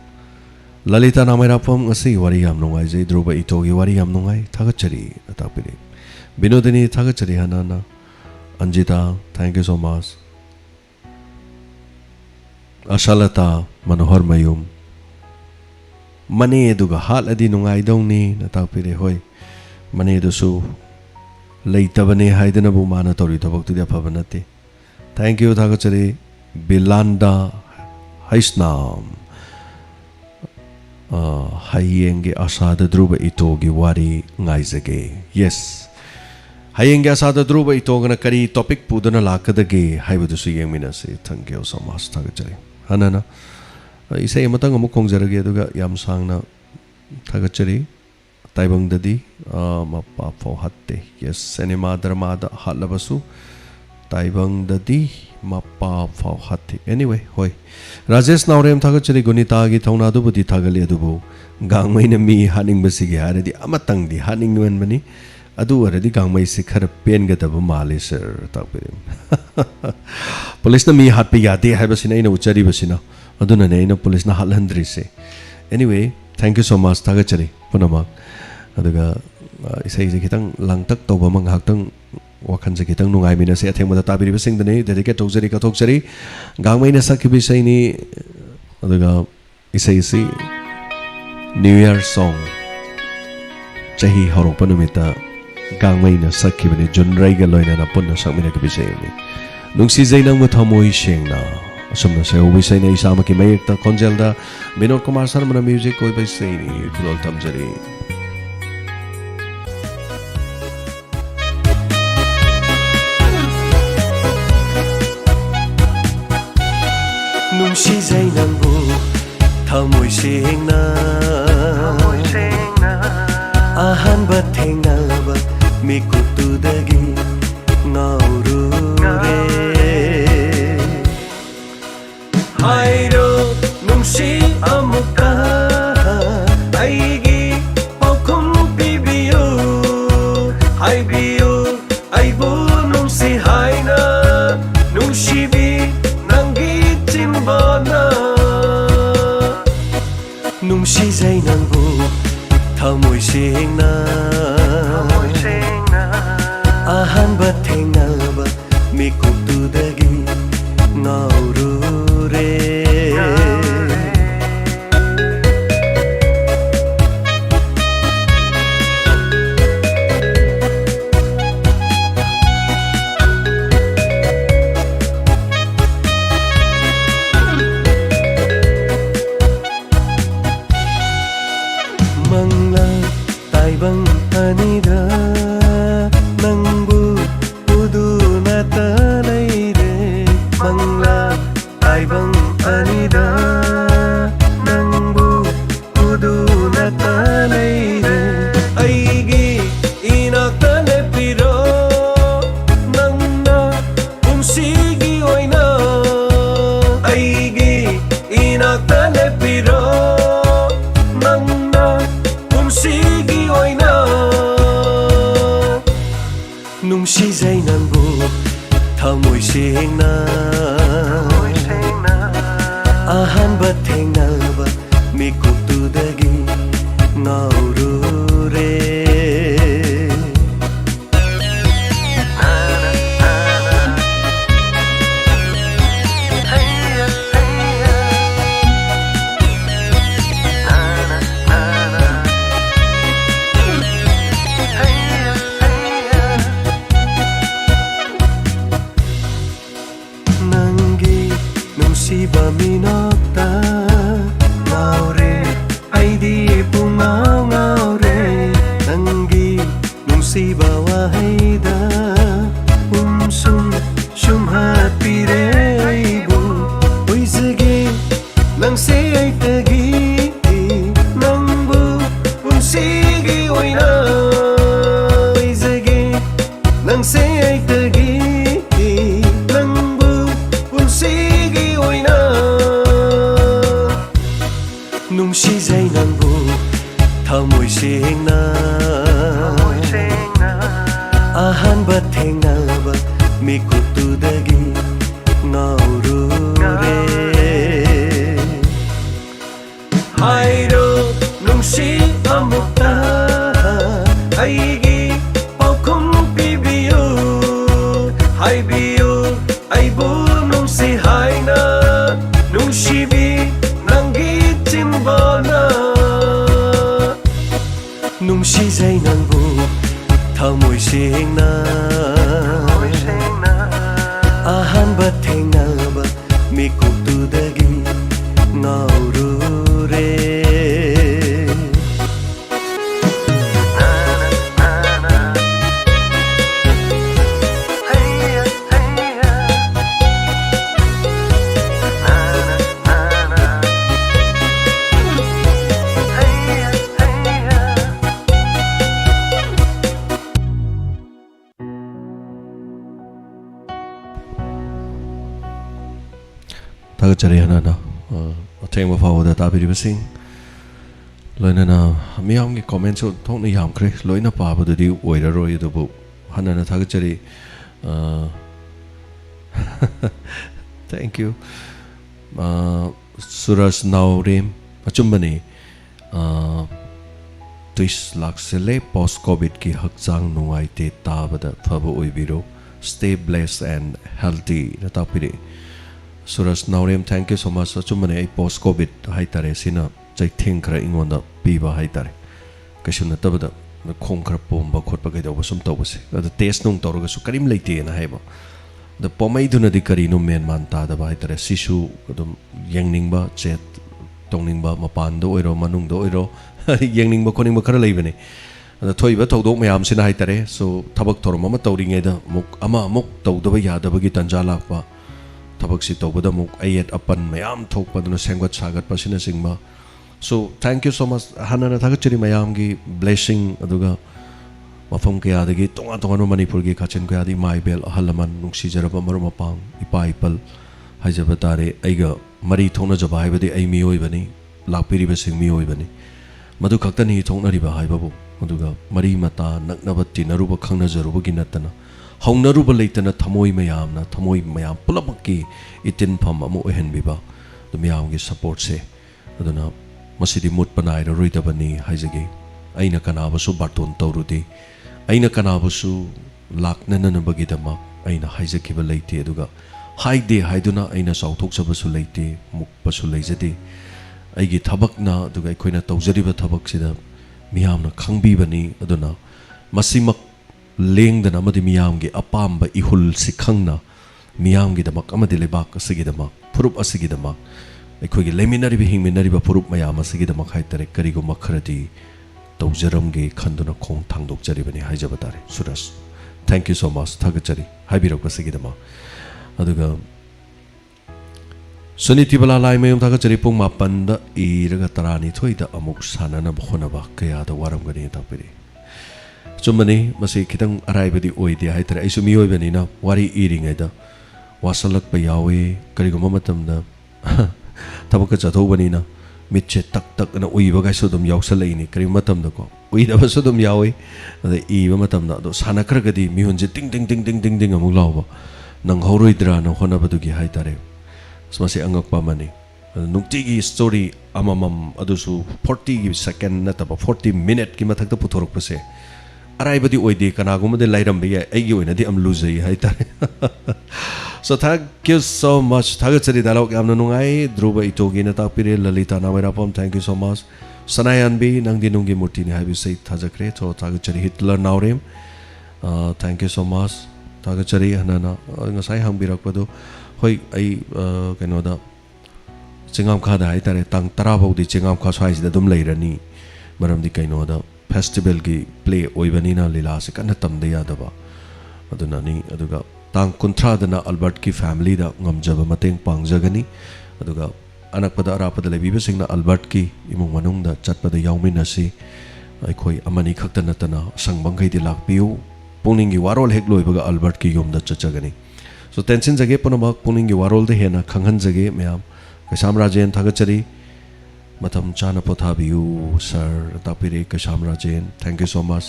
Lalita Namirapam Asi Wariam Nungai Druba Itogi Wariam Nungai Tagachari Natapire. Binodini Tagachari Hanana Anjita, thank you so much. Asalata Manohar Mayum Mane duga hal adi nungai dongni natapire hoi mane dusu leitabane haidana bu mana tori tabak tu dia phabanati. Thank you Thagachari Bilanda Haisnam Hayenge Asada Druba Itogi Wari Ngaizage. Yes, Hayenge Asada Druba Itogana Kari topic Pudana Lakadage Haibadusu Yeminasi. Thank you so much Thagachari Hanana Isay matang amuk kong jarage duga yam sang na Thagachari Taibang dadi mapapao hatte. Yes, cinema dramada halabasu Taibang dadi mapapao hatte. Anyway, hoy Rajesh Naurem Thagachari Gunita gi thauna du budi thagale adubu gangmai na mi haning basigi haradi amatang di haning nuan mani adu aradi gangmai se khar pen ga daba male sir takpirim police na mi hat pe yade haibasina ina uchari basina aduna ne ina police na halhandri se. Anyway, thank you so much Thagachari punama aduga isai je kitang langtak tawba mang haktang wakhan je kitang nungai mina se atheng mada tabiri basing dane dedicate tawjari ka thokjari gangmai na sakhi sai ni aduga isai si New Year song chahi horokpa numita gangmai na sakhi bani junrai ga loina na punna sakmina ka bisay ni nungsi jainang mathamoi sengna asumna se obisai na isama ki mayekta konjelda Binod Kumar Sarma music koi bisay ni tulol tamjari. Nungsi jainang bu thamoi sengna ꯃꯤꯀꯨꯞꯇꯨꯗꯒꯤ ꯉꯥꯎꯔꯨꯔꯦ ꯍꯥꯏꯔꯣ ꯅꯨꯡꯁꯤ ꯑꯃꯨꯛꯇ ꯑꯩꯒꯤ ꯄꯥꯎꯈꯨꯝ ꯄꯤꯕꯤꯌꯨ ꯍꯥꯏꯕꯤꯌꯨ ꯑꯩꯕꯨ ꯅꯨꯡꯁꯤ ꯍꯥꯏꯅ ꯅꯨꯡꯁꯤꯕꯤ ꯅꯪꯒꯤ ꯆꯤꯟꯕꯥꯅ ꯅꯨꯡꯁꯤꯖꯩ ꯅꯪꯕꯨ ꯊꯃꯣꯏ ꯁꯦꯡꯅ ꯑꯍꯥꯟꯕ ꯊꯦꯡꯅꯕ ꯃꯤꯀꯨꯞꯇꯨꯗꯒꯤ ꯉꯥꯎꯔꯨꯔꯦ ꯃꯪꯂꯥ ꯇꯥꯏꯕꯪ ꯑꯅꯤꯗ ꯅꯪꯕꯨ 우두나타 레이레 망라 아이방 아니다 낭부 우두나타 레이레 아이기 이나타 내피로 낭나 움시기 오이나 아이기 이나타 내피로 낭나 움시기 오이나 ꯅꯨꯡꯁꯤꯖꯩ ꯅꯪꯕꯨ ꯊꯃꯣꯏ ꯁꯦꯡꯅ ꯑꯍꯥꯟꯕ ꯊꯦꯡꯅꯕ ꯃꯤꯀꯨꯞꯇꯨꯗꯒꯤ ꯉꯥꯎꯔꯨꯔꯦ ꯅꯨꯡꯁꯤꯕ ꯃꯤꯅꯣꯛꯇ ꯉꯥꯎꯔꯦ ꯑꯩꯗꯤ ꯄꯨꯡꯉꯥꯎ ꯉꯥꯎꯔꯦ ꯅꯪꯒꯤ ꯅꯨꯡꯁꯤꯕ ꯋꯥꯍꯩꯗ ꯁꯨꯝꯍꯠꯄꯤꯔꯦ ꯑꯩꯕꯨ ꯑꯣꯏꯖꯒꯦ ꯅꯪꯁꯦ ꯑꯩꯇꯒꯤ ꯅꯪꯕꯨ ꯄꯨꯟꯁꯤꯒꯤ ꯑꯣꯏꯅ ꯑꯣꯏꯖꯒꯦ ꯅꯪꯁꯦ ꯑꯩꯇꯒꯤ ꯅꯨꯡꯁꯤꯖꯩ ꯅꯪꯕꯨ ꯊꯃꯣꯏ ꯁꯦꯡꯅ ꯑꯍꯥꯟꯕ ꯊꯦꯡꯅꯕ ꯃꯤꯀꯨꯞꯇꯨꯗꯒꯤ ꯉꯥꯎꯔꯨꯔꯦ ꯍꯥꯏꯔꯣ ꯅꯨꯡꯁꯤ ꯑꯃꯨꯛꯇ ꯑꯩꯒꯤ ꯄꯥꯎꯈꯨꯝ ꯄꯤꯕꯤꯌꯨ ꯍꯥꯏꯕꯤꯌꯨ ꯑꯩꯕꯨ ꯅꯨꯡꯁꯤ ꯍꯥꯏꯅ ꯅꯨꯡꯁꯤꯕꯤ ꯅꯪꯒꯤ ꯆꯤꯟꯕꯥꯅ ꯅꯨꯡꯁꯤꯖꯩ ꯅꯪꯕꯨ ꯊꯃꯣꯏ ꯁꯦꯡꯅ ꯑꯍꯥꯟꯕ ꯊꯦꯡꯅꯕ ꯃꯤꯀꯨꯞꯇꯨꯗꯒꯤ ꯉꯥꯎꯔꯨꯔꯦ ꯊꯥꯒꯠꯆꯔꯤ ꯍꯥꯟꯅ ꯑꯊꯦꯡꯕ ꯐꯥꯎꯕꯗ ꯇꯥꯕꯤꯔꯤꯕꯁꯤꯡ ꯂꯣꯏꯅꯅ ꯃꯤꯌꯥꯝꯒꯤ ꯀꯣꯃꯦꯟꯁꯨ ꯊꯣꯛꯅ ꯌꯥꯝꯈ꯭ꯔꯦ ꯂꯣꯏꯅ ꯄꯥꯕꯗꯨꯗꯤ ꯑꯣꯏꯔꯔꯣꯏ ꯑꯗꯨꯕꯨ ꯍꯥꯟꯅ ꯊꯥꯒꯠꯆꯔꯤ ꯊꯦꯡꯛ ꯌꯨ ꯁꯨꯔꯖ ꯅꯥꯎꯔꯦꯝ ꯑꯆꯨꯝꯕꯅꯤ ꯇ꯭ꯋꯤꯁ ꯂꯥꯛꯁꯤꯜꯂꯦ ꯄꯣꯁ ꯀꯣꯚꯤꯗꯀꯤ ꯍꯛꯆꯥꯡ ꯅꯨꯡꯉꯥꯏꯇꯦ ꯇꯥꯕꯗ ꯐꯕ ꯑꯣꯏꯕꯤꯔꯣ ꯁ꯭ꯇꯦ ꯕ꯭ꯂꯦꯁ ꯑꯦꯟ ꯍꯦꯜꯇꯤꯅ ꯇꯥꯛꯄꯤꯔꯛꯏ Suraj Naorem thank you so much ꯑꯆꯨꯝꯕꯅꯤ ꯑꯩ ꯄꯣꯁ ꯀꯣꯚꯤꯗ ꯍꯥꯏꯇꯥꯔꯦ ꯁꯤꯅ ꯆꯩꯊꯦꯡ ꯈꯔ ꯑꯩꯉꯣꯟꯗ ꯄꯤꯕ ꯍꯥꯏꯇꯥꯔꯦ ꯀꯩꯁꯨ ꯅꯠꯇꯕꯗ ꯈꯣꯡ ꯈꯔ ꯄꯣꯝꯕ ꯈꯣꯠꯄ ꯀꯩꯗꯧꯕ ꯁꯨꯝ ꯇꯧꯕꯁꯦ ꯑꯗ ꯇꯦꯁ ꯅꯨꯡ ꯇꯧꯔꯒꯁꯨ ꯀꯔꯤꯝ ꯂꯩꯇꯦꯅ ꯍꯥꯏꯕ ꯑꯗ ꯄꯣꯝꯃꯩꯗꯨꯅꯗꯤ ꯀꯔꯤꯅꯣ ꯃꯦꯟ ꯃꯥꯟ ꯇꯥꯗꯕ ꯍꯥꯏꯇꯥꯔꯦ ꯁꯤꯁꯨ ꯑꯗꯨꯝ ꯌꯦꯡꯅꯤꯡꯕ ꯆꯦꯠ ꯇꯧꯅꯤꯡꯕ ꯃꯄꯥꯟꯗ ꯑꯣꯏꯔꯣ ꯃꯅꯨꯡꯗ ꯑꯣꯏꯔꯣ ꯌꯦꯡꯅꯤꯡꯕ ꯈꯣꯠꯅꯤꯡꯕ ꯈꯔ ꯂꯩꯕꯅꯤ ꯑꯗ ꯊꯣꯛꯏꯕ ꯊꯧꯗꯣꯛ ꯃꯌꯥꯝꯁꯤꯅ ꯍꯥꯏꯇꯥꯔꯦ ꯁꯣ ꯊꯕꯛ ꯊꯧꯔꯝ ꯑꯃ ꯇꯧꯔꯤꯉꯩꯗ ꯑꯃꯨꯛ ꯇꯧꯗꯕ ꯌꯥꯗꯕꯒꯤ ꯇꯟꯖꯥ ꯂꯥꯛꯄ ꯊꯕꯛꯁꯤ ꯇꯧꯕꯗ ꯑꯃꯨꯛ ꯑꯌꯦꯠ ꯑꯄꯟ ꯃꯌꯥꯝ ꯊꯣꯛꯄꯗꯨꯅ ꯁꯦꯝꯒꯠ ꯁꯥꯒꯠꯄꯁꯤꯅꯆꯤꯡꯕ ꯁꯣ ꯊꯦꯡꯛ ꯌꯨ ꯁꯣ ꯃꯆ ꯍꯥꯟꯅ ꯊꯥꯒꯠꯆꯔꯤ ꯃꯌꯥꯝꯒꯤ ꯕ꯭ꯂꯦꯁꯤꯡ ꯑꯗꯨꯒ mafam kayadagi tongan Manipurgi kachin kayadi maibel ahalaman nungsijaraba marumapang ipa ipal haijaba tare aiga mari thongna jaba haibadi ai mioi bani lakpiri basing mioi bani madu khaktani thongna riba haibabu maduga mari mata naknaba tinaruba khangna jaruba ginatana hongnaruba leitana thamoi mayam pulapaki itin pham amu ehenbiba dumyam gi support se aduna masidi mut panai roidabani haijagi aina kanabasu barton tawrudi aina kanabasu laknana bagidama aina haijakiba leite aduga haide haiduna aina sauthoksabasu leite mukpasu leijade aigi thabakna aduga aikoina tawjariba thabaksida miyamna khangbibani aduna masimak lengdana amadi miyamgi apamba ihul sikhangna miyamgi damak amadi lebak asigidama purup asigidama aikoigi leminariba hingminariba purup mayam asigidama haitare kariguma kharadi tawjaramgi khanduna khong thangdokjaribani haijaba tare Suras thank you so much thagachari haibirak asigidama aduga Suniti bala lai mayum thagachari pung mapanda iraga tarani thoida amuk sanana bkhonaba kaya da waram gani tapiri chumani masi khitang araibadi oide haitare aisu miyoibani na wari iring aida wasalak pa yawe kariguma matamda tabaka chathobani na mitche tak na uiba ga sudum yausalai kari matamda ko uida ba sudum yawe ade iba matamda do sanakragadi mihunje ting ting amuk lawba nang horoidra na honabadu gi haitare smasi angak pamani nungtigi story amamam adusu 40 second nataba 40 minute ki mathakta puthorok pase araibadi oide kanaguma de lairam be aigi oina di am losei haitare so thank you so much thagachari dialogue amna nungai dhruva itogi na tapire lalita nawairapam thank you so much sanayan bi nangdi nungi murti ni haibi sei thajakre so thagachari Hitler naurem thank you so much thagachari hanana ngasai hangbirakpadu hoi ai kainoda chingam kha da haitare tang tara baudi chingam kha swai sida dum leirani maramdi kainoda festival gi play oibani na lila se kan tamde yadaba aduna ni aduga tang kunthra dana Albert ki family da ngamjaba mateng pangjagani aduga anakpada arapada lebiba singna Albert ki imung manung da chatpada yawmina si aikhoi amani khakta natana sangbangai di lakpiu pungningi warol hek loibaga Albert ki yom da chachagani so tension jage panamak pungningi warol de hena khanghan jage myam Kasamrajen thagachari matam chana pothabiu sir tapire Kasamrajen thank you so much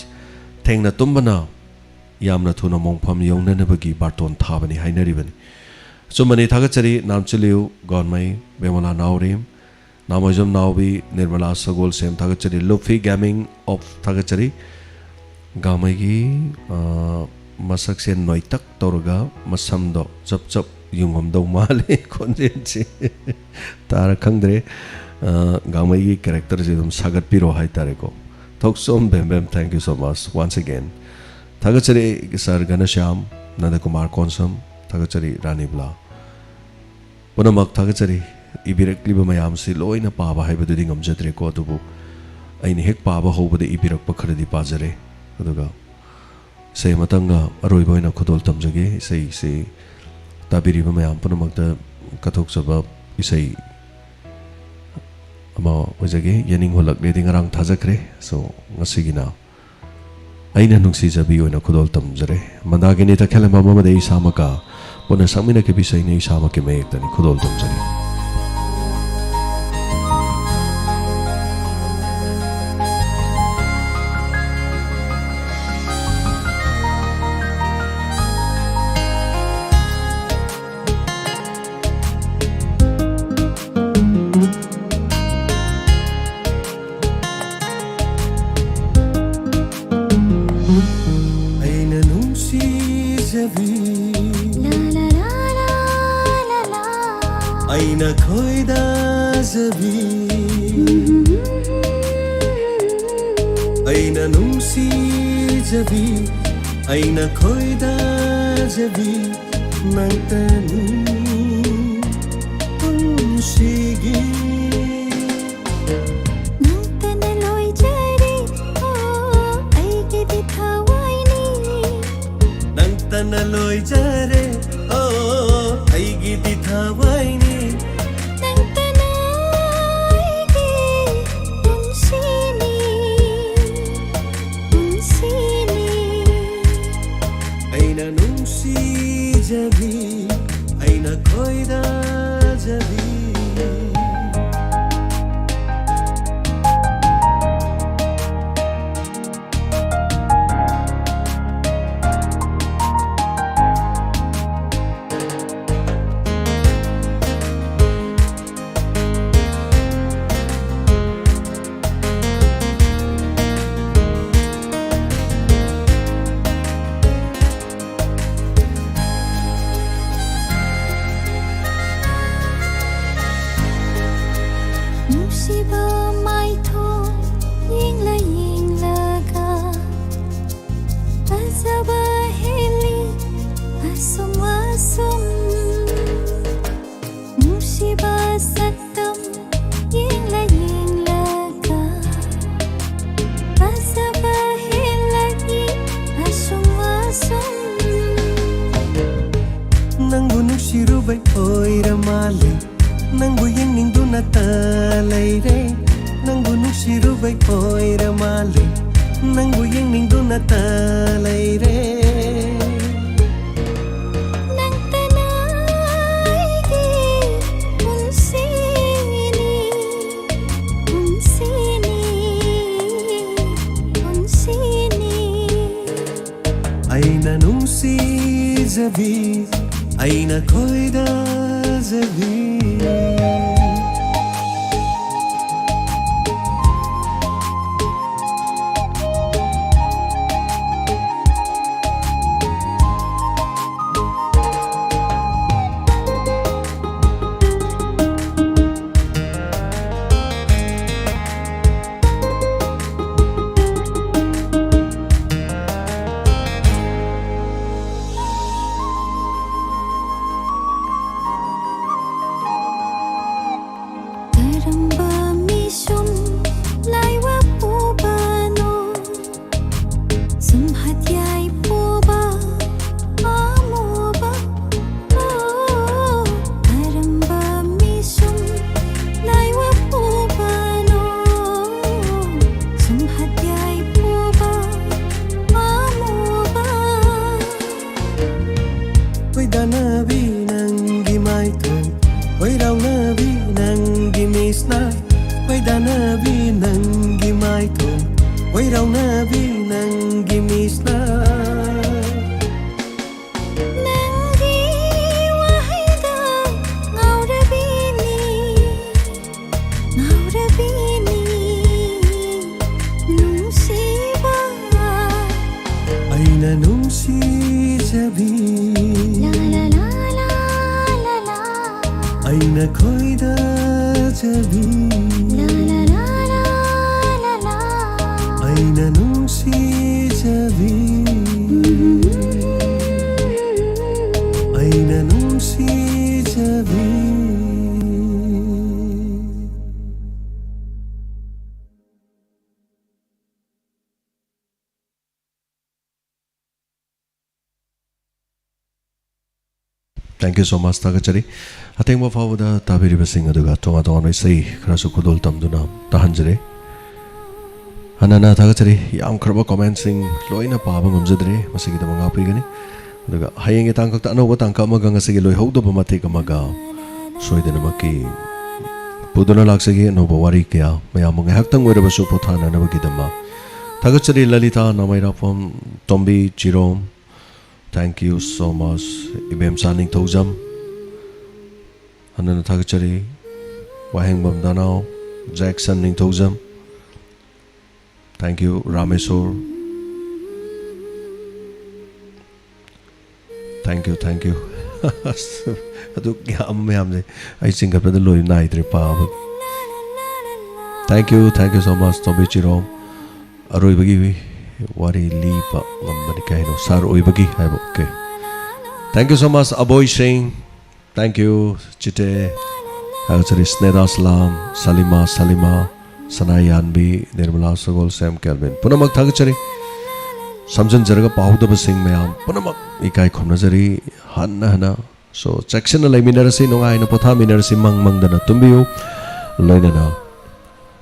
thengna tumbana yamna thuna mongpham yongna bagi barton thabani hainaribani so mani thagachari namchiliu gonmai bemala naurim namojam naubi Nirmala Sagol sem thagachari Luffy Gaming of thagachari gamai gi masak sen noitak torga masamdo chap yungom do male konjenchi tara khangdre gamai gi character je dum sagat piro hai tare ko thoksom bem thank you so much once again thagachari sir Ganasham Nanda Kumar Konsam thagachari Ranibla punamak thagachari ibirakliba mayam si loina paba haibadu dingam jatre ko dubu aini hek paba hobade ibirak pakharadi pajare aduga sei matanga aroi boina khudol tamjage sei tabiri ba mayam punamakta kathok saba isai ama ojage yaning holak le dingarang thajakre so ngasigina aina nungsi jabi oina khudol tamjare mandagini ta khelama mama dei samaka puna samina ke bisai nei samake me ektani khudol tamjare Aina khoida zabi Aina nungsi zabi Aina khoida zabi Nantanu unsigi Nantana loi jare Oh aige di thawaini Nantana loi jare Oh aige di thawaini ꯅꯨꯡꯁꯤꯕ ꯃꯥꯏꯊꯣꯡ ꯌꯦꯡꯂꯒ ꯐꯖꯕ ꯍꯦꯜꯂꯤ ꯑꯁꯨꯝ ꯑꯁꯨꯝ ꯅꯨꯡꯁꯤꯕ ꯁꯛꯇꯝ ꯌꯦꯡꯂꯒ ꯐꯖꯕ ꯍꯦꯜꯂꯛꯏ ꯑꯁꯨꯝ ꯑꯁꯨꯝ ꯅꯪꯕꯨ ꯅꯨꯡꯁꯤꯔꯨꯕꯩ ꯑꯣꯏꯔ ꯃꯥꯜꯂꯦ ꯅꯪꯕꯨ ꯌꯦꯡꯅꯤꯡꯗꯨꯅ ꯂꯩꯔꯦ ꯅꯪꯕꯨ ꯅꯨꯡꯁꯤꯔꯨꯕꯩ ꯑꯣꯏꯔ ꯃꯥꯜꯂꯦ ꯅꯪꯕꯨ ꯌꯦꯡꯅꯤꯡꯗꯨꯅ ꯂꯩꯔꯦ ꯅꯪꯇꯅ ꯑꯩꯒꯤ ꯄꯨꯟꯁꯤꯅꯤ ꯄꯨꯟꯁꯤꯅꯤ ꯄꯨꯟꯁꯤꯅꯤ ꯑꯩꯅ ꯅꯨꯡꯁꯤꯖꯕꯤ ꯑꯩꯅ ꯈꯣꯏꯗꯖꯕꯤ ꯀꯔꯝꯕ ꯃꯤꯁꯨꯝ ꯂꯥꯏꯋꯥ ꯄꯨꯕꯅꯣ ꯁꯨꯝꯍꯠꯌꯥꯏ ꯄꯨꯕ ꯑꯃꯨꯕ ꯀꯔꯝꯕ ꯃꯤꯁꯨꯝ ꯂꯥꯏꯋꯥ ꯄꯨꯕꯅꯣ ꯁꯨꯝꯍꯠꯌꯥꯏ ꯄꯨꯕ ꯑꯃꯨꯕ ꯈꯣꯏꯗꯥꯅꯕꯤ ꯅꯪꯒꯤ ꯃꯥꯏꯊꯣꯡ ꯈꯣꯏꯔꯥꯎꯅꯕꯤ ꯅꯪꯒꯤ ꯃꯤꯁꯅ ꯈꯣꯏꯗꯥꯅꯕꯤ ꯅꯪꯒꯤ ꯃꯥꯏꯊꯣꯡ ꯈꯣꯏꯔꯥꯎꯅꯕꯤ ꯅꯪꯒꯤ ꯃꯤꯁꯅ ꯅꯪꯒꯤ ꯋꯥꯍꯩꯗ ꯉꯥꯎꯔꯕꯤꯅꯤ ꯉꯥꯎꯔꯕꯤꯅꯤ ꯅꯨꯡꯁꯤꯕ ꯑꯩꯅ ꯅꯨꯡꯁꯤꯖꯕꯤ ꯂꯥ ꯂꯥ ꯂꯥ ꯂꯥ ꯂꯥ ꯂꯥ ꯑꯩꯅ ꯈꯣꯏꯗꯖꯕꯤ ꯂꯥ ꯂꯥ ꯂꯥ ꯂꯥ ꯂꯥ ꯂꯥ ꯑꯩꯅ ꯅꯨꯡꯁꯤꯖꯕꯤ ꯑꯩꯅ ꯅꯨꯡꯁꯤꯖꯕꯤ Thank you so much Tagachari. Atengba fawada tabiribasing aduga tonga tonga sei kharasu khudol tamduna tahanjare. Hanana Tagachari yam kharba commentsing loina paba ngamjadre masigi damanga prigani. Aduga hayenge tangkak anoba tangka amaga ngasigi loi hauda bamate kamaga soidana maki puduna laksagi anoba wari kya mayam ngahaktang werabasu pothana nabagidama. Tagachari Lalita Namairapam Tombi Chirom. Thank you so much. Ibem Saning Tozam. Hanana Tagachari. Waheng Bamdanao. Jackson Ning Tozam. Thank you, Ramesor. Thank you, thank you. Aduk yam yam I think up the loy night repa. Thank you so much, Tombi Chirom. Aroi bagi wari lipa ngambani kaino sar oi bagi haibo okay. Thank you so much Aboy Singh. Thank you Chite Hachari Sneda Salam Salima Sanayanbi Nirmala Sagol Sam Kelvin Punamak Thagachari Samjan Jaraga Pahudaba Singh Mayam Punamak Ikai Khomnajari Hana so section la minarasi nonga ina potha minarasi mang dana tumbiu loinana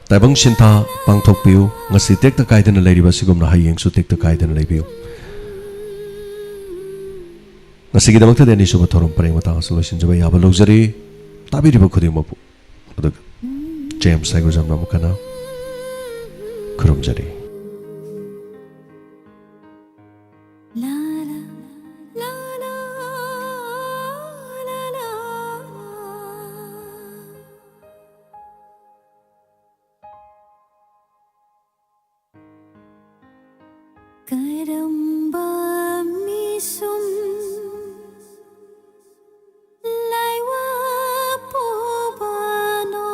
Taibang Shinta Pangtok Piu, Nasi take the kite and a lady Basigum Haying, so take the kite and a lady. Nasigidamata then is over Torum Premata solutions away have a luxury. Tabi Ribokudimapu. James Sagozam Namukana Kurumjari. Karamba misum laiwa pobano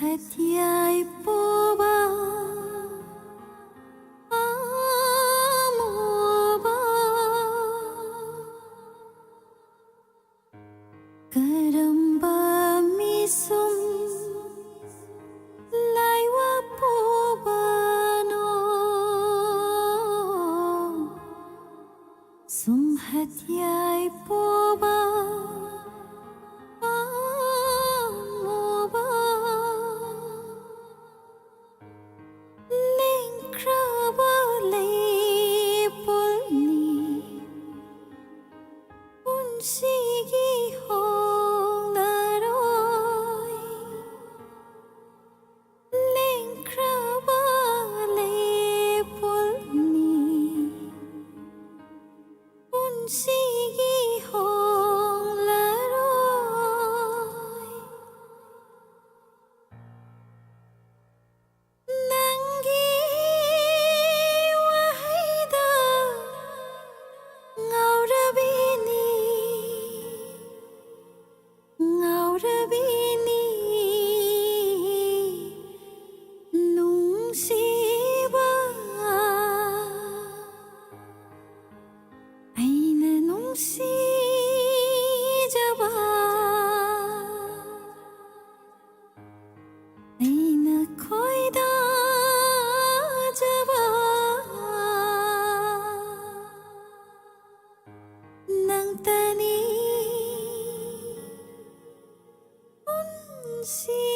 Tayai poba amoba Karamba misum laiwa poba no Sumhatyai poba amoba Lengkraba leipolni Unsigi hongaroi Lengkraba leipolni Unsigi hongaroi Nangi wahida ngaurabini ngaurabini nungsiba aina nungsijaba aina khoidajaba nangtani unsi